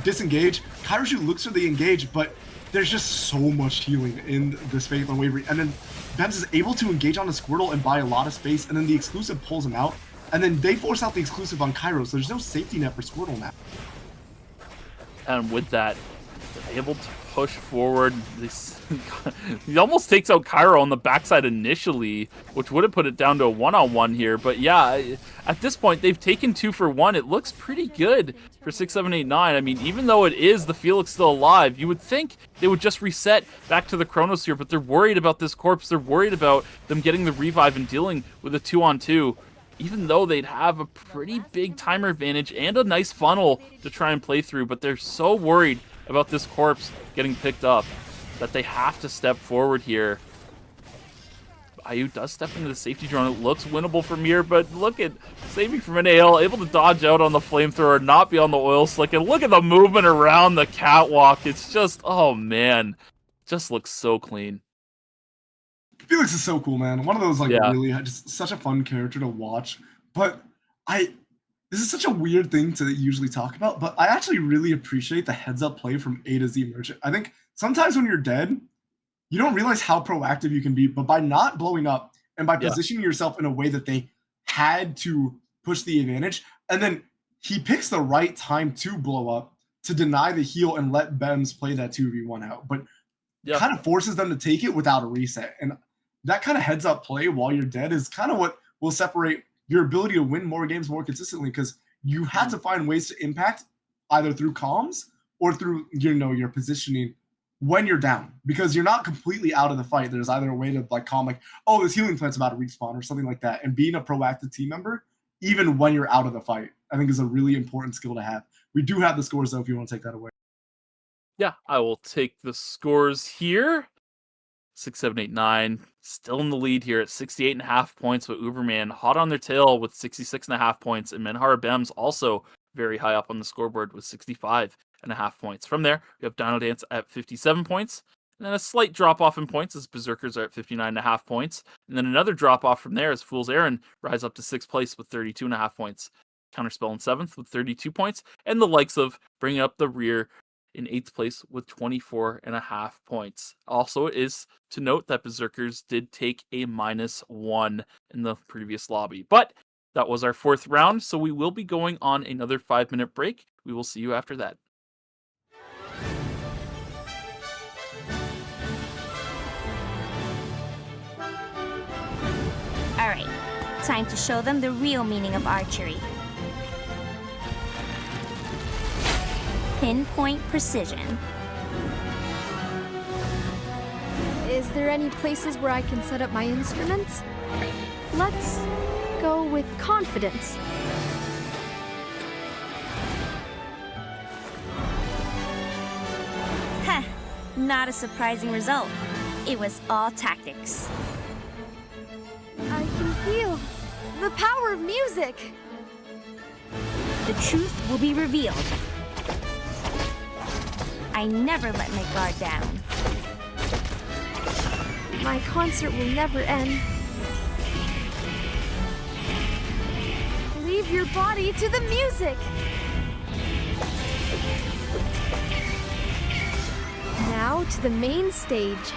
disengage. Kairoshu looks for the engage, but there's just so much healing in this Faith Unwavering, and then Bems is able to engage on the Squirtle and buy a lot of space, and then the exclusive pulls him out, and then they force out the exclusive on Kairos, so there's no safety net for Squirtle now. And with that, they're able to push forward. He almost takes out Cairo on the backside initially, which would have put it down to a one-on-one here. But yeah, at this point, they've taken 2 for 1. It looks pretty good for 6, 7, 8, 9. I mean, even though it is the Felix still alive, you would think they would just reset back to the Chronos here, but they're worried about this corpse. They're worried about them getting the revive and dealing with a 2-on-2. Even though they'd have a pretty big timer advantage and a nice funnel to try and play through, but they're so worried about this corpse getting picked up that they have to step forward here. IU does step into the safety drone. It looks winnable from here, but look at saving from an AL, able to dodge out on the flamethrower, not be on the oil slick, and look at the movement around the catwalk. It's just, oh man, just looks so clean. Felix is so cool, man. One of those really just such a fun character to watch. But this is such a weird thing to usually talk about, but I actually really appreciate the heads-up play from A to Z Merchant. I think sometimes when you're dead, you don't realize how proactive you can be, but by not blowing up and by positioning yourself in a way that they had to push the advantage, and then he picks the right time to blow up, to deny the heal and let Bems play that 2v1 out, but kind of forces them to take it without a reset. And that kind of heads-up play while you're dead is kind of what will separate your ability to win more games more consistently, because you have to find ways to impact either through comms or through your positioning when you're down, because you're not completely out of the fight. There's either a way to calm, oh, this healing plant's about to respawn or something like that, and being a proactive team member even when you're out of the fight, I think is a really important skill to have. We do have the scores though if you want to take that away. Yeah, I will take the scores here. 6, 7, 8, 9, still in the lead here at 68.5 points, with Uberman hot on their tail with 66.5 points, and Menhara Bems also very high up on the scoreboard with 65.5 points. From there, we have Dino Dance at 57 points, and then a slight drop-off in points as Berserkers are at 59.5 points, and then another drop-off from there as Fool's Errand rise up to 6th place with 32.5 points. Counterspell in 7th with 32 points, and the likes of bringing up the rear in 8th place with 24.5 points. Also, it is to note that Berserkers did take a -1 in the previous lobby. But that was our 4th round, so we will be going on another 5-minute break. We will see you after that. All right, time to show them the real meaning of archery. Pinpoint precision. Is there any places where I can set up my instruments? Let's go with confidence. Heh, not a surprising result. It was all tactics. I can feel the power of music. The truth will be revealed. I never let my guard down. My concert will never end. Leave your body to the music. Now to the main stage.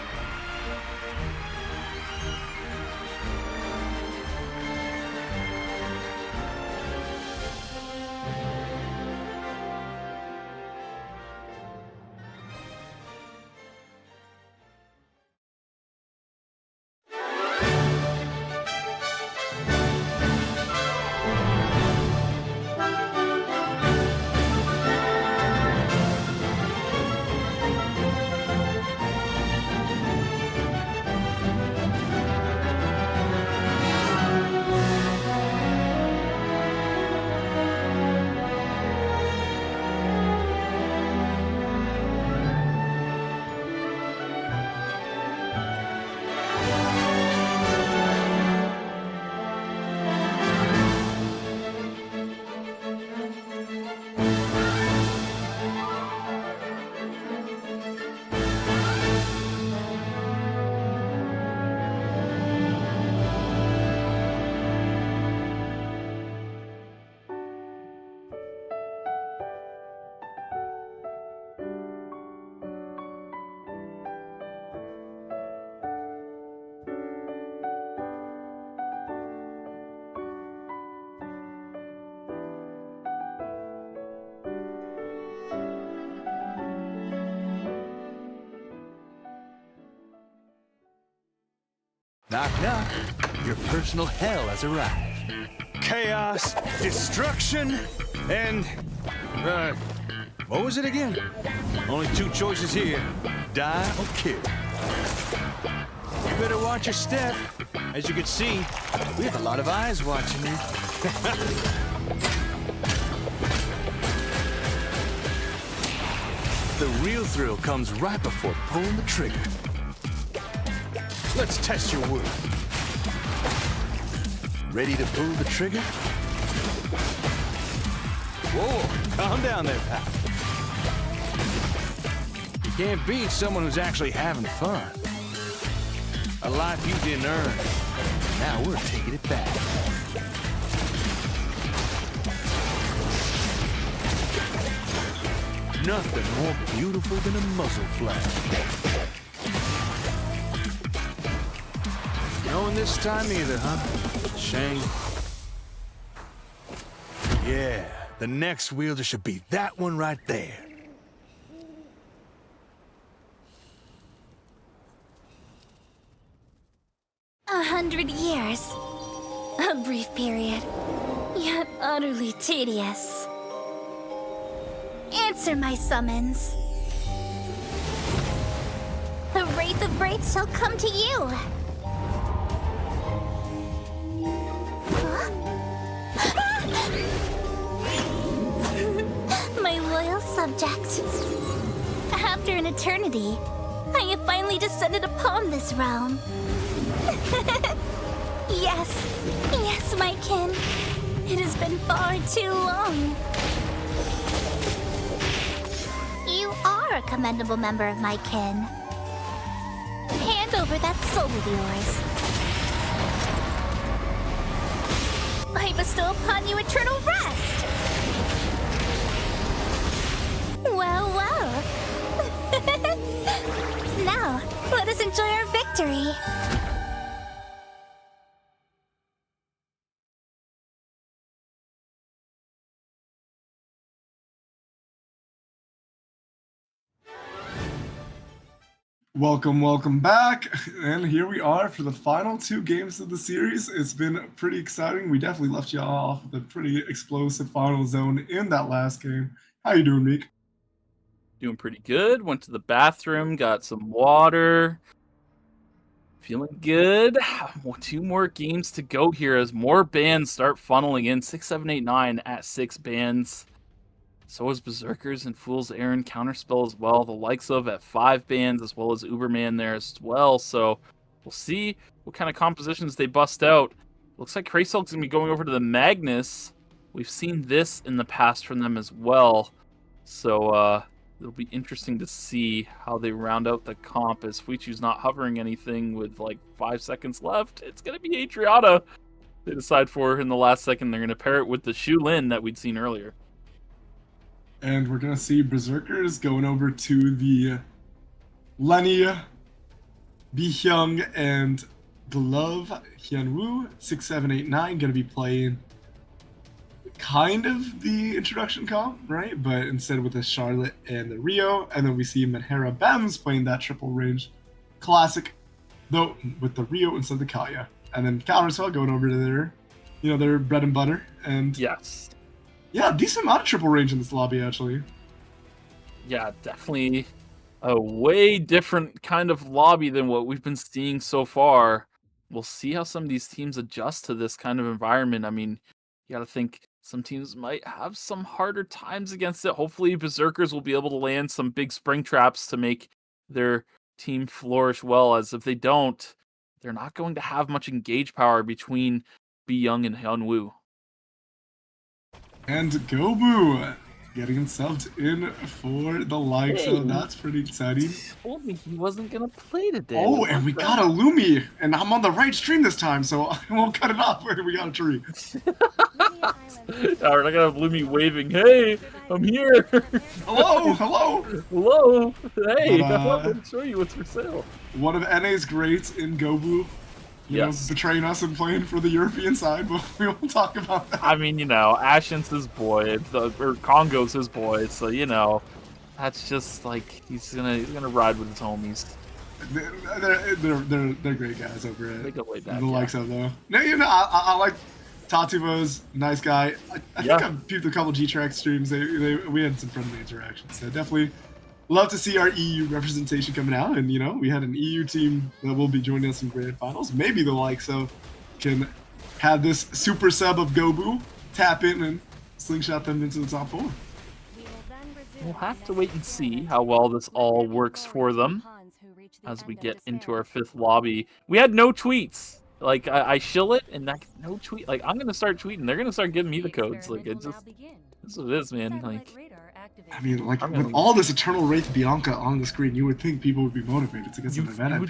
Knock, knock. Your personal hell has arrived. Chaos, destruction, and, what was it again? Only two choices here. Die or kill. You better watch your step. As you can see, we have a lot of eyes watching you. The real thrill comes right before pulling the trigger. Let's test your worth. Ready to pull the trigger? Whoa, calm down there, pal. You can't beat someone who's actually having fun. A life you didn't earn. Now we're taking it back. Nothing more beautiful than a muzzle flash. Knowing this time either, huh? Shame. Yeah, the next wielder should be that one right there. A 100 years. A brief period, yet utterly tedious. Answer my summons. The Wraith of Wraiths shall come to you. My loyal subject. After an eternity, I have finally descended upon this realm. Yes, my kin. It has been far too long. You are a commendable member of my kin. Hand over that soul of yours. I bestow upon you eternal rest. Well. Now, let us enjoy our victory. Welcome back, and here we are for the final two games of the series. It's been pretty exciting. We definitely left you off with a pretty explosive final zone in that last game. How you doing, Meek? Doing pretty good. Went to the bathroom, got some water. Feeling good. Two more games to go here as more bands start funneling in. 6, 7, 8, 9 at 6 bands. So is Berserkers and Fool's Errand Counterspell as well. The likes of at 5 bands, as well as Uberman there as well. So we'll see what kind of compositions they bust out. Looks like Kracel's going to be going over to the Magnus. We've seen this in the past from them as well. So it'll be interesting to see how they round out the comp, as Fuichu's not hovering anything with like 5 seconds left. It's going to be Adriana they decide for in the last second. They're going to pair it with the Shu Lin that we'd seen earlier. And we're going to see Berserkers going over to the Lenny, Bi-hyung, and Glove Hyunwoo. 6, 7, 8, 9 going to be playing kind of the introduction comp, right? But instead with the Charlotte and the Rio. And then we see Menhera Bems playing that triple range classic, though with the Rio instead of the Kaya. And then Counterspell going over to their bread and butter. And yes. Yeah, decent amount of triple range in this lobby, actually. Yeah, definitely a way different kind of lobby than what we've been seeing so far. We'll see how some of these teams adjust to this kind of environment. I mean, you got to think some teams might have some harder times against it. Hopefully, Berserkers will be able to land some big spring traps to make their team flourish well, as if they don't, they're not going to have much engage power between Bi-hyung and Hyunwoo. And Gobu getting subbed in for the likes, so that's pretty exciting. He told me he wasn't going to play today. Oh, and we got a Lumi, and I'm on the right stream this time, so I won't cut it off. We got a tree. We're not going to have Lumi waving, hey, I'm here. Hello. Hey, I want to show you what's for sale. One of NA's greats in Gobu. You know, betraying us and playing for the European side, but we won't talk about that. I mean, Ashen's his boy, or Congo's his boy, so that's just like he's gonna ride with his homies. They're great guys over They at go way back, the yeah. likes of though. No, you know, I like Tatuvo's nice guy. I Yeah. think I've peeped a couple G-Track streams. We had some friendly interactions. So definitely love to see our EU representation coming out. And you know, we had an EU team that will be joining us in grand finals. Maybe the likes of can have this super sub of Gobu tap in and slingshot them into the top 4. We'll have to wait and see how well this all works for them as we get into our 5th lobby. We had no tweets. Like, I shill it, and no tweet. Like, I'm gonna start tweeting. They're gonna start giving me the codes. Like, it just, this is what it is, man. Like, I mean, like I'm with gonna- all this Eternal Wraith Bianca on the screen, you would think people would be motivated to get some event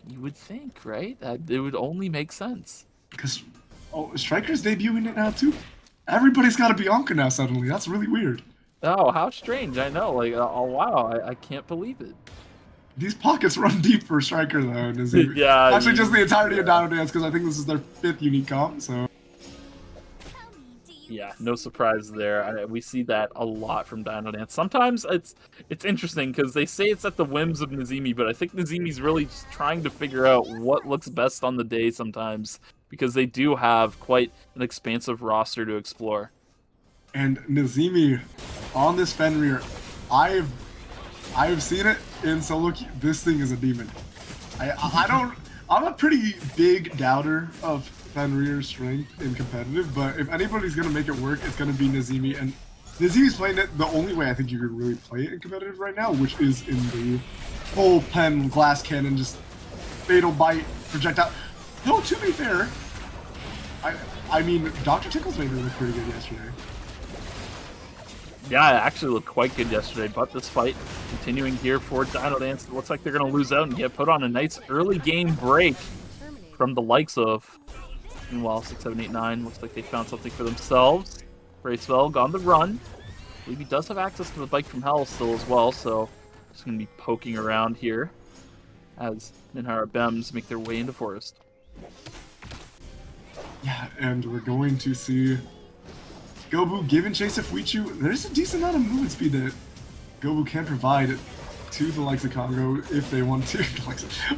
you would think, right? That it would only make sense. Because Striker's debuting it now too. Everybody's got a Bianca now suddenly. That's really weird. Oh, how strange! I know. Like, oh wow, I can't believe it. These pockets run deep for Striker though. And is he, Yeah, actually, just the entirety of yeah. Dino Dance because I think this is their 5th unique comp. So Yeah, no surprise there. We see that a lot from Dino Dance. Sometimes it's interesting because they say it's at the whims of Nazimi, but I think Nazimi's really just trying to figure out what looks best on the day sometimes because they do have quite an expansive roster to explore. and Nazimi on this Fenrir, I've seen it in solo. This thing is a demon. I'm a pretty big doubter of Fenrir's strength in competitive, but if anybody's gonna make it work, it's gonna be Nazimi. And Nazimi's playing it the only way I think you can really play it in competitive right now, which is in the full pen glass cannon, just fatal bite projectile. Though to be fair, I mean Dr. Tickles made it look pretty good yesterday. Yeah, it actually looked quite good yesterday, but this fight continuing here for Dino Dance. It looks like they're going to lose out and get put on a nice early game break from the likes of. Meanwhile, 6789 looks like they found something for themselves. Bracewell on the run. I believe he does have access to the bike from hell still as well, so just going to be poking around here as Ninhara Bems make their way into Forest. Yeah, and we're going to see Gobu give and chase of Fuichu. There's a decent amount of movement speed that Gobu can provide to the likes of Congo if they want to,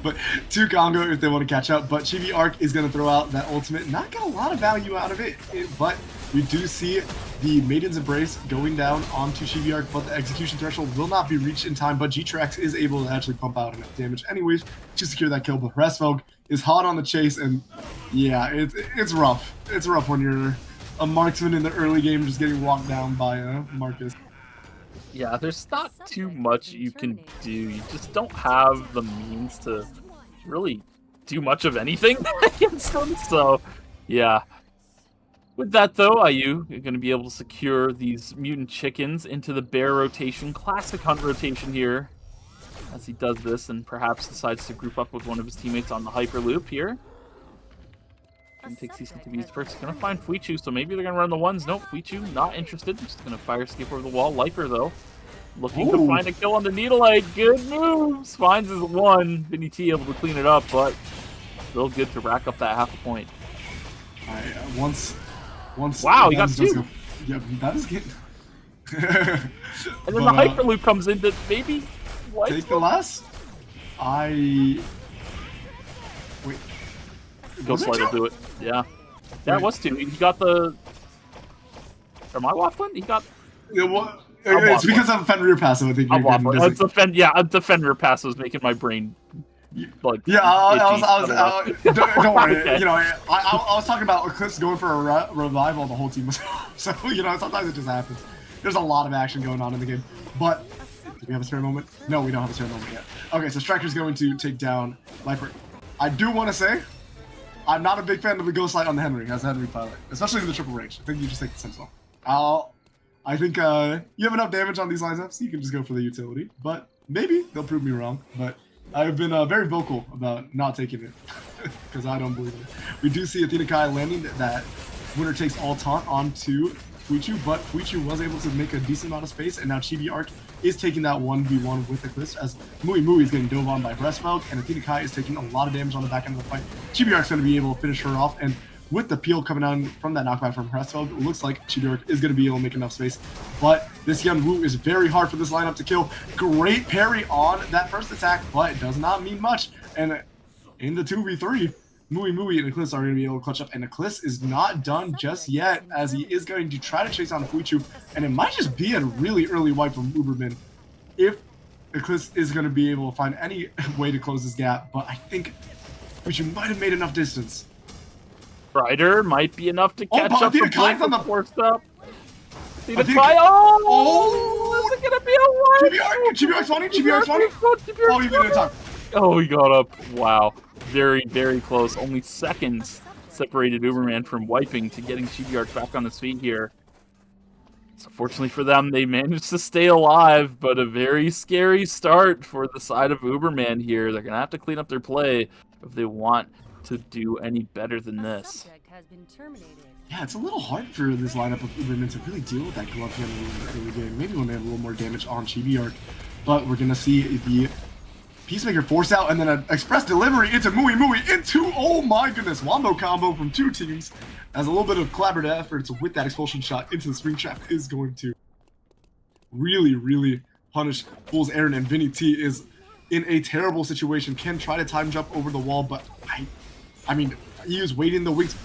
but to Congo if they want to catch up. But Chibi Arc is going to throw out that ultimate. Not got a lot of value out of it, but we do see the Maiden's Embrace going down onto Chibi Arc, but the execution threshold will not be reached in time. But G-Trax is able to actually pump out enough damage anyways to secure that kill. But Resvelg is hot on the chase, and yeah, it's rough. It's rough when you're a marksman in the early game just getting walked down by Marcus. Yeah, there's not too much you can do. You just don't have the means to really do much of anything against them. So, yeah. With that, though, IU are going to be able to secure these mutant chickens into the bear rotation, classic hunt rotation here, as he does this and perhaps decides to group up with one of his teammates on the Hyperloop here. And takes CCTVs first. He's going to find Fuichu, so maybe they're going to run the ones. Nope, Fuichu not interested. Just going to fire escape over the wall. Lifer, though, looking to find a kill on the Needle Egg. Good moves. Finds his one. Vinny T able to clean it up, but still good to rack up that half a point. Once. Wow, he got two. Yeah, that is getting. And then the Hyperloop comes in to maybe take the last. Wait. Ghostlight will do it. Yeah. Yeah, it was two. He got the. Am I waffling? He got. Yeah, well, it's because of Fenrir passive. I think I'm you're waffling. A Defender pass was making my brain. Like, yeah, don't worry. Okay. You know, I was talking about Eclipse going for a revival. The whole team was so. You know, sometimes it just happens. There's a lot of action going on in the game, but do we have a spare moment? No, we don't have a spare moment yet. Okay, so Striker's going to take down Lifer. I do want to say, I'm not a big fan of the Ghost Light on the Henry as a Henry pilot, especially in the triple range. I think you just take the Sentinel. I think you have enough damage on these lines up, so you can just go for the utility. But maybe they'll prove me wrong. But I've been very vocal about not taking it because I don't believe it. We do see Athena Kai landing that winner takes all taunt onto Fuichu, but Fuichu was able to make a decent amount of space, and now Chibi Arc is taking that 1v1 with Eclipse as Mui is getting dove on by Breastfelg, and Athena Kai is taking a lot of damage on the back end of the fight. Chibi Arc's going to be able to finish her off, and with the peel coming down from that knockback from Hresfeld, it looks like Chibiork is going to be able to make enough space. But this Young Woo is very hard for this lineup to kill. Great parry on that first attack, but it does not mean much. And in the 2v3, Mui and Eclipse are going to be able to clutch up. And Eclipse is not done just yet, as he is going to try to chase on Fuichu. And it might just be a really early wipe from Uberman if Eclipse is going to be able to find any way to close this gap. But I think Fuichu might have made enough distance. Strider might be enough to catch up the blink on the forced up. See the try. Oh! Is it gonna be a one? Chibiork's funny. Oh, he made it time. Oh, he got up. Wow. Very, very close. Only seconds separated Uberman from wiping to getting Chibiork back on his feet here. So fortunately for them, they managed to stay alive, but a very scary start for the side of Uberman here. They're gonna have to clean up their play if they want to do any better than this. Yeah, it's a little hard for this lineup of Uberman to really deal with that glove hand in the early game. Maybe when they have a little more damage on Chibiork. But we're going to see the Peacemaker force out and then an express delivery into Mui into, oh my goodness, wombo combo from two teams. As a little bit of collaborative efforts with that expulsion shot into the spring trap is going to really, really punish Bulls Aaron, and Vinny T is in a terrible situation. Can try to time jump over the wall, but I mean, he was waiting the wings.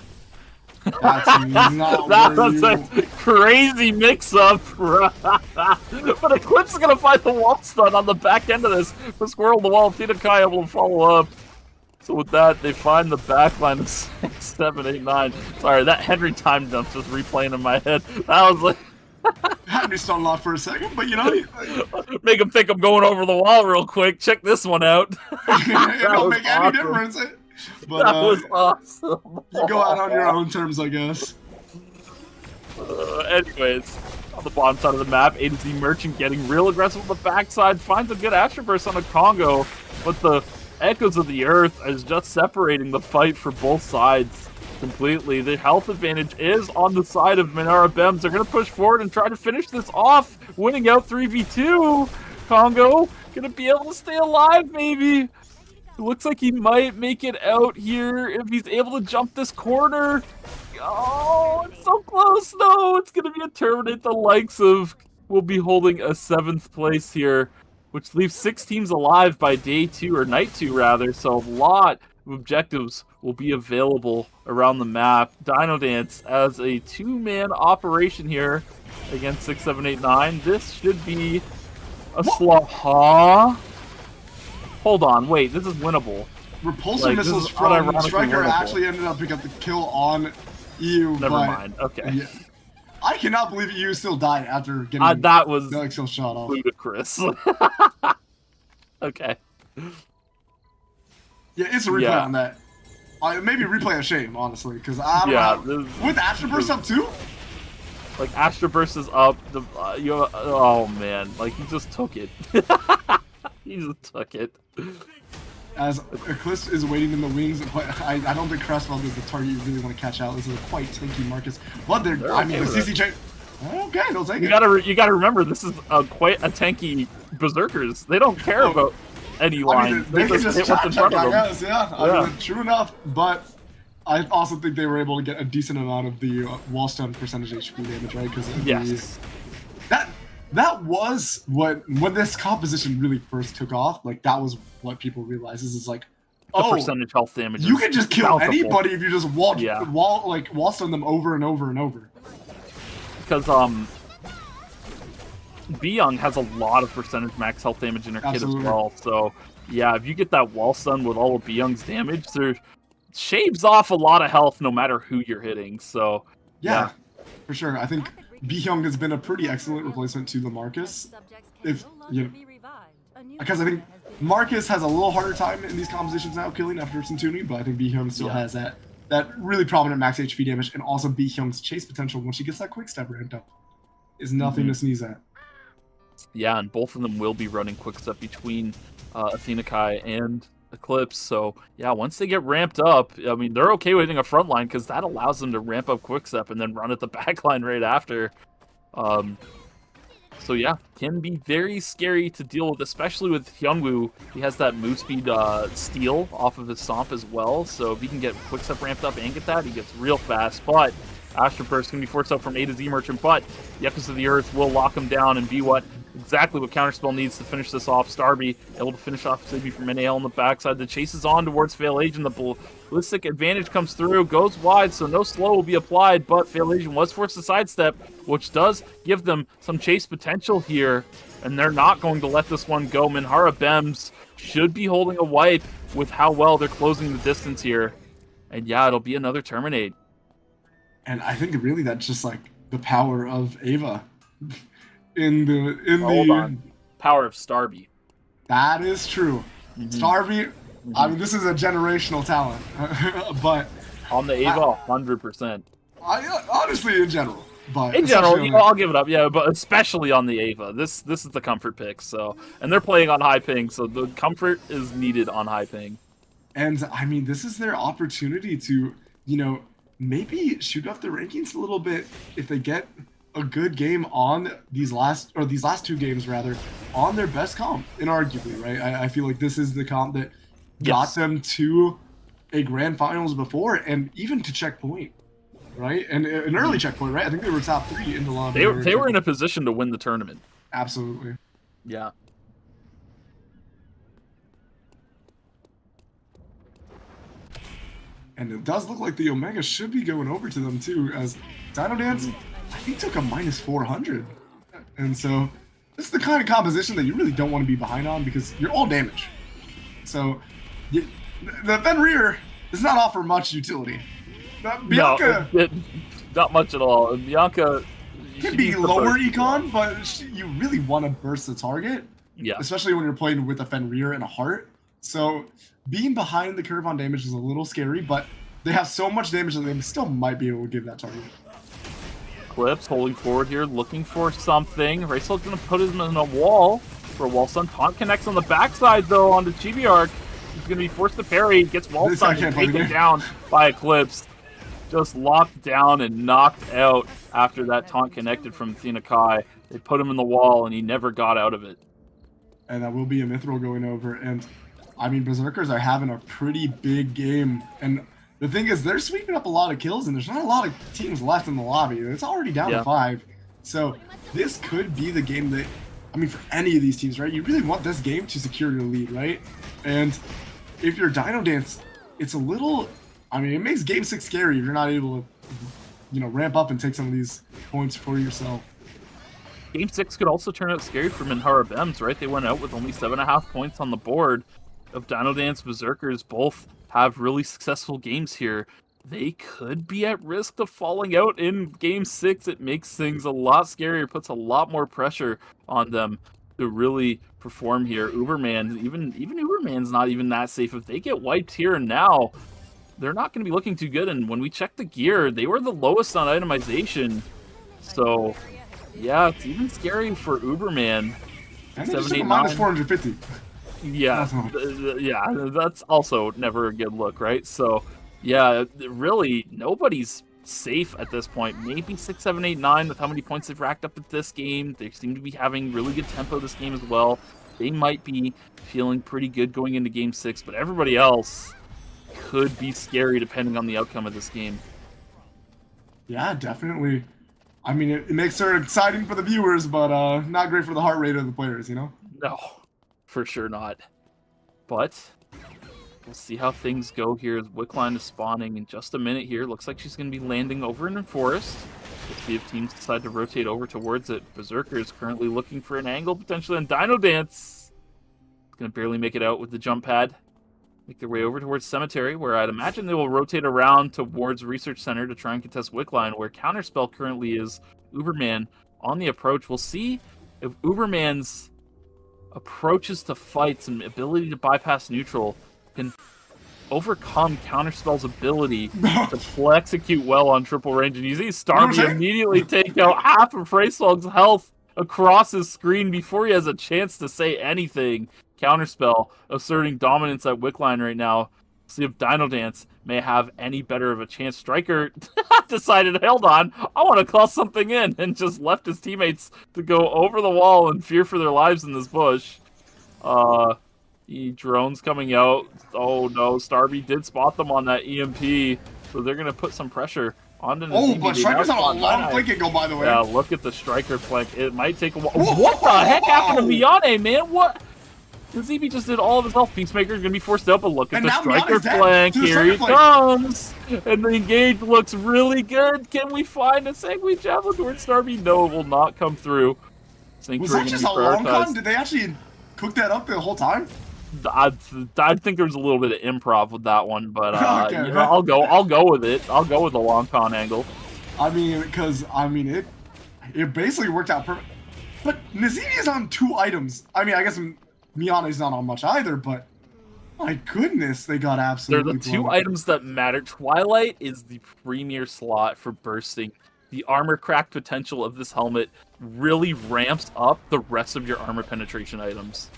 That's not that was a crazy mix-up. But Eclipse is going to find the wall stun on the back end of this. For Squirrel the wall, Theta Kai able to follow up. So with that, they find the back line of 6, 7, 8, 9. Sorry, that Henry time jump just replaying in my head. That was like... Had me stun off for a second, but you know... Make him think I'm going over the wall real quick. Check this one out. It don't make any difference. But, that was awesome. You go out on your own terms, I guess. Anyways, on the bottom side of the map, A to Z Merchant getting real aggressive on the backside, finds a good Astro Burst on a Congo, but the Echoes of the Earth is just separating the fight for both sides completely. The health advantage is on the side of Minara Bems. They're going to push forward and try to finish this off, winning out 3v2. Congo going to be able to stay alive, maybe. It looks like he might make it out here if he's able to jump this corner. Oh, it's so close, though. It's going to be a Terminate. The likes of will be holding a 7th place here, which leaves 6 teams alive by day 2, or night 2, rather. So a lot of objectives will be available around the map. Dino Dance as a 2-man operation here against 6, 7, 8, 9. This should be a slaughter. Hold on, wait, this is winnable. Repulsor missiles from Striker actually ended up picking up the kill on EU. Never mind, okay. Yeah. I cannot believe EU still died after getting that was the kill shot off. Ludicrous. Okay. Yeah, it's a replay on that. Maybe replay of shame, honestly, because I don't know. With Astro Burst up too? Like, Astro Burst is up. Oh, man. Like, he just took it. He just took it. As Eclipse is waiting in the wings, but I don't think Crestfeld is the target you really want to catch out. This is a quite tanky Marcus. But they're I mean, the CCJ... Okay, they'll take it. You gotta remember, this is quite a tanky Berserkers. They don't care about any lines. They can just hit what's in front of them. Guess, I mean, true enough, but I also think they were able to get a decent amount of the wall stun percentage HP damage, right? Because that was when this composition really first took off. Like, that was what people realized is like, the percentage health damage. You can just kill anybody if you just wall stun them over and over and over. Because B-Young has a lot of percentage max health damage in her kit as well. So yeah, if you get that wall stun with all of B-Young's damage, there shaves off a lot of health no matter who you're hitting. So yeah. For sure. I think B-Young has been a pretty excellent replacement to the Marcus. Because I think Marcus has a little harder time in these compositions now killing after some tuning, but I think B-Young still has that really prominent max HP damage, and also B-Hyung's chase potential when she gets that quick step ramped up is nothing to sneeze at. Yeah, and both of them will be running quick step between Athena Kai and Eclipse. So yeah, once they get ramped up, I mean, they're okay with hitting a front line because that allows them to ramp up quick step and then run at the back line right after. So yeah, can be very scary to deal with, especially with Hyunwoo. He has that move speed steal off of his Stomp as well, so if he can get quick step ramped up and get that, he gets real fast. But Astro Burst can be forced out from A to Z Merchant, but the Echoes of the Earth will lock him down and be exactly what Counterspell needs to finish this off. Starby able to finish off Sigby from NAL on the backside. The chase is on towards Fail Agent. The ballistic advantage comes through, goes wide, so no slow will be applied, but Fail Agent was forced to sidestep, which does give them some chase potential here, and they're not going to let this one go. Minhara Bems should be holding a wipe with how well they're closing the distance here. And yeah, it'll be another Terminate. And I think really that's just like the power of Ava Hold on. Power of Starby. That is true. Starby, I mean, this is a generational talent, but on the Ava, 100%. Honestly, in general, but in general, I'll give it up. Yeah, but especially on the Ava, this is the comfort pick. So, and they're playing on high ping, so the comfort is needed on high ping. And I mean, this is their opportunity to, you know, maybe shoot up the rankings a little bit if they get a good game on these last 2 games rather on their best comp, inarguably, right? I feel like this is the comp that got them to a grand finals before and even to checkpoint, right? And an early checkpoint, right? I think they were top 3 in the lobby. They were in a position to win the tournament. Absolutely. Yeah. And it does look like the Omega should be going over to them too, as Dino Dance, I think, took a -400. And so this is the kind of composition that you really don't want to be behind on because you're all damage. So the Fenrir does not offer much utility. Bianca... No, not much at all. Bianca... can be lower econ, but you really want to burst the target. Yeah. Especially when you're playing with a Fenrir and a Heart. So being behind the curve on damage is a little scary, but they have so much damage that they still might be able to give that target. Clips holding forward here, looking for something. Racel going to put him in a wall for a wall stun. Taunt connects on the backside, though, onto Chibiark. He's going to be forced to parry. Gets wall stun and taken down by Eclipse. Just locked down and knocked out after that taunt connected from Athena Kai. They put him in the wall, and he never got out of it. And that will be a Mithril going over. And, I mean, Berserkers are having a pretty big game. And the thing is, they're sweeping up a lot of kills, and there's not a lot of teams left in the lobby. It's already down to 5. So this could be the game that, I mean, for any of these teams, right? You really want this game to secure your lead, right? And if you're Dino Dance, it's a little... I mean, it makes Game 6 scary if you're not able to, you know, ramp up and take some of these points for yourself. Game 6 could also turn out scary for Minhara Bems, right? They went out with only 7.5 points on the board. Of Dino Dance Berserkers both have really successful games here. They could be at risk of falling out in Game 6. It makes things a lot scarier, puts a lot more pressure on them to really perform here. Uberman, even Uberman's not even that safe. If they get wiped here and now, they're not going to be looking too good. And when we check the gear, they were the lowest on itemization. So, yeah, it's even scary for Uberman. And they just took a -450. Yeah, yeah, that's also never a good look, right? So, yeah, really, nobody's safe at this point. Maybe 6, 7, 8, 9 with how many points they've racked up at this game. They seem to be having really good tempo this game as well. They might be feeling pretty good going into Game 6, but everybody else could be scary depending on the outcome of this game. Yeah, definitely. I mean, it makes her exciting for the viewers, but not great for the heart rate of the players, you know? No, for sure not. But we'll see how things go here. Wickline is spawning in just a minute here. Looks like she's going to be landing over in the forest. We'll see if teams decide to rotate over towards it. Berserker is currently looking for an angle, potentially on Dino Dance. Going to barely make it out with the jump pad. Make their way over towards Cemetery, where I'd imagine they will rotate around towards Research Center to try and contest Wickline, where Counterspell currently is Uberman on the approach. We'll see if Uberman's approaches to fights and ability to bypass neutral can overcome Counterspell's ability to execute well on triple range. And you see Starby immediately take out half of Freyslog's health across his screen before he has a chance to say anything. Counterspell asserting dominance at Wickline right now. See if Dino Dance may have any better of a chance. Striker decided, hold on, I want to call something in, and just left his teammates to go over the wall in fear for their lives in this bush. Drones coming out. Oh no, Starby did spot them on that EMP, so they're going to put some pressure onto the Oh, but Striker's on a long flank angle, by the way. Yeah, look at the Striker flank. It might take a while. What the heck happened to Miyane, man? What? ZB just did all of his health. Peacemaker's gonna be forced out, but look at the Striker flank. Here he comes! And the engage looks really good. Can we find a segue javelin towards Starby? No, it will not come through. Was that just a long con? Did they actually cook that up the whole time? I think there was a little bit of improv with that one, but Okay, you know, I'll go with it. I'll go with the long con angle. I mean, because it basically worked out perfect. But Nazimi is on 2 items. I mean, I guess Miyane's not on much either, but my goodness, they got absolutely They're the 2 items that matter. Twilight is the premier slot for bursting. The armor crack potential of this helmet really ramps up the rest of your armor penetration items.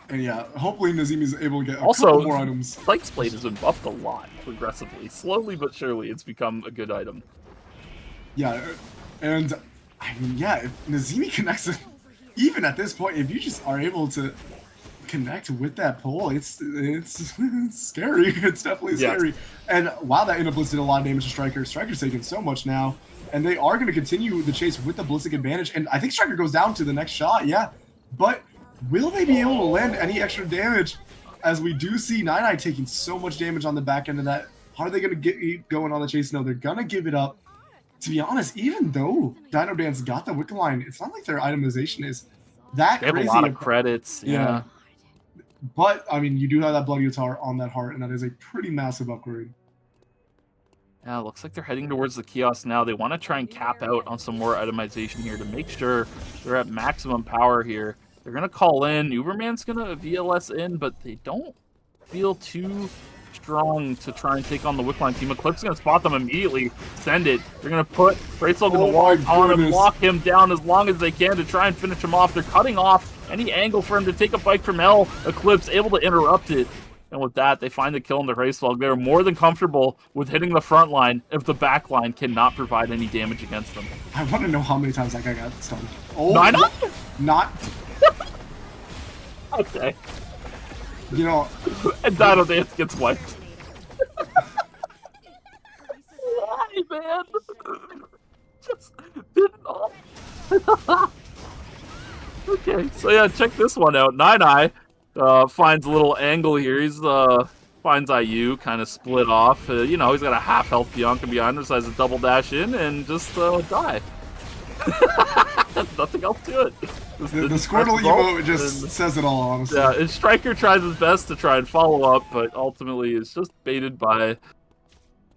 And yeah, hopefully Nazimi's able to get a couple more items. Spike's Blade has been buffed a lot progressively. Slowly but surely, it's become a good item. Yeah, and I mean, yeah, if Nazimi connects it, even at this point, if you just are able to connect with that pole, it's scary. It's definitely scary. And wow, that Inner Blitz did a lot of damage to Striker. Striker's taking so much now, and they are going to continue the chase with the Ballistic advantage. And I think Striker goes down to the next shot, yeah. But will they be able to land any extra damage? As we do see Nine taking so much damage on the back end of that. How are they going to get going on the chase? No, they're going to give it up. To be honest, even though Dino Dance got the wick line, it's not like their itemization is that crazy. They have a lot of credits, yeah. But, I mean, you do have that Bloody Guitar on that heart, and that is a pretty massive upgrade. Yeah, looks like they're heading towards the kiosk now. They want to try and cap out on some more itemization here to make sure they're at maximum power here. They're going to call in. Uberman's going to VLS in, but they don't feel too strong to try and take on the Wickline team. Eclipse is going to spot them immediately. Send it. They're going to put Bracel in the wall on him, lock him down as long as they can to try and finish him off. They're cutting off any angle for him to take a bike from L. Eclipse able to interrupt it. And with that, they find the kill in the race log. They're more than comfortable with hitting the front line if the back line cannot provide any damage against them. I want to know how many times that guy got stunned. Oh, not. Okay. You know, and Dino Dance gets wiped. Why, man? Just didn't all. Okay, so yeah, check this one out. Nine finds a little angle here. He's finds IU, kind of split off. You know, he's got a half health Bianca behind him, decides to double dash in and just die. Nothing else to it. The Squirtle emote just says it all, honestly. Yeah, and Striker tries his best to try and follow up, but ultimately is just baited by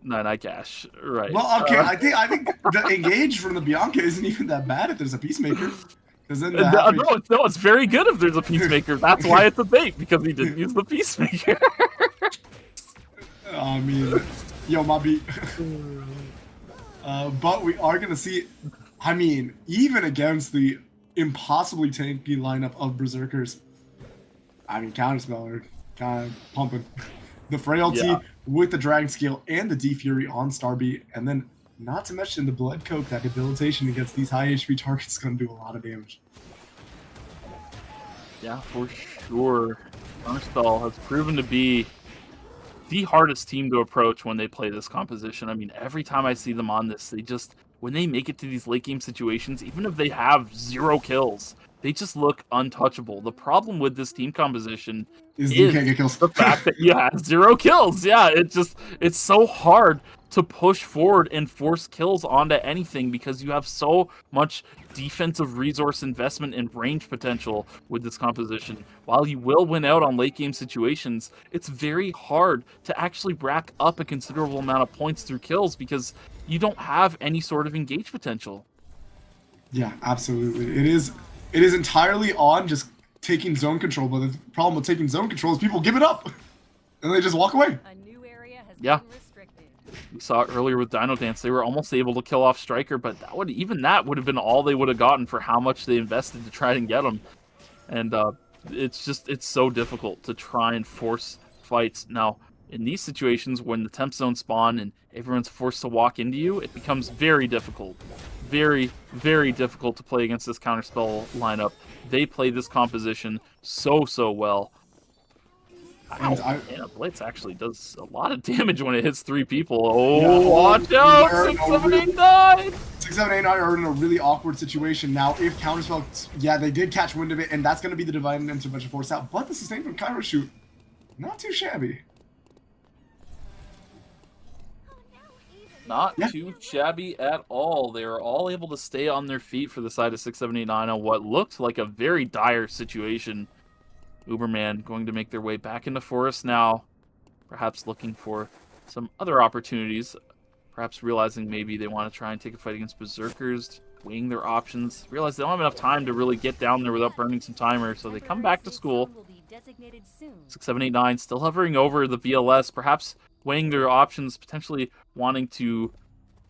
Nine Cash. Right. Well, okay, I think the engage from the Bianca isn't even that bad if there's a Peacemaker. Then no, it's very good if there's a Peacemaker. That's why it's a bait, because he didn't use the Peacemaker. I mean, yo, my beat. But we are going to see, I mean, even against the impossibly tanky lineup of Berserkers, I mean, Counterspell are kind of pumping. The Frailty with the Dragon Scale and the D-Fury on Starbeat, and then not to mention the Blood Coke, that debilitation against these high HP targets is going to do a lot of damage. Yeah, for sure. Counterspell has proven to be the hardest team to approach when they play this composition. I mean, every time I see them on this, they just, when they make it to these late game situations, even if they have 0 kills, they just look untouchable. The problem with this team composition is the fact that you have 0 kills. Yeah, it's so hard to push forward and force kills onto anything because you have so much defensive resource investment and range potential with this composition. While you will win out on late game situations, it's very hard to actually rack up a considerable amount of points through kills because you don't have any sort of engage potential. Yeah, absolutely. It is entirely on just taking zone control, but the problem with taking zone control is people give it up and they just walk away. A new area has been restricted. We saw it earlier with Dino Dance. They were almost able to kill off Striker, but that would have been all they would have gotten for how much they invested to try and get him. And it's so difficult to try and force fights. Now, in these situations, when the temp zone spawn and everyone's forced to walk into you, it becomes very difficult. Very, very difficult to play against this counterspell lineup. They play this composition so well. And Yeah, Blitz actually does a lot of damage when it hits 3 people. Oh, watch out! 6, 7, 8, 9! 6, 7, 8, 9 are in a really awkward situation. Now, if Counterspell, yeah, they did catch wind of it, and that's going to be the Divine Intervention force out. But the sustain from Cairo Shoot, not too shabby. Not too shabby at all. They were all able to stay on their feet for the side of 6, 7, 8, 9 on what looked like a very dire situation. Uberman going to make their way back into Forest now, perhaps looking for some other opportunities, perhaps realizing maybe they want to try and take a fight against Berserkers, weighing their options, realize they don't have enough time to really get down there without burning some timer, so they come back to school. 6, 7, 8, 9 still hovering over the VLS, perhaps weighing their options, potentially wanting to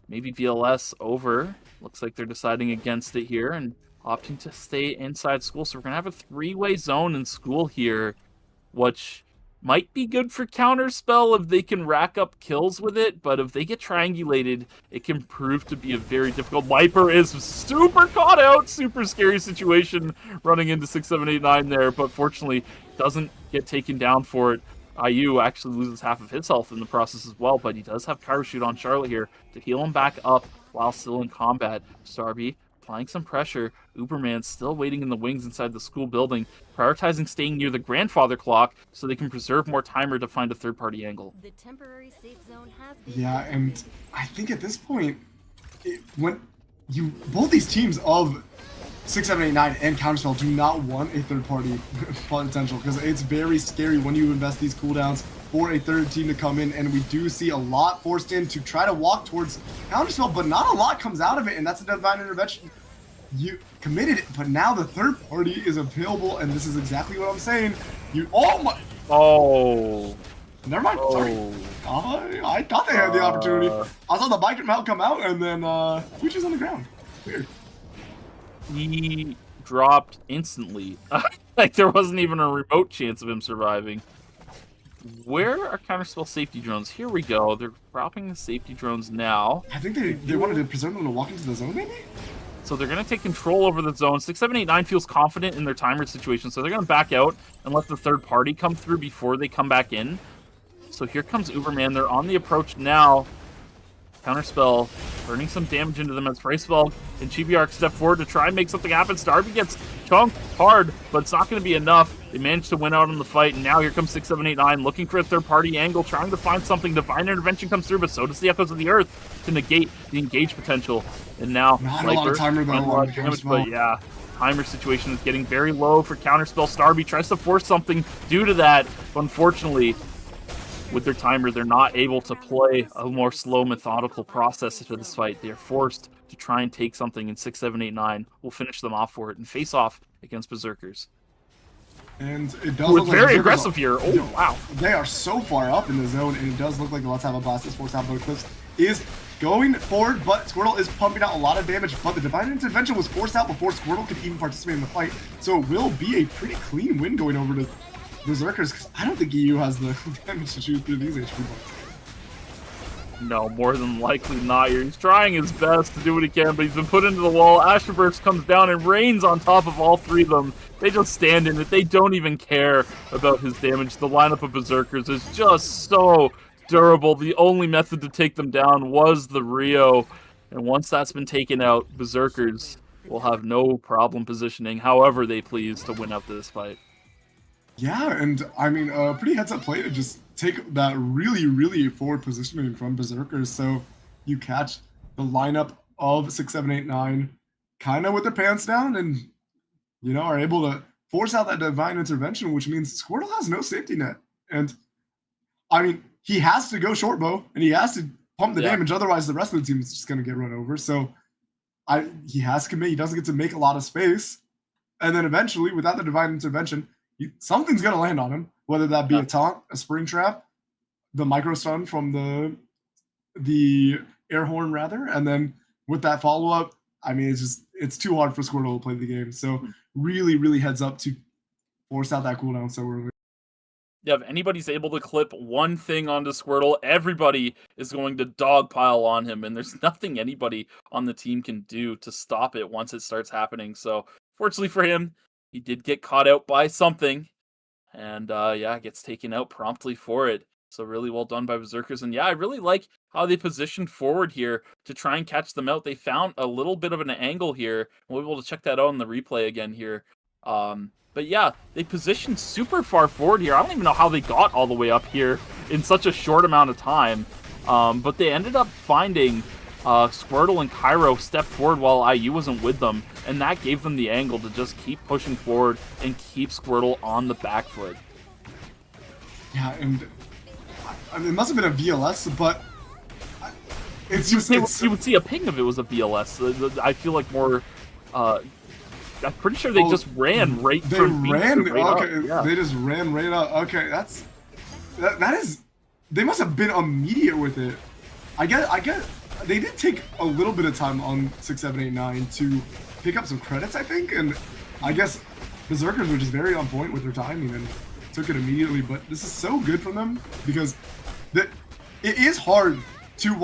maybe VLS over. Looks like they're deciding against it here and opting to stay inside school. So we're going to have a 3-way zone in school here, which might be good for Counterspell if they can rack up kills with it, but if they get triangulated, it can prove to be a very difficult. Viper is super caught out, super scary situation running into 6, 7, 8, 9 there, but fortunately doesn't get taken down for it. IU actually loses half of his health in the process as well, but he does have Parachute on Charlotte here to heal him back up while still in combat. Starby applying some pressure. Uberman still waiting in the wings inside the school building, prioritizing staying near the grandfather clock so they can preserve more timer to find a third-party angle. The temporary safe zone has been Yeah, and I think at this point, when both these teams of 6, 7, 8, 9 and Counterspell do not want a third-party potential, because it's very scary when you invest these cooldowns for a third team to come in, and we do see a lot forced in to try to walk towards Counterspell, but not a lot comes out of it, and that's a Divine Intervention. You committed it, but now the third party is available, and this is exactly what I'm saying. Oh. Never mind, sorry. I thought they had the opportunity. I saw the bike mount come out, and then Twitch is on the ground. Weird. He dropped instantly. Like there wasn't even a remote chance of him surviving. Where are Counterspell safety drones? Here we go. They're dropping the safety drones now. I think they wanted to preserve them to walk into the zone, maybe? So they're going to take control over the zone. 6, 7, 8, 9 feels confident in their timer situation, so they're going to back out and let the third party come through before they come back in. So here comes Uberman. They're on the approach now. Counterspell burning some damage into them as Friceveld and Chibiark step forward to try and make something happen. Starby gets chunked hard, but it's not going to be enough. They managed to win out on the fight, and now here comes 6, 7, 8, 9 looking for a third-party angle, trying to find something. Divine Intervention comes through, but so does the Echoes of the Earth to negate the engage potential. And now not a lot of timer, though, a lot of damage, but yeah, timer situation is getting very low for Counterspell. Starby tries to force something due to that, but unfortunately, with their timer, they're not able to play a more slow, methodical process to this fight. They are forced to try and take something, and 6, 7, 8, 9 will finish them off for it and face off against Berserkers. And it does look look very like aggressive here. Oh, wow. They are so far up in the zone, and it does look like the Let's Have a Blast is forced out. But Eclipse is going forward, but Squirtle is pumping out a lot of damage. But the Divine Intervention was forced out before Squirtle could even participate in the fight. So it will be a pretty clean win going over to Berserkers, because I don't think EU has the damage to shoot through these HP points. No, more than likely not. He's trying his best to do what he can, but he's been put into the wall. Asherburst comes down and rains on top of all 3 of them. They just stand in it. They don't even care about his damage. The lineup of Berserkers is just so durable. The only method to take them down was the Rio. And once that's been taken out, Berserkers will have no problem positioning however they please to win out this fight. Yeah, and I mean, pretty heads-up play to just take that really, really forward positioning from Berserkers, so you catch the lineup of 6, 7, 8, 9 kind of with their pants down, and you know, are able to force out that Divine Intervention, which means Squirtle has no safety net. And I mean, he has to go short bow, and he has to pump the damage, otherwise the rest of the team is just going to get run over. So he has to commit. He doesn't get to make a lot of space, and then eventually, without the Divine Intervention, something's going to land on him, whether that be a taunt, a spring trap, the micro stun from the air horn rather, and then with that follow-up, I mean, it's too hard for Squirtle to play the game. So really, really heads up to force out that cooldown so early. Yeah, if anybody's able to clip one thing onto Squirtle, everybody is going to dogpile on him, and there's nothing anybody on the team can do to stop it once it starts happening. So, fortunately for him, he did get caught out by something, and yeah, gets taken out promptly for it. So really well done by Berserkers. And yeah, I really like how they positioned forward here to try and catch them out. They found a little bit of an angle here. We'll be able to check that out in the replay again here. But yeah, they positioned super far forward here. I don't even know how they got all the way up here in such a short amount of time. But they ended up finding Squirtle and Cairo step forward while IU wasn't with them. And that gave them the angle to just keep pushing forward and keep Squirtle on the back foot. Yeah, and I mean, it must have been a VLS, but it's just... You would see a ping if it was a VLS. I feel like more... I'm pretty sure they just ran right from beat ran right okay up. Yeah. They just ran right up. Okay, that is, they must have been immediate with it. I get they did take a little bit of time on 6, 7, 8, 9 to pick up some credits, I think, and I guess Berserkers were just very on point with their timing and took it immediately. But this is so good from them because it is hard to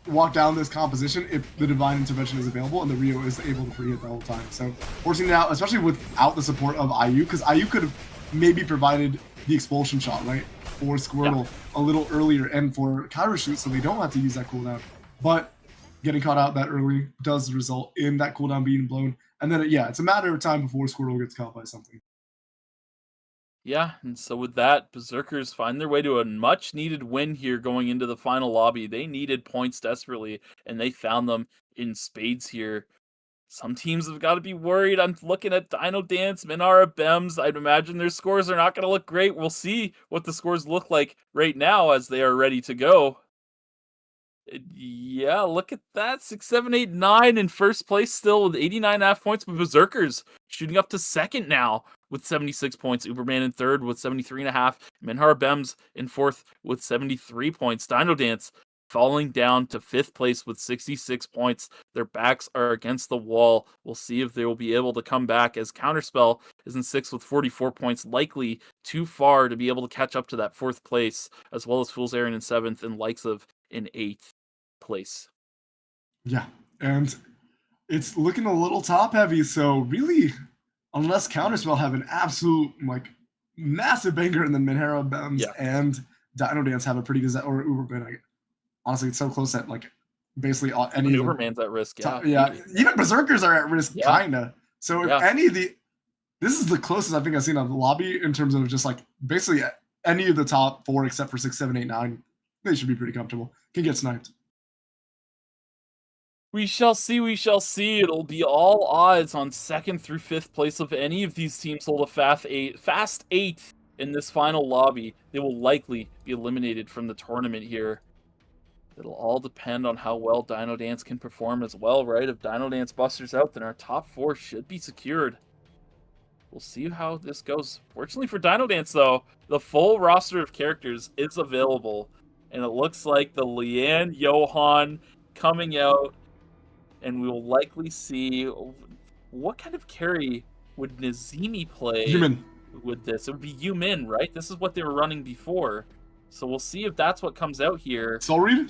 walk down this composition if the Divine Intervention is available and the Rio is able to free hit the whole time. So forcing it out, especially without the support of IU, because IU could have maybe provided the expulsion shot, right, for Squirtle a little earlier and for Cairo shoot, so they don't have to use that cooldown. But getting caught out that early does result in that cooldown being blown. And then, yeah, it's a matter of time before Squirtle gets caught by something. Yeah, and so with that, Berserkers find their way to a much-needed win here going into the final lobby. They needed points desperately, and they found them in spades here. Some teams have got to be worried. I'm looking at Dino Dance, Minara, Bems. I'd imagine their scores are not going to look great. We'll see what the scores look like right now as they are ready to go. Yeah, look at that. 6, 7, 8, 9 in first place still with 89.5 points, but Berserkers shooting up to second now with 76 points. Uberman in third with 73.5. Minhar Bems in fourth with 73 points. Dino Dance falling down to fifth place with 66 points. Their backs are against the wall. We'll see if they will be able to come back as Counterspell is in sixth with 44 points, likely too far to be able to catch up to that fourth place, as well as Fool's Errand in seventh and likes of in eighth place. Yeah, and it's looking a little top heavy, so really, unless Counterspell have an absolute massive banger, and then Minhara, Bems, and Dino Dance have a pretty good, or Uberman, honestly, it's so close that basically any Uberman's at risk. Even Berserkers are at risk, kinda. So if any of the, this is the closest I think I've seen on the lobby in terms of just basically any of the top four except for 6, 7, 8, 9, they should be pretty comfortable. Can get sniped. We shall see, we shall see. It'll be all odds on second through fifth place. If any of these teams hold a fast eighth in this final lobby, they will likely be eliminated from the tournament here. It'll all depend on how well Dino Dance can perform as well, right? If Dino Dance busters out, then our top four should be secured. We'll see how this goes. Fortunately for Dino Dance, though, the full roster of characters is available. And it looks like the Leanne Johan coming out. And we will likely see what kind of carry would Nazimi play with this. It would be Yumin, right? This is what they were running before. So we'll see if that's what comes out here. Soul Reed?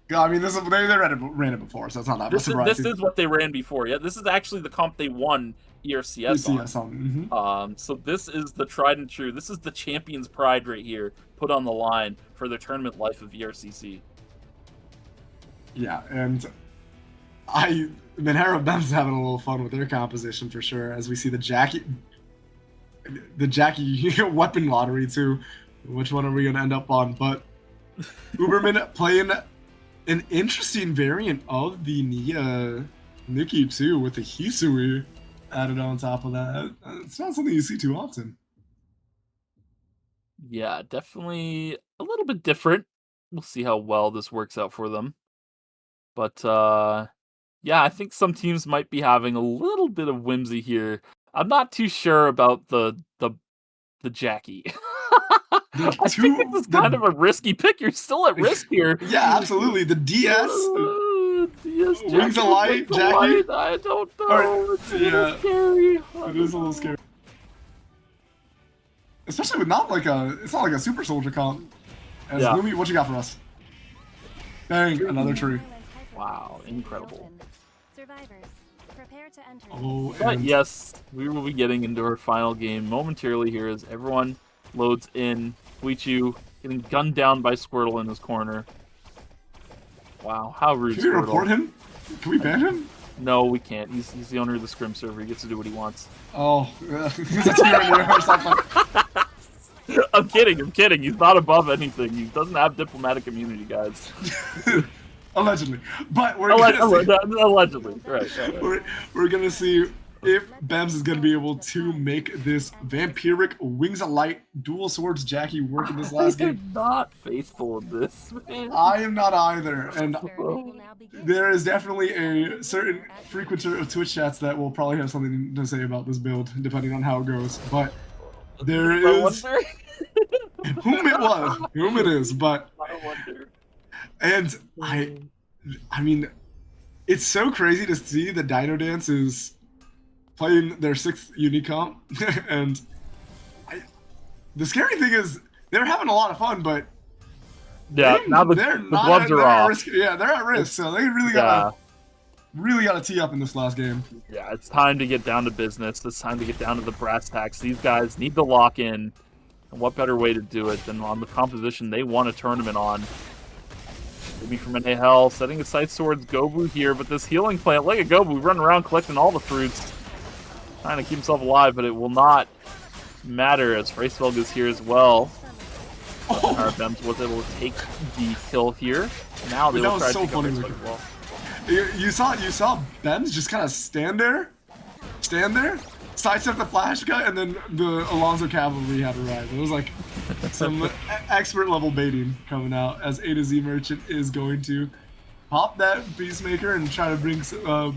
Yeah, I mean, this is they ran it before, so it's not that much surprising. This is what they ran before. Yeah, this is actually the comp they won ERCS on. Mm-hmm. So this is the tried and true. This is the champion's pride right here, put on the line for their tournament life of ERCC. Yeah, and Minhara Bem's having a little fun with their composition for sure, as we see the Jackie weapon lottery too. Which one are we gonna end up on? But Uberman playing an interesting variant of the Nia Nikki too, with the Hisui added on top of that. It's not something you see too often. Yeah, definitely a little bit different. We'll see how well this works out for them. But yeah, I think some teams might be having a little bit of whimsy here. I'm not too sure about the Jackie. I think this is kind of a risky pick. You're still at risk here. Yeah, absolutely. The DS. DS Wings of Light, Jackie. I don't know. It's a little scary. It is a little scary. especially with it's not like a super soldier comp. As Yeah. Lumi, what you got for us? Dang, another tree. Wow, incredible. Survivors, prepare to enter. Oh, But and yes, we will be getting into our final game momentarily here as everyone loads in. Suichu getting gunned down by Squirtle in his corner. Wow, how rude, can we Squirtle. report him? Can we ban him? No, we can't. He's the owner of the Scrim server. He gets to do what he wants. Oh, he's a tyranny or something. I'm kidding. He's not above anything. He doesn't have diplomatic immunity, guys. Allegedly. But we're gonna see, Allegedly. Right. we're gonna see if Bems is gonna be able to make this vampiric Wings of Light dual swords Jackie work in this last game. I'm not faithful in this, man. I am not either, and Experiment will now begin. there is definitely a certain frequenter of Twitch chats that will probably have something to say about this build, depending on how it goes. But there I is wonder. whom it was, whom it is, but I wonder. and I mean, it's so crazy to see the Dino Dance is playing their 6th unique comp, and the scary thing is they're having a lot of fun, but Yeah, now the they're gloves are they're at off. risk. Yeah, they're at risk, so they really gotta tee up in this last game. Yeah, it's time to get down to business. It's time to get down to the brass tacks. These guys need to lock in. And what better way to do it than on the composition they won a tournament on? Maybe from Hell, setting his sights towards Gobu here, but this healing plant, look at Gobu running around collecting all the fruits. Trying to keep himself alive, but it will not matter as Freisfeld is here as well. Bems was able to take the kill here. Now they That will was try so to take funny up looking. Freisfeld as well. You saw Bems just kind of stand there, sidestep the flash cut, and then the Alonzo cavalry had arrived. It was like some expert level baiting coming out as A to Z Merchant is going to pop that Beastmaker and try to bring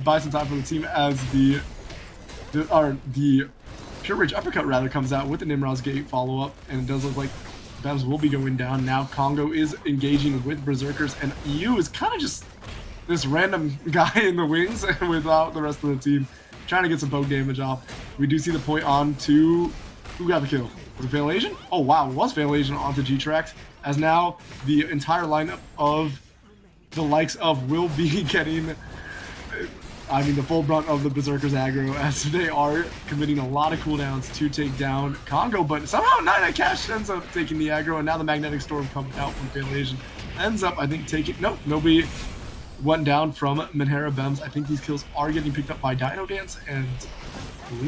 buy some time for the team as the Pure Rage Uppercut rather comes out with the Nimrod's Gate follow up, and it does look like Bems will be going down. Now Congo is engaging with Berserkers, and EU is kind of just this random guy in the wings without the rest of the team, trying to get some poke damage off. We do see the point on to... Who got the kill? Was it Fail Asian? Oh wow, it was Fail Asian onto G-Trax, as now the entire lineup of the likes of will be getting... I mean, the full brunt of the Berserkers aggro, as they are committing a lot of cooldowns to take down Congo, but somehow Nine Cash ends up taking the aggro, and now the Magnetic Storm comes out from Fail Asian. Ends up, I think, taking... Nope, nobody went down from Menhera Bems. I think these kills are getting picked up by Dino Dance and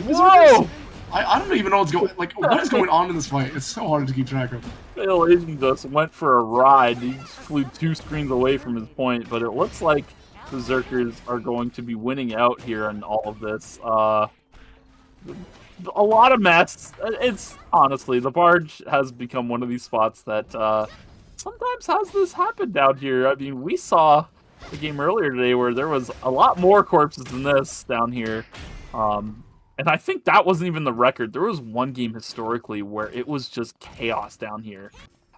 Whoa! I don't even know what's going what is going on in this fight. It's so hard to keep track of. Fail Asian just went for a ride. He flew 2 screens away from his point, but it looks like Berserkers are going to be winning out here in all of this. A lot of mess. It's honestly, the Barge has become one of these spots that sometimes has this happen down here. I mean, we saw the game earlier today where there was a lot more corpses than this down here. And I think that wasn't even the record. There was one game historically where it was just chaos down here.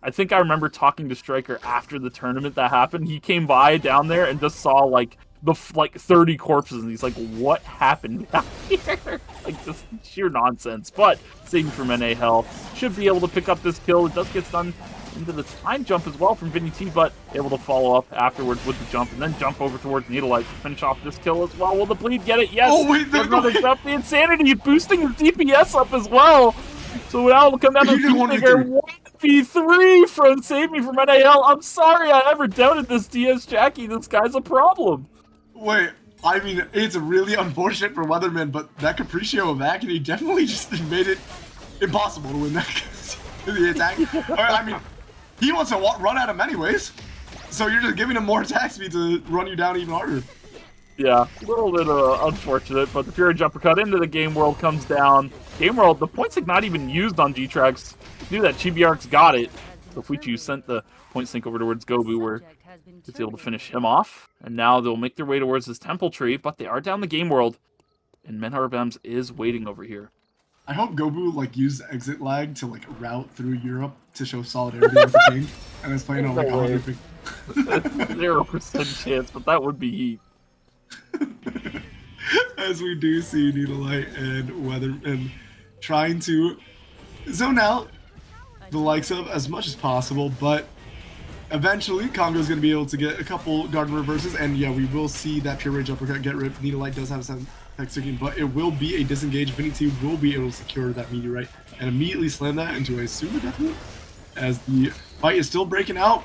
I think I remember talking to Striker after the tournament that happened. He came by down there and just saw like 30 corpses, and he's like, "What happened down here?" Like just sheer nonsense. But saving from NA Hell should be able to pick up this kill. It does get done into the time jump as well from Vinny T, but able to follow up afterwards with the jump and then jump over towards Needlelight to finish off this kill as well. Will the bleed get it? Yes. Oh wait, the insanity boosting his DPS up as well. So now we'll come down to Peacemaker 1v3 from Save Me from NAL. I'm sorry I ever doubted this DS Jackie. This guy's a problem. Wait, I mean, it's really unfortunate for Weatherman, but that Capriccio of Agony definitely just made it impossible to win that the attack. I mean, he wants to run at him anyways, so you're just giving him more attack speed to run you down even harder. Yeah, a little bit unfortunate, but the Fury Jumper Cut into the Game World comes down. Game World, the points like not even used on G-Trax. Knew that Chibiark's got it. So Fuichu sent the point sync over towards Gobu, where he's able to finish him off. And now they'll make their way towards this Temple Tree, but they are down the Game World. And Menhar Bems is waiting over here. I hope Gobu used exit lag to route through Europe to show solidarity with the king, and is playing on 100. 0% chance, but that would be heat. As we do see Needlelight and Weather and trying to zone out the likes of as much as possible, but eventually Congo's going to be able to get a couple garden reverses, and yeah, we will see that pure rage uppercut get ripped. Needlelight does have a 7 tech sticking, but it will be a disengage. Vinny T will be able to secure that meteorite and immediately slam that into a super death loop as the fight is still breaking out.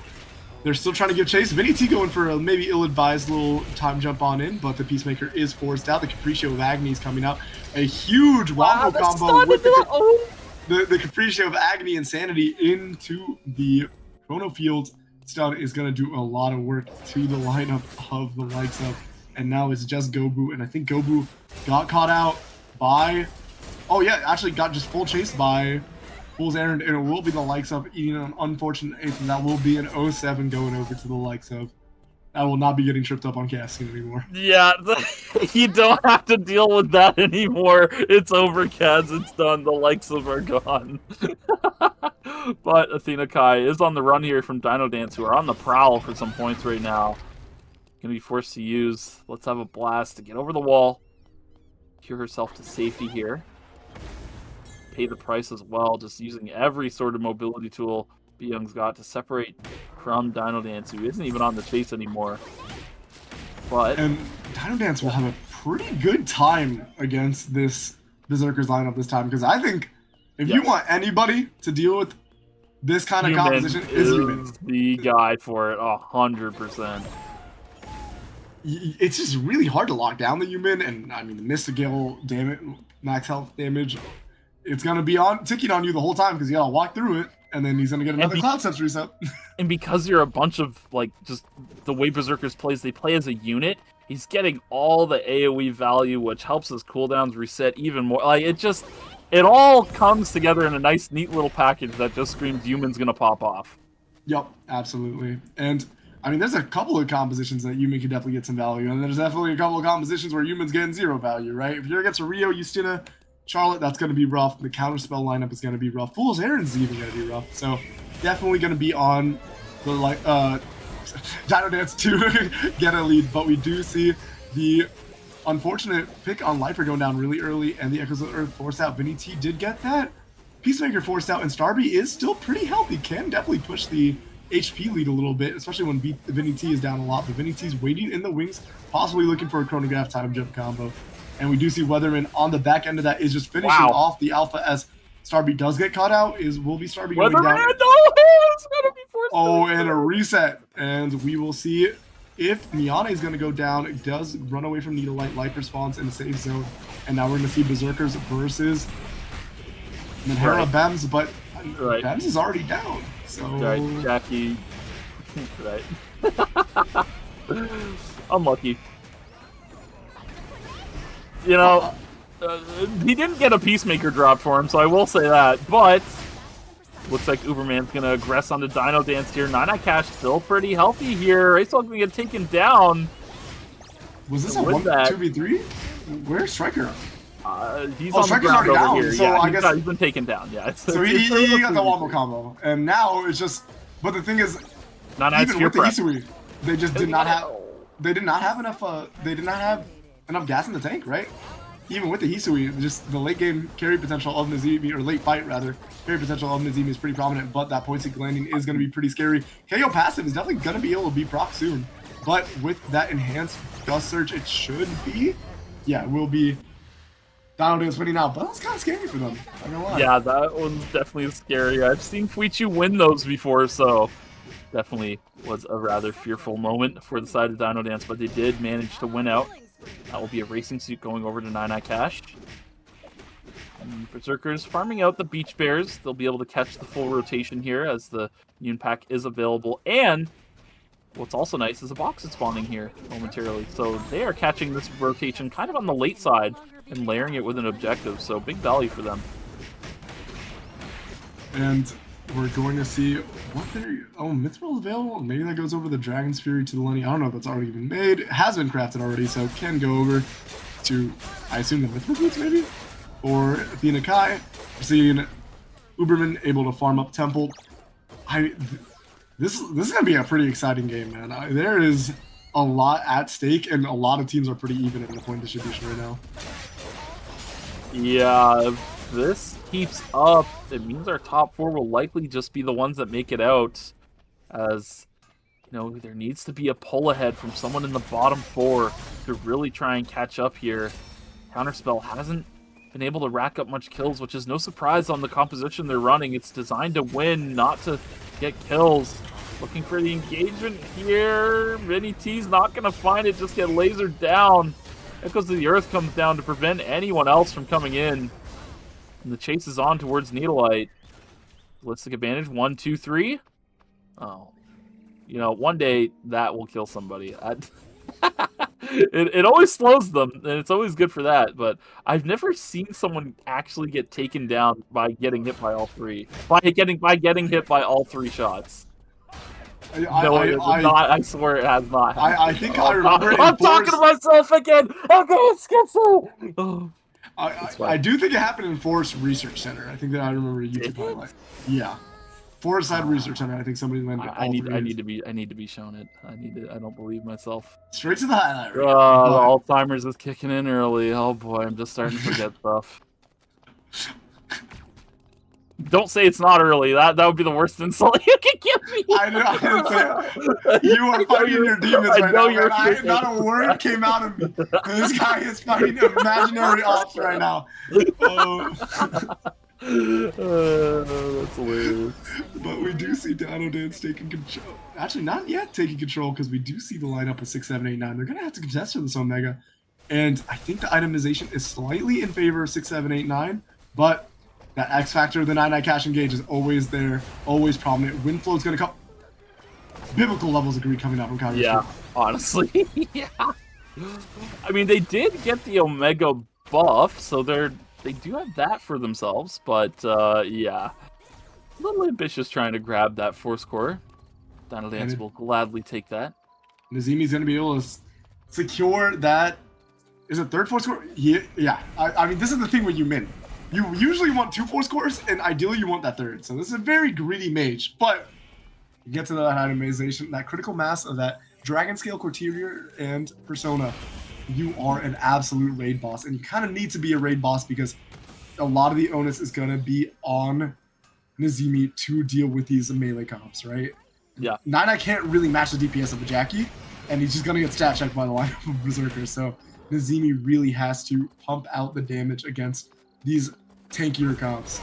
They're still trying to give chase. Vinny T going for a maybe ill-advised little time jump on in, but the Peacemaker is forced out. The Capriccio of Agony is coming out. A huge wombo combo with the Capriccio of Agony Insanity into the Chrono Field. Stun is going to do a lot of work to the lineup of the likes of, and now it's just Gobu, and I think Gobu got caught out by, oh yeah, actually got just full chased by Fool's Errand, and it will be the likes of eating an unfortunate eighth, and that will be an 07 going over to the likes of. I will not be getting tripped up on casting anymore. Yeah, you don't have to deal with that anymore. It's over, Kaz. It's done. The likes of are gone. But Athena Kai is on the run here from Dino Dance, who are on the prowl for some points right now. Gonna be forced to use Let's Have a Blast to get over the wall. Cure herself to safety here. Pay the price as well, just using every sort of mobility tool B-Young's got to separate from Dino Dance, who isn't even on the chase anymore. And Dino Dance will have a pretty good time against this Berserkers lineup this time, because I think if you want anybody to deal with this kind of composition, is Human. The guy for it, 100%. It's just really hard to lock down the Human, and I mean the Mystical damage, max health damage, it's gonna be ticking on you the whole time because you gotta walk through it, and then he's gonna get another Cloud Steps reset. And because you're a bunch of, like, just the way Berserkers plays, they play as a unit, he's getting all the AoE value, which helps his cooldowns reset even more. Like, it all comes together in a nice, neat little package that just screams Human's gonna pop off. Yep, absolutely. And I mean, there's a couple of compositions that Human can definitely get some value, and there's definitely a couple of compositions where Human's getting 0 value, right? If you're against a Rio, Justina, Charlotte, that's going to be rough. The counterspell lineup is going to be rough. Fool's Errand's even going to be rough. So definitely going to be on the Dino Dance to get a lead. But we do see the unfortunate pick on Lifer going down really early, and the Echoes of the Earth forced out. Vinny T did get that. Peacemaker forced out, and Starby is still pretty healthy. Can definitely push the HP lead a little bit, especially when Vinny T is down a lot. But Vinny T's waiting in the wings, possibly looking for a chronograph time jump combo. And we do see Weatherman on the back end of that is just finishing off the alpha as Starby does get caught out. Will be Starby going down? No, it's gonna be forced. And a reset. And we will see if Miane is going to go down. It does run away from Needlelight. Life response in the safe zone. And now we're going to see Berserkers versus Menhera Bems, but Bems is already down. So Jackie. Unlucky. You know, he didn't get a Peacemaker drop for him, so I will say that. But looks like Uberman's going to aggress onto Dino Dance here. 9i Cash still pretty healthy here. Racewell's going to get taken down. Was this a 2v3? Where's Striker? He's on Striker's the ground already over down, here. So yeah, I guess he's been taken down. Yeah. So he got the wombo combo, and now it's just. But the thing is, even with the Hisui, they just did not have. They did not have enough. They did not have enough gas in the tank, right? Even with the Hisui, just the late game carry potential of Nazimi, or late fight rather, carry potential of Nazimi is pretty prominent, but that point seek landing is going to be pretty scary. KO passive is definitely going to be able to beat Proc soon, but with that enhanced Gust Surge, it should be, yeah, it will be Dino Dance winning out, but that's kind of scary for them. I'm not gonna lie. Yeah, that one's definitely scary. I've seen Fuichi win those before, so definitely was a rather fearful moment for the side of Dino Dance, but they did manage to win out. That will be a racing suit going over to 9i Cash. And Berserkers farming out the Beach Bears. They'll be able to catch the full rotation here as the Yun Pack is available. And what's also nice is a box is spawning here momentarily. So they are catching this rotation kind of on the late side and layering it with an objective. So big value for them. And we're going to see what they're... Oh, Mithril available? Maybe that goes over the Dragon's Fury to the Lenny. I don't know if that's already been made. It has been crafted already, so can go over to, I assume, the Mithril boots, maybe? Or Athena Kai. We're seeing Uberman able to farm up Temple. This is going to be a pretty exciting game, man. There is a lot at stake, and a lot of teams are pretty even in the point distribution right now. Yeah, this keeps up, it means our top 4 will likely just be the ones that make it out. As, you know, there needs to be a pull ahead from someone in the bottom 4 to really try and catch up here. Counterspell hasn't been able to rack up much kills, which is no surprise on the composition they're running. It's designed to win, not to get kills. Looking for the engagement here. Vinny T's not going to find it, just get lasered down. Echoes of the Earth comes down to prevent anyone else from coming in. And the chase is on towards Needlelight. Ballistic advantage, 1, 2, 3. Oh. You know, one day that will kill somebody. It always slows them, and it's always good for that, but I've never seen someone actually get taken down by getting hit by all 3. By getting hit by all 3 shots. I swear it has not happened. I think I remember. I'm talking to myself again. Okay, it's schizo. Oh. I do think it happened in Forest Research Center. I think that I remember a YouTube highlight. Yeah, Forest Side Research Center. I think somebody landed. I need to be shown it. I don't believe myself. Straight to the highlight. The Alzheimer's is kicking in early. Oh boy, I'm just starting to forget stuff. Don't say it's not early. That would be the worst insult you can give me. I know. I didn't say it. You are fighting your demons right now. Not a word came out of me. This guy is fighting imaginary ops right now. That's hilarious. But we do see Dino Dance taking control. Actually, not yet taking control, because we do see the lineup of 6, 7, 8, 9. They're going to have to contest for this Omega. And I think the itemization is slightly in favor of 6, 7, 8, 9. But that X factor of the 9-9 cash engage is always there, always prominent. Wind flow is going to come. Biblical levels of greed coming out from Counter. Yeah, honestly. Yeah. I mean, they did get the Omega buff, so they do have that for themselves, but yeah. A little ambitious trying to grab that force core. Dino Dance will gladly take that. Nazimi's going to be able to secure that. Is it third force core? Yeah. I mean, this is the thing when you min. You usually want 2 force cores, and ideally you want that third. So this is a very greedy mage, but you get to that itemization, that critical mass of that Dragon Scale Courtier and Persona. You are an absolute raid boss, and you kind of need to be a raid boss because a lot of the onus is going to be on Nazimi to deal with these melee comps, right? Yeah. Nine, I can't really match the DPS of a Jackie, and he's just going to get stat checked by the lineup of Berserkers. So Nazimi really has to pump out the damage against these tankier comps.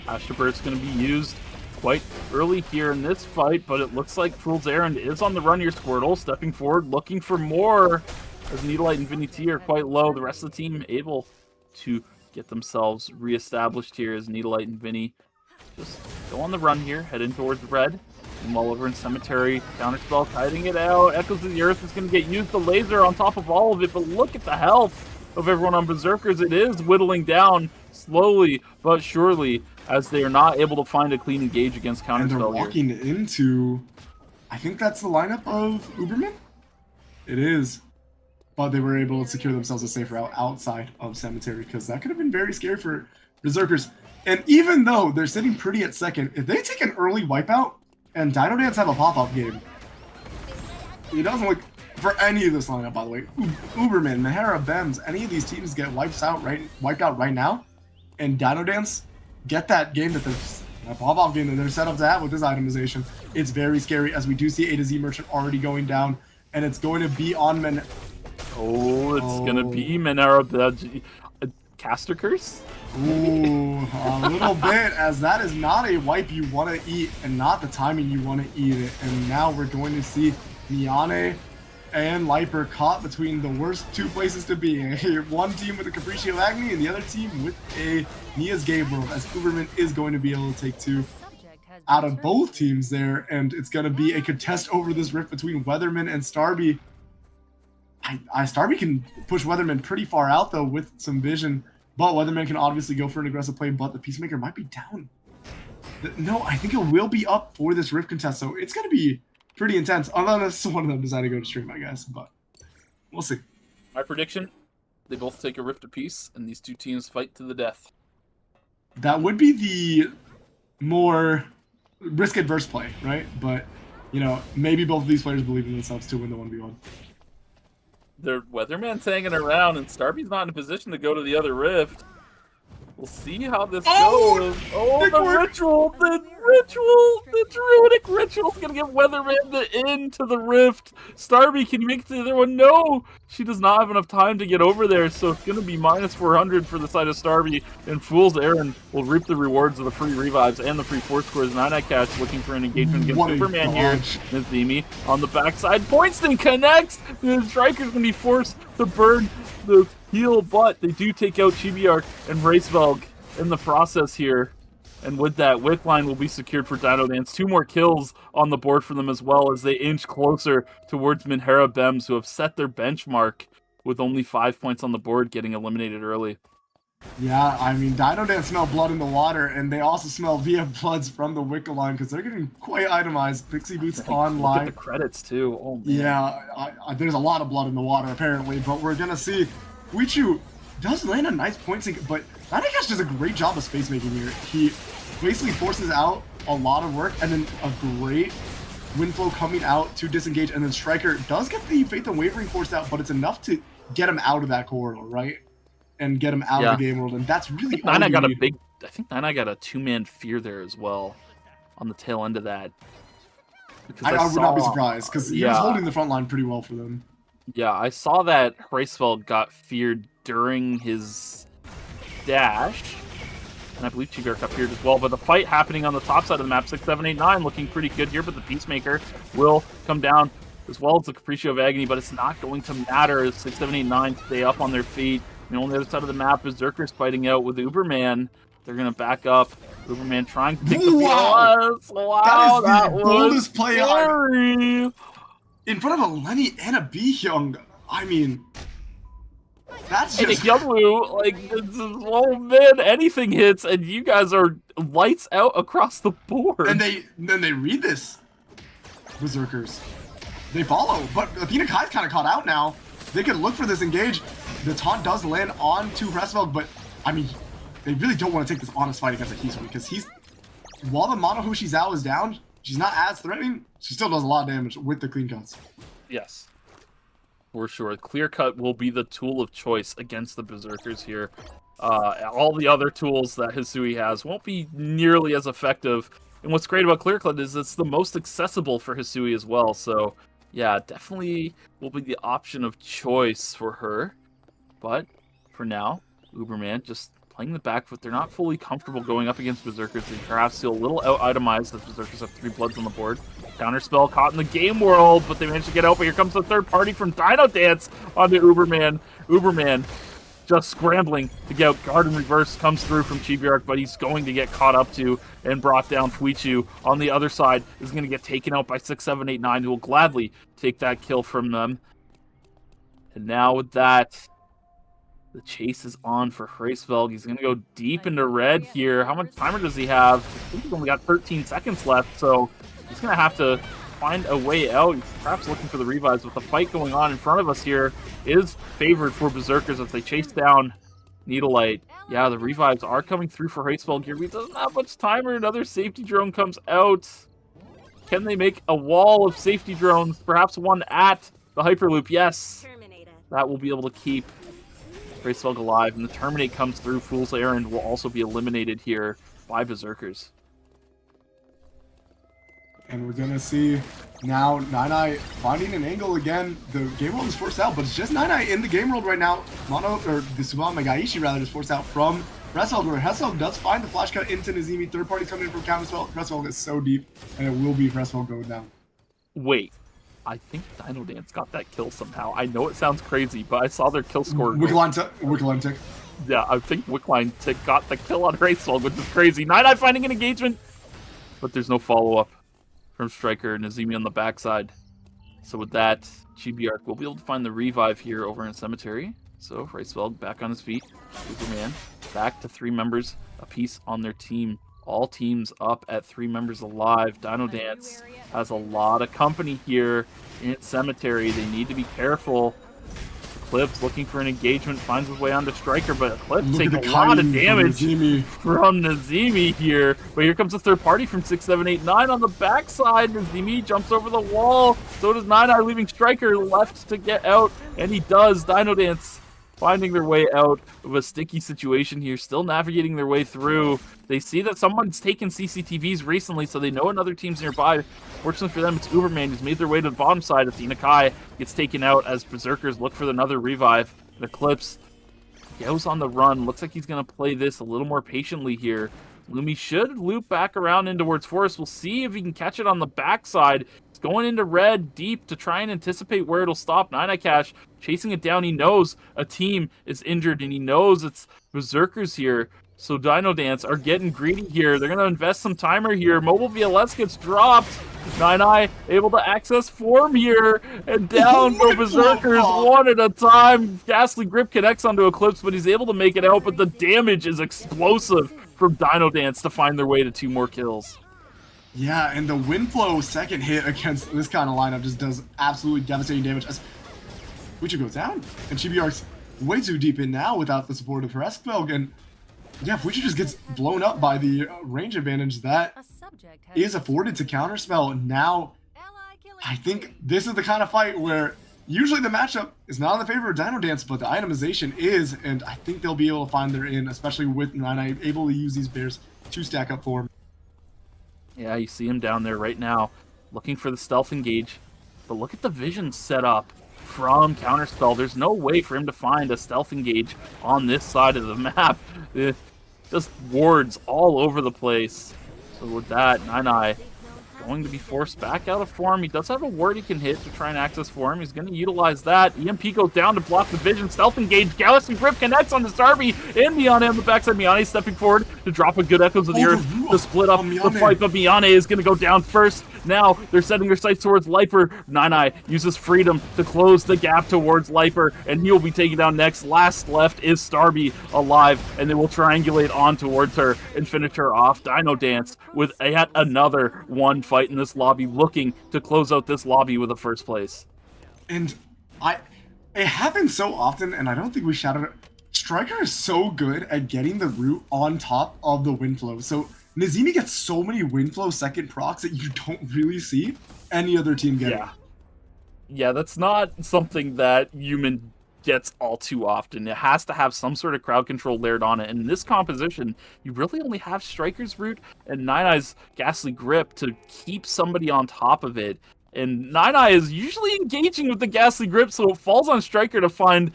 Astroburt's going to be used quite early here in this fight, but it looks like Fool's Errand is on the run here. Squirtle stepping forward, looking for more, as Needlelight and Vinny T are quite low. The rest of the team able to get themselves reestablished here as Needlelight and Vinny just go on the run here, heading towards red. Meanwhile, over in Cemetery, Counterspell kiting it out. Echoes of the Earth is going to get used. The laser on top of all of it, but look at the health of everyone on Berserkers. It is whittling down slowly but surely as they are not able to find a clean engage against Counterspell. And they're walking into, I think that's the lineup of Uberman? It is. But they were able to secure themselves a safe route outside of Cemetery, because that could have been very scary for Berserkers. And even though they're sitting pretty at second, if they take an early wipeout and Dino Dance have a pop-up game, it doesn't look for any of this lineup, by the way. Uberman, Mahara, Bems, any of these teams get wiped out right now, and Dino Dance get that game that pop-up game that they're set up to have with this itemization. It's very scary, as we do see A to Z Merchant already going down, and it's going to be on Oh, it's going to be Menara. Caster Curse? Ooh, a little bit, as that is not a wipe you want to eat, and not the timing you want to eat it. And now we're going to see Miane and Liper caught between the worst two places to be. One team with a Capriccio Agni, and the other team with a Nia's Gabriel, as Uberman is going to be able to take 2 out of both teams there, and it's going to be a contest over this rift between Weatherman and Starby. Starby can push Weatherman pretty far out, though, with some vision. But Weatherman can obviously go for an aggressive play, but the Peacemaker might be down. No, I think it will be up for this Rift contest, so it's going to be pretty intense, unless one of them decide to go to stream, I guess. But we'll see. My prediction, they both take a Rift apiece, and these two teams fight to the death. That would be the more risk-adverse play, right? But, you know, maybe both of these players believe in themselves to win the 1v1. The Weatherman's hanging around, and Starby's not in a position to go to the other rift. We'll see how this Oh, goes. Oh, big the word. ritual, the druidic ritual's gonna give Weatherman the into the rift. Starby, can you make it to the other one? No, she does not have enough time to get over there, so it's gonna be minus 400 for the side of Starby, and Fool's Errand will reap the rewards of the free revives and the free 4 scores. Nine Catch looking for an engagement against What a Superman here. dodge. Nazimi on the backside, Pointston connects. The striker's gonna be forced to burn the heal, but they do take out Chibiark and Racevelg in the process here. And with that, Wickline will be secured for Dino Dance. 2 more kills on the board for them as well as they inch closer towards Minhera Bems, who have set their benchmark with only 5 points on the board, getting eliminated early. Yeah, I mean, Dino Dance smell blood in the water, and they also smell VF Bloods from the Wiccaline because they're getting quite itemized. Pixie Boots Look at online. the credits, too. Oh, man. Yeah, there's a lot of blood in the water, apparently, but we're going to see. Huichu does land a nice point sync, but Nanakash does a great job of space making here. He basically forces out a lot of work, and then a great wind flow coming out to disengage, and then Striker does get the Faith and Wavering forced out, but it's enough to get him out of that corridor, right? And get him out of the game world, and that's really all Nina you got need. I think Nina got a 2-man fear there as well on the tail end of that. Because I would not be surprised, because he was holding the front line pretty well for them. Yeah, I saw that Hracefeld got feared during his dash, and I believe Chibiark got feared as well, but the fight happening on the top side of the map, 6, 7, 8, 9, looking pretty good here, but the Peacemaker will come down as well as the Capriccio of Agony, but it's not going to matter as 6, 7, 8, 9 stay up on their feet. And on the other side of the map, Berserker's fighting out with Uberman. They're going to back up. Uberman trying to take the Wow! Wow, that is the was boldest play scary. in front of a Lenny and a B-Hyung. I mean, that's And just... Yumlu, like, this is, oh man, anything hits, and you guys are lights out across the board. And then they read this. Berserkers. They follow, but Athena Kai's kind of caught out now. They can look for this engage. The taunt does land on to Hracefeld, but I mean, they really don't want to take this honest fight against Akisui because while the Mono Hushi Zao is down, she's not as threatening. She still does a lot of damage with the clean cuts. Yes, for sure. Clear cut will be the tool of choice against the Berserkers here. All the other tools that Hisui has won't be nearly as effective. And what's great about Clear cut is it's the most accessible for Hisui as well. So yeah, definitely will be the option of choice for her. But for now, Uberman just playing the back foot. They're not fully comfortable going up against Berserkers. They perhaps feel a little out-itemized as Berserkers have 3 bloods on the board. Counterspell caught in the game world, but they managed to get out. But here comes the third party from Dino Dance onto Uberman. Uberman just scrambling to get out. Guard in reverse comes through from Chibiark, but he's going to get caught up to and brought down. Fuichu on the other side is going to get taken out by 6, 7, 8, 9, who will gladly take that kill from them. And now with that, the chase is on for Hracefeld. He's going to go deep into red here. How much timer does he have? I think he's only got 13 seconds left, so he's going to have to find a way out. He's perhaps looking for the revives, but the fight going on in front of us here is favored for Berserkers as they chase down Needlelight. Yeah, the revives are coming through for Hracefeld here. He doesn't have much timer. Another safety drone comes out. Can they make a wall of safety drones? Perhaps one at the Hyperloop. Yes. That will be able to keep Hracefeld alive, and the Terminate comes through. Fool's Errand will also be eliminated here by Berserkers. And we're gonna see now Nine finding an angle again. The game world is forced out, but it's just Nine in the game world right now. The Suban Megaishi rather is forced out from Hracefeld, where Hracefeld does find the flash cut into Nazimi. Third party coming in from Counterspell. Hracefeld is so deep, and it will be Hracefeld going down. Wait, I think Dino Dance got that kill somehow. I know it sounds crazy, but I saw their kill score. Wiccaline Tick. Yeah, I think Wickline Tick got the kill on Hracefeld, which is crazy. Nine finding an engagement, but there's no follow-up from Striker and Nazimi on the backside. So with that, Chibiark will be able to find the revive here over in Cemetery. So Hracefeld back on his feet. Superman back to 3 members apiece on their team. All teams up at 3 members alive. Dino Dance has a lot of company here in Cemetery. They need to be careful. Eclipse looking for an engagement, finds his way onto Striker, but Eclipse taking a lot of damage from Nazimi here. But here comes the third party from 6, 7, 8, 9 on the backside. Nazimi jumps over the wall. So does 9, leaving Striker left to get out, and he does. Dino Dance finding their way out of a sticky situation here, still navigating their way through. They see that someone's taken CCTVs recently, so they know another team's nearby. Fortunately for them, it's Uberman who's made their way to the bottom side. Athena Kai gets taken out as Berserkers look for another revive. The Eclipse goes on the run. Looks like he's going to play this a little more patiently here. Lumi should loop back around in towards Forest. We'll see if he can catch it on the backside. It's going into red deep to try and anticipate where it'll stop. Nine Cash chasing it down. He knows a team is injured, and he knows it's Berserkers here. So Dino Dance are getting greedy here. They're going to invest some timer here. Mobile VLS gets dropped. Nine able to access form here, and down go Berserkers one at a time. Ghastly Grip connects onto Eclipse, but he's able to make it out, but the damage is explosive from Dino Dance to find their way to 2 more kills. Yeah, and the Windflow second hit against this kind of lineup just does absolutely devastating damage as Fuichi goes down, and Chibiark's way too deep in now without the support of Hresvelg, and yeah, Fuichi just gets blown up by the range advantage that is afforded to Counterspell. Now, I think this is the kind of fight where usually the matchup is not in the favor of Dino Dance, but the itemization is, and I think they'll be able to find their in, especially with Nine able to use these bears to stack up for him. Yeah, you see him down there right now, looking for the stealth engage. But look at the vision set up from Counterspell. There's no way for him to find a stealth engage on this side of the map. Just wards all over the place. So with that, Nine going to be forced back out of form. He does have a ward he can hit to try and access form. He's going to utilize that. EMP goes down to block the vision. Stealth engage. Galaxy Grip connects on the Starby and Miyane on the backside. Miyane stepping forward to drop a good Echoes of the Earth to split up the fight, but Miyane is going to go down first. Now they're setting their sights towards Liper. Nine uses Freedom to close the gap towards Liper, and he will be taken down next. Last left is Starby alive, and they will triangulate on towards her and finish her off. Dino Dance with yet another one fight in this lobby, looking to close out this lobby with a first place. And it happens so often, and I don't think we shouted it. Striker is so good at getting the root on top of the Windflow. So Nazimi gets so many Windflow second procs that you don't really see any other team getting. Yeah, that's not something that Human gets all too often. It has to have some sort of crowd control layered on it. And in this composition, you really only have Striker's root and Nine-Eye's Ghastly Grip to keep somebody on top of it. And Nine-Eye is usually engaging with the Ghastly Grip, so it falls on Striker to find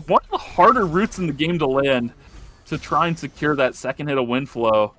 one of the harder roots in the game to land to try and secure that second hit of Windflow.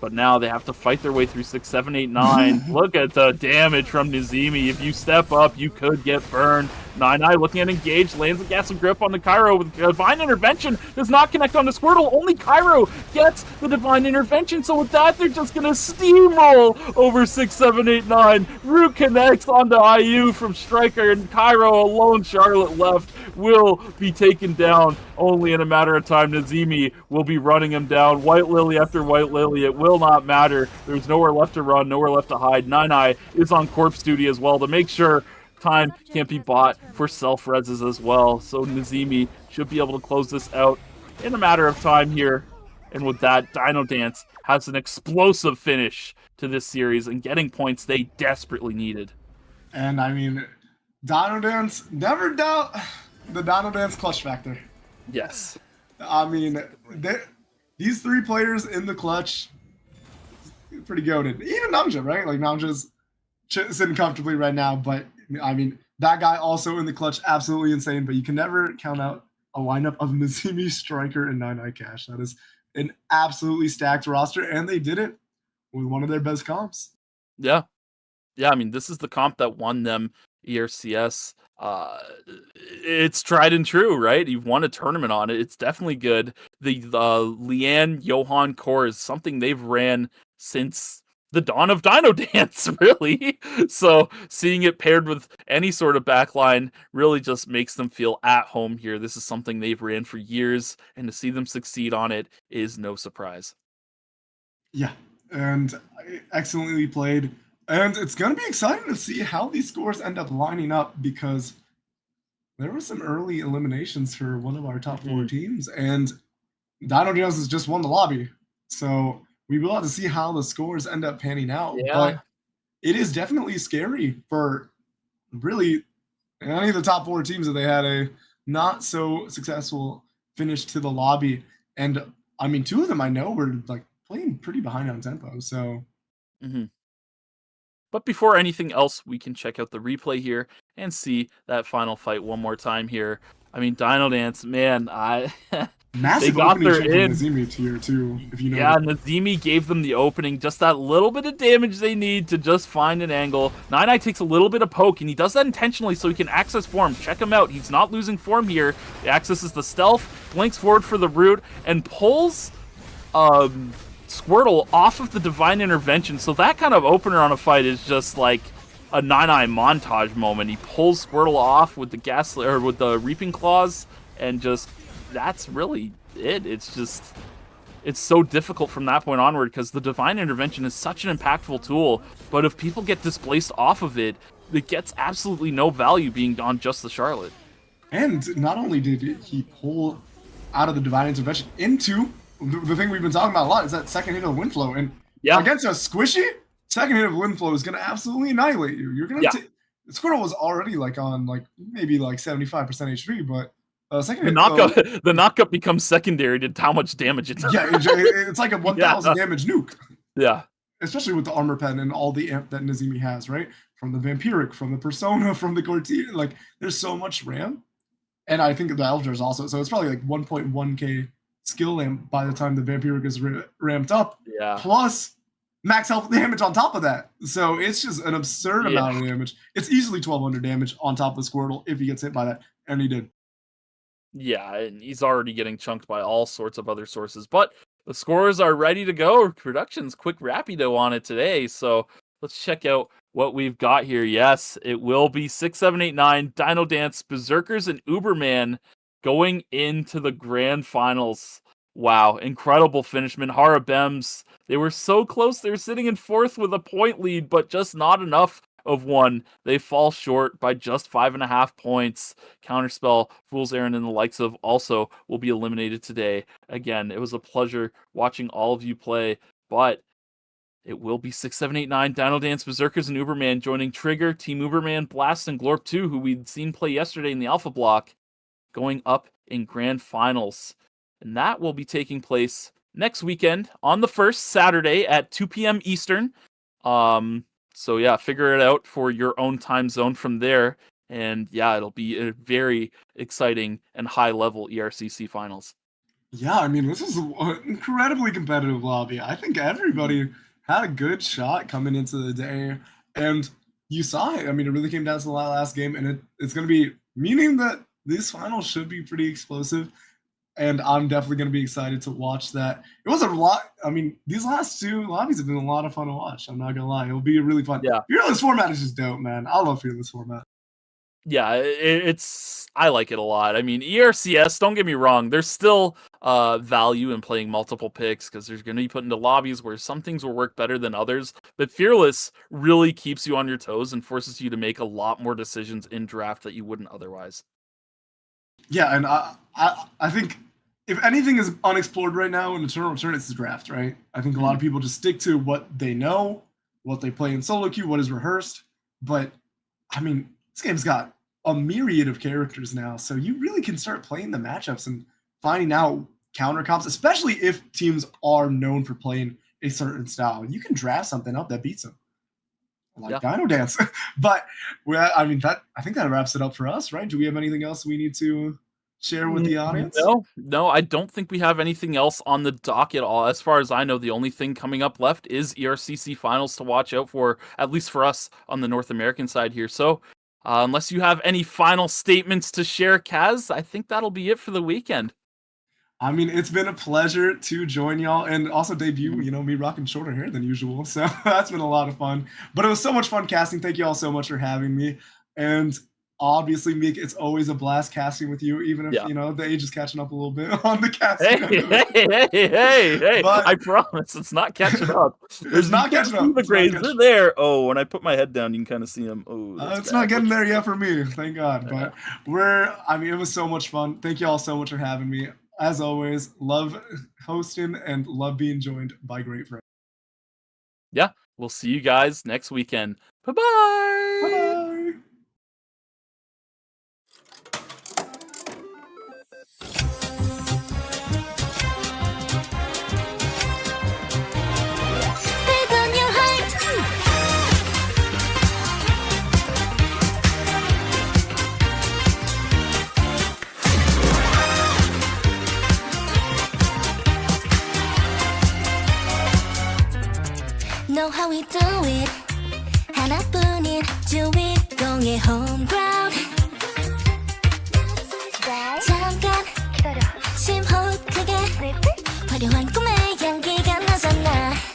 But now they have to fight their way through 6, 7, 8, 9. Look at the damage from Nazimi. If you step up, you could get burned. Nine looking at engage, lands a Ghastly Grip on the Cairo with Divine Intervention. Does not connect on the Squirtle. Only Cairo gets the Divine Intervention. So with that, they're just going to steamroll over 6, 7, 8, 9. Root connects onto IU from Striker, and Cairo alone, Charlotte left, will be taken down only in a matter of time. Nazimi will be running him down. White Lily after White Lily. It will not matter. There's nowhere left to run, nowhere left to hide. Nine is on corpse duty as well to make sure time can't be bought for self-reses as well. So Nazimi should be able to close this out in a matter of time here. And with that, Dino Dance has an explosive finish to this series and getting points they desperately needed. And I mean, Dino Dance, never doubt the Dino Dance clutch factor. Yes. I mean, these 3 players in the clutch, pretty goated. Even Namja, right? Like, Namja's sitting comfortably right now, but I mean, that guy also in the clutch, absolutely insane, but you can never count out a lineup of Nazimi, Striker, and Nine Cash. That is an absolutely stacked roster, and they did it with one of their best comps. Yeah. Yeah, I mean, this is the comp that won them ERCS. It's tried and true, right? You've won a tournament on it. It's definitely good. The Leanne Johan core is something they've ran since the dawn of Dino Dance, really. So seeing it paired with any sort of backline really just makes them feel at home here. This is something they've ran for years, and to see them succeed on it is no surprise. Yeah, and excellently played. And it's going to be exciting to see how these scores end up lining up, because there were some early eliminations for one of our top 4 teams, and Dino Dance has just won the lobby. So we will have to see how the scores end up panning out. Yeah. But it is definitely scary for really any of the top 4 teams that they had a not so successful finish to the lobby. And I mean, two of them I know were like playing pretty behind on tempo. So Mhm. But before anything else, we can check out the replay here and see that final fight one more time here. I mean, Dino Dance, man, they massive got opening their shield from in. Nazimi tier too, if you know. Yeah, Nazimi gave them the opening, just that little bit of damage they need to just find an angle. Nine takes a little bit of poke, and he does that intentionally so he can access form. Check him out. He's not losing form here. He accesses the stealth, blinks forward for the root, and pulls Squirtle off of the Divine Intervention. So that kind of opener on a fight is just like a 9 montage moment. He pulls Squirtle off with the with the Reaping Claws, and just that's really it. It's so difficult from that point onward because the Divine Intervention is such an impactful tool, but if people get displaced off of it, it gets absolutely no value being on just the Charlotte. And not only did he pull out of the Divine Intervention into the thing we've been talking about a lot is that second hit of Wind Flow. And against a squishy, second hit of Wind Flow is going to absolutely annihilate you. You're going to Squirtle was already like on like maybe like 75% HP, but second the knockup becomes secondary to how much damage it does. Yeah, it's like a 1,000 damage nuke. Yeah. Especially with the armor pen and all the amp that Nazimi has, right? From the Vampiric, from the Persona, from the Cortina. Like, there's so much RAM. And I think the Eldritch also. So it's probably like 1.1k skill amp by the time the Vampiric is ramped up. Yeah. Plus max health damage on top of that. So it's just an absurd amount of damage. It's easily 1,200 damage on top of Squirtle if he gets hit by that. And he did. Yeah, and he's already getting chunked by all sorts of other sources. But the scores are ready to go. Production's quick rapido on it today. So let's check out what we've got here. Yes, it will be 6, 7, 8, 9, Dino Dance, Berserkers, and Uberman going into the grand finals. Wow, incredible finish. Minhara Bems, they were so close. They were sitting in fourth with a point lead, but just not enough of one. They fall short by just 5.5 points. Counterspell, Fool's Errand, and the likes of also will be eliminated today. Again, it was a pleasure watching all of you play, but it will be 6, 7, 8, 9, Dino Dance, Berserkers, and Uberman joining Trigger, Team Uberman, Blast, and Glorp 2, who we'd seen play yesterday in the Alpha Block, going up in grand finals. And that will be taking place next weekend on the 1st, Saturday at 2 p.m. Eastern. So yeah, figure it out for your own time zone from there. And yeah, it'll be a very exciting and high-level ERCC finals. Yeah, I mean, this is an incredibly competitive lobby. I think everybody had a good shot coming into the day. And you saw it. I mean, it really came down to the last game. And it's going to be meaning that these finals should be pretty explosive. And I'm definitely going to be excited to watch that. It was a lot. I mean, these last two lobbies have been a lot of fun to watch. I'm not going to lie. It'll be really fun. Yeah. Fearless format is just dope, man. I love Fearless format. Yeah, I like it a lot. I mean, ERCS, don't get me wrong, there's still value in playing multiple picks because there's going to be put into lobbies where some things will work better than others. But Fearless really keeps you on your toes and forces you to make a lot more decisions in draft that you wouldn't otherwise. Yeah, and I think if anything is unexplored right now in Eternal Return, it's the draft, right? I think a lot of people just stick to what they know, what they play in solo queue, what is rehearsed. But, I mean, this game's got a myriad of characters now, so you really can start playing the matchups and finding out counter comps, especially if teams are known for playing a certain style. You can draft something up that beats them. Like Dino Dance. But I mean, I think that wraps it up for us, right? Do we have anything else we need to share with the audience? No, I don't think we have anything else on the docket at all. As far as I know, the only thing coming up left is ERCC finals to watch out for, at least for us on the North American side here. So unless you have any final statements to share, Kaz, I think that'll be it for the weekend. I mean, it's been a pleasure to join y'all and also debut, me rocking shorter hair than usual. So that's been a lot of fun. But it was so much fun casting. Thank you all so much for having me. And obviously, Meek, it's always a blast casting with you, even if, the age is catching up a little bit on the casting. Hey. But I promise it's not catching up. It's not catching up. The grades are there. Oh, when I put my head down, you can kind of see them. Oh, it's not getting there yet for me. Thank God. But it was so much fun. Thank you all so much for having me. As always, love hosting and love being joined by great friends. Yeah, we'll see you guys next weekend. Bye-bye. Bye-bye. how we do it. 하나뿐인 주인공의 home ground. 잠깐 기다려. 심호흡 크게. 화려한 꿈의 향기가 나잖아.